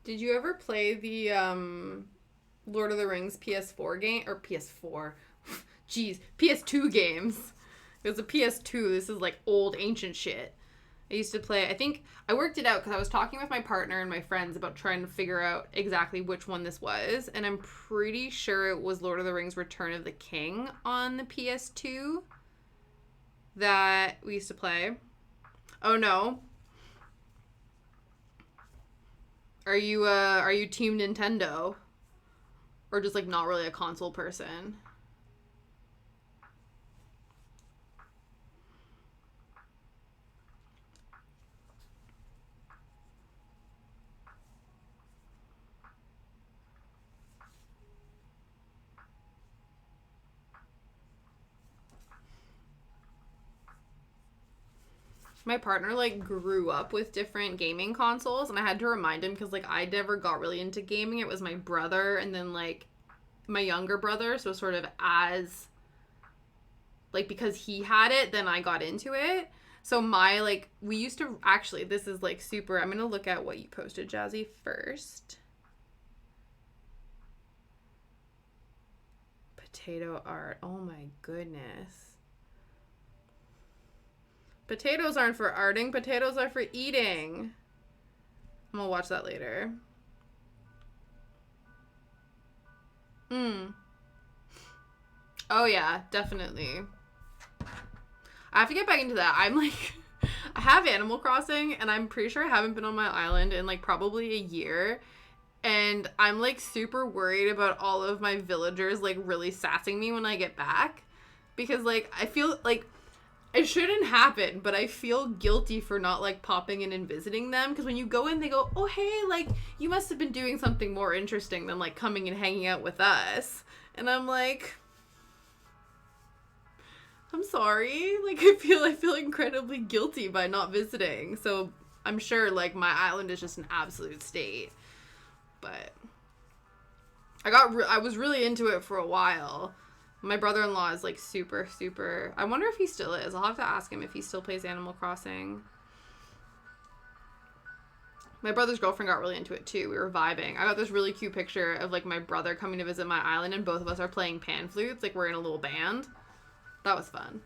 Did you ever play the Lord of the Rings PS4 game? Or PS4. Jeez, PS2 games. It was a PS2. This is like old, ancient shit. I used to play, I think, I worked it out because I was talking with my partner and my friends about trying to figure out exactly which one this was. And I'm pretty sure it was Lord of the Rings Return of the King on the PS2 that we used to play. Oh, no. Are you team Nintendo? Or just like not really a console person? My partner like grew up with different gaming consoles, and I had to remind him because like I never got really into gaming. It was my brother and then like my younger brother, so sort of as like because he had it, then I got into it. So my like we used to actually this is like super. I'm gonna look at what you posted, Jazzy, first. Potato art. Oh my goodness. Potatoes aren't for arting, potatoes are for eating. I'm gonna watch that later. Oh yeah, definitely. I have to get back into that. I'm like, I have Animal Crossing, and I'm pretty sure I haven't been on my island in like probably a year. And I'm like super worried about all of my villagers like really sassing me when I get back. Because like, I feel like it shouldn't happen, but I feel guilty for not, like, popping in and visiting them. Because when you go in, they go, oh, hey, like, you must have been doing something more interesting than, like, coming and hanging out with us. And I'm like, I'm sorry. Like, I feel incredibly guilty by not visiting. So I'm sure, like, my island is just an absolute state. But I was really into it for a while. My brother-in-law is like super, super... I wonder if he still is. I'll have to ask him if he still plays Animal Crossing. My brother's girlfriend got really into it too. We were vibing. I got this really cute picture of like my brother coming to visit my island and both of us are playing pan flutes. Like we're in a little band. That was fun.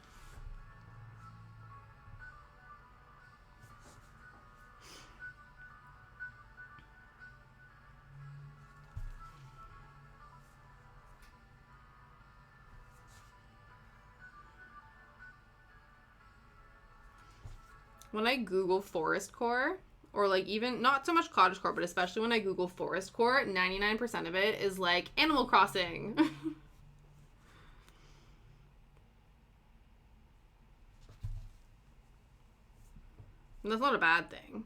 When I Google forest core, or like even not so much cottagecore, but especially when I Google forest core, 99% of it is like Animal Crossing. And that's not a bad thing.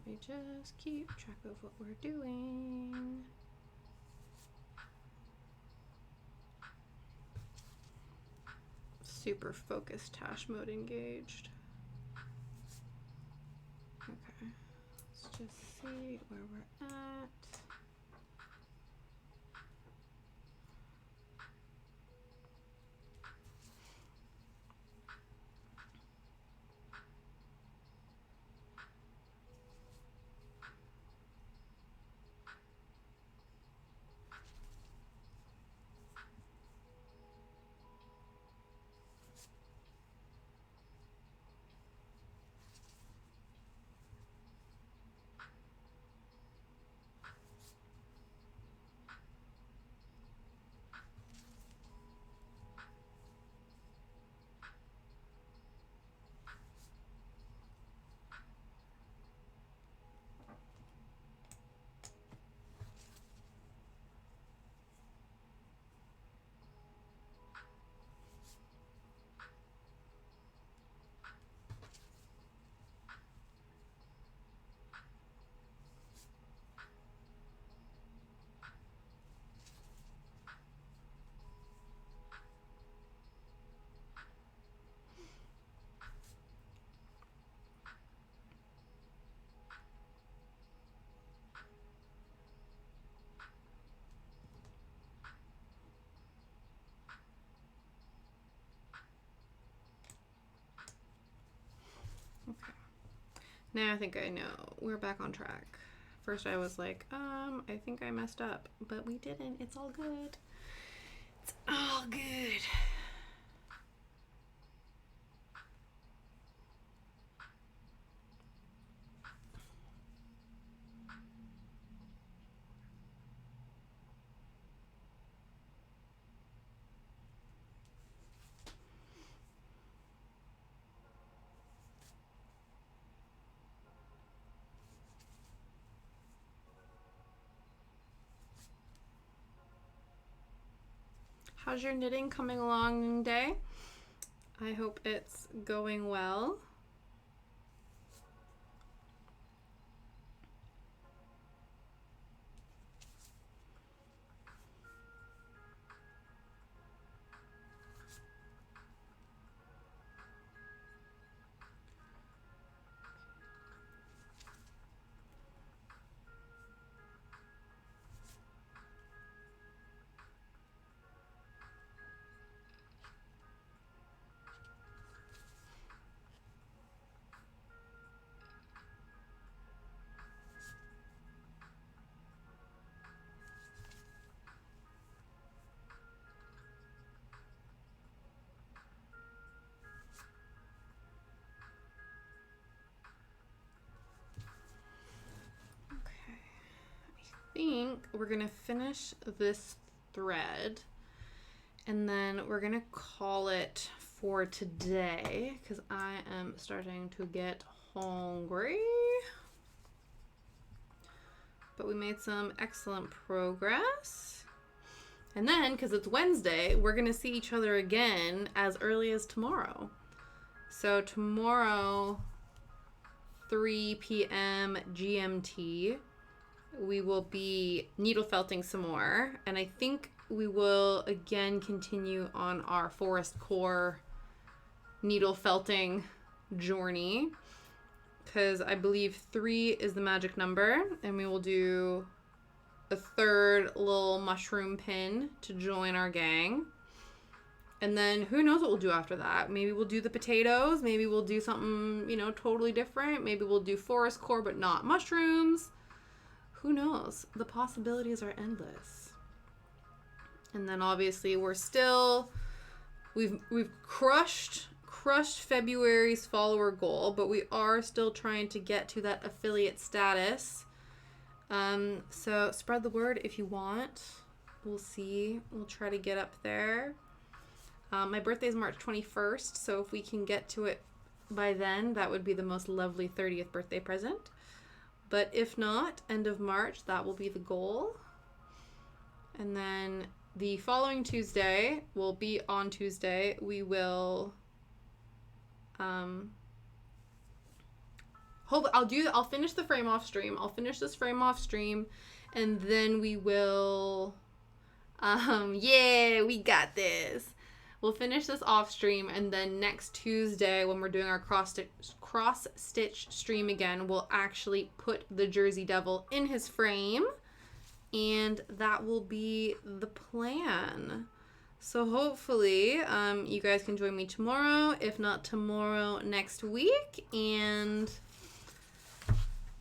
Let me just keep track of what we're doing. Super focused task mode engaged. Okay, let's just see where we're at. Now I think I know. We're back on track. First I was like, I think I messed up. But we didn't. It's all good. It's all good. How's your knitting coming along day? I hope it's going well. I think we're gonna finish this thread and then we're gonna call it for today because I am starting to get hungry. But we made some excellent progress. And then, because it's Wednesday, we're gonna see each other again as early as tomorrow. So tomorrow, 3 p.m. GMT, we will be needle felting some more, and I think we will again continue on our forest core needle felting journey because I believe 3 is the magic number, and we will do a third little mushroom pin to join our gang. And then who knows what we'll do after that. Maybe we'll do the potatoes, maybe we'll do something, totally different. Maybe we'll do forest core but not mushrooms. Who knows? The possibilities are endless. And then obviously we've crushed February's follower goal, but we are still trying to get to that affiliate status. So spread the word if you want. We'll see. We'll try to get up there. My birthday is March 21st, so if we can get to it by then, that would be the most lovely 30th birthday present. But if not, end of March, that will be the goal. And then the following Tuesday, we will I'll finish the frame off stream. I'll finish this frame off stream, and then we will yeah, we got this. We'll finish this off stream, and then next Tuesday when we're doing our cross stitch stream again, we'll actually put the Jersey Devil in his frame, and that will be the plan. So hopefully you guys can join me tomorrow, if not tomorrow, next week, and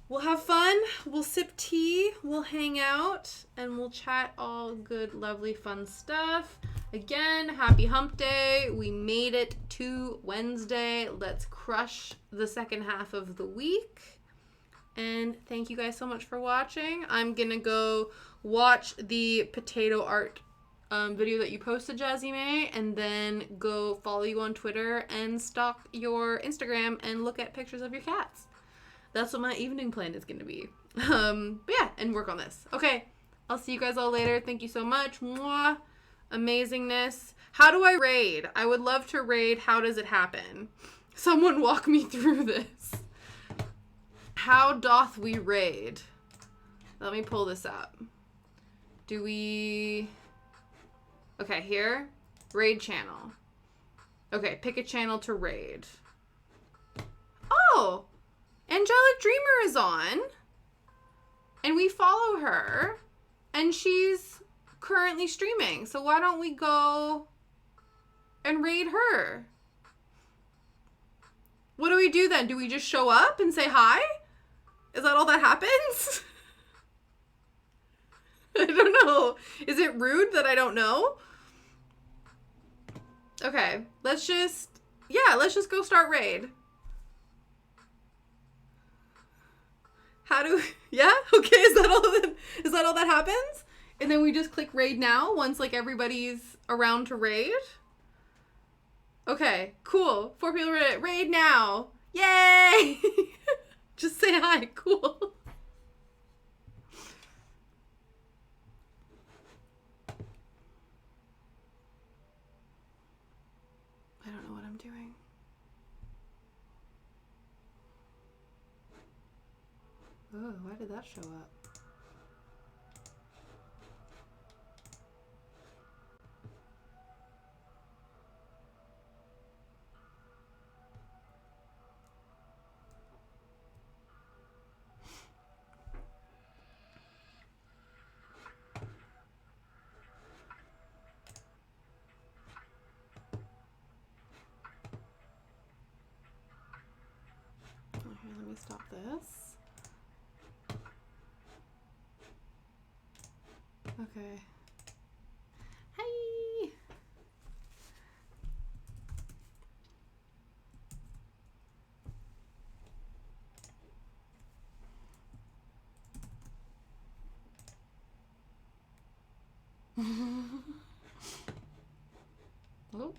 we'll have fun, we'll sip tea, we'll hang out, and we'll chat all good, lovely, fun stuff. Again, happy hump day. We made it to Wednesday. Let's crush the second half of the week. And thank you guys so much for watching. I'm going to go watch the potato art video that you posted, Jazzy May, and then go follow you on Twitter and stalk your Instagram and look at pictures of your cats. That's what my evening plan is going to be. But yeah, and work on this. Okay, I'll see you guys all later. Thank you so much. Mwah. Amazingness. How do I raid? I would love to raid. How does it happen? Someone walk me through this. How doth we raid? Let me pull this up. Do we... Okay, here. Raid channel. Okay, pick a channel to raid. Oh! Angelic Dreamer is on. And we follow her. And she's currently streaming. So why don't we go and raid her? What do we do then? Do we just show up and say hi? Is that all that happens? I don't know. Is it rude that I don't know? Okay, let's just go start raid. How do, yeah? Okay, is that all that happens? And then we just click raid now once like everybody's around to raid? Okay, cool. 4 people raid now. Yay! Just say hi. Cool. I don't know what I'm doing. Oh, why did that show up? Okay, let me stop this. Okay. Hi! Hello?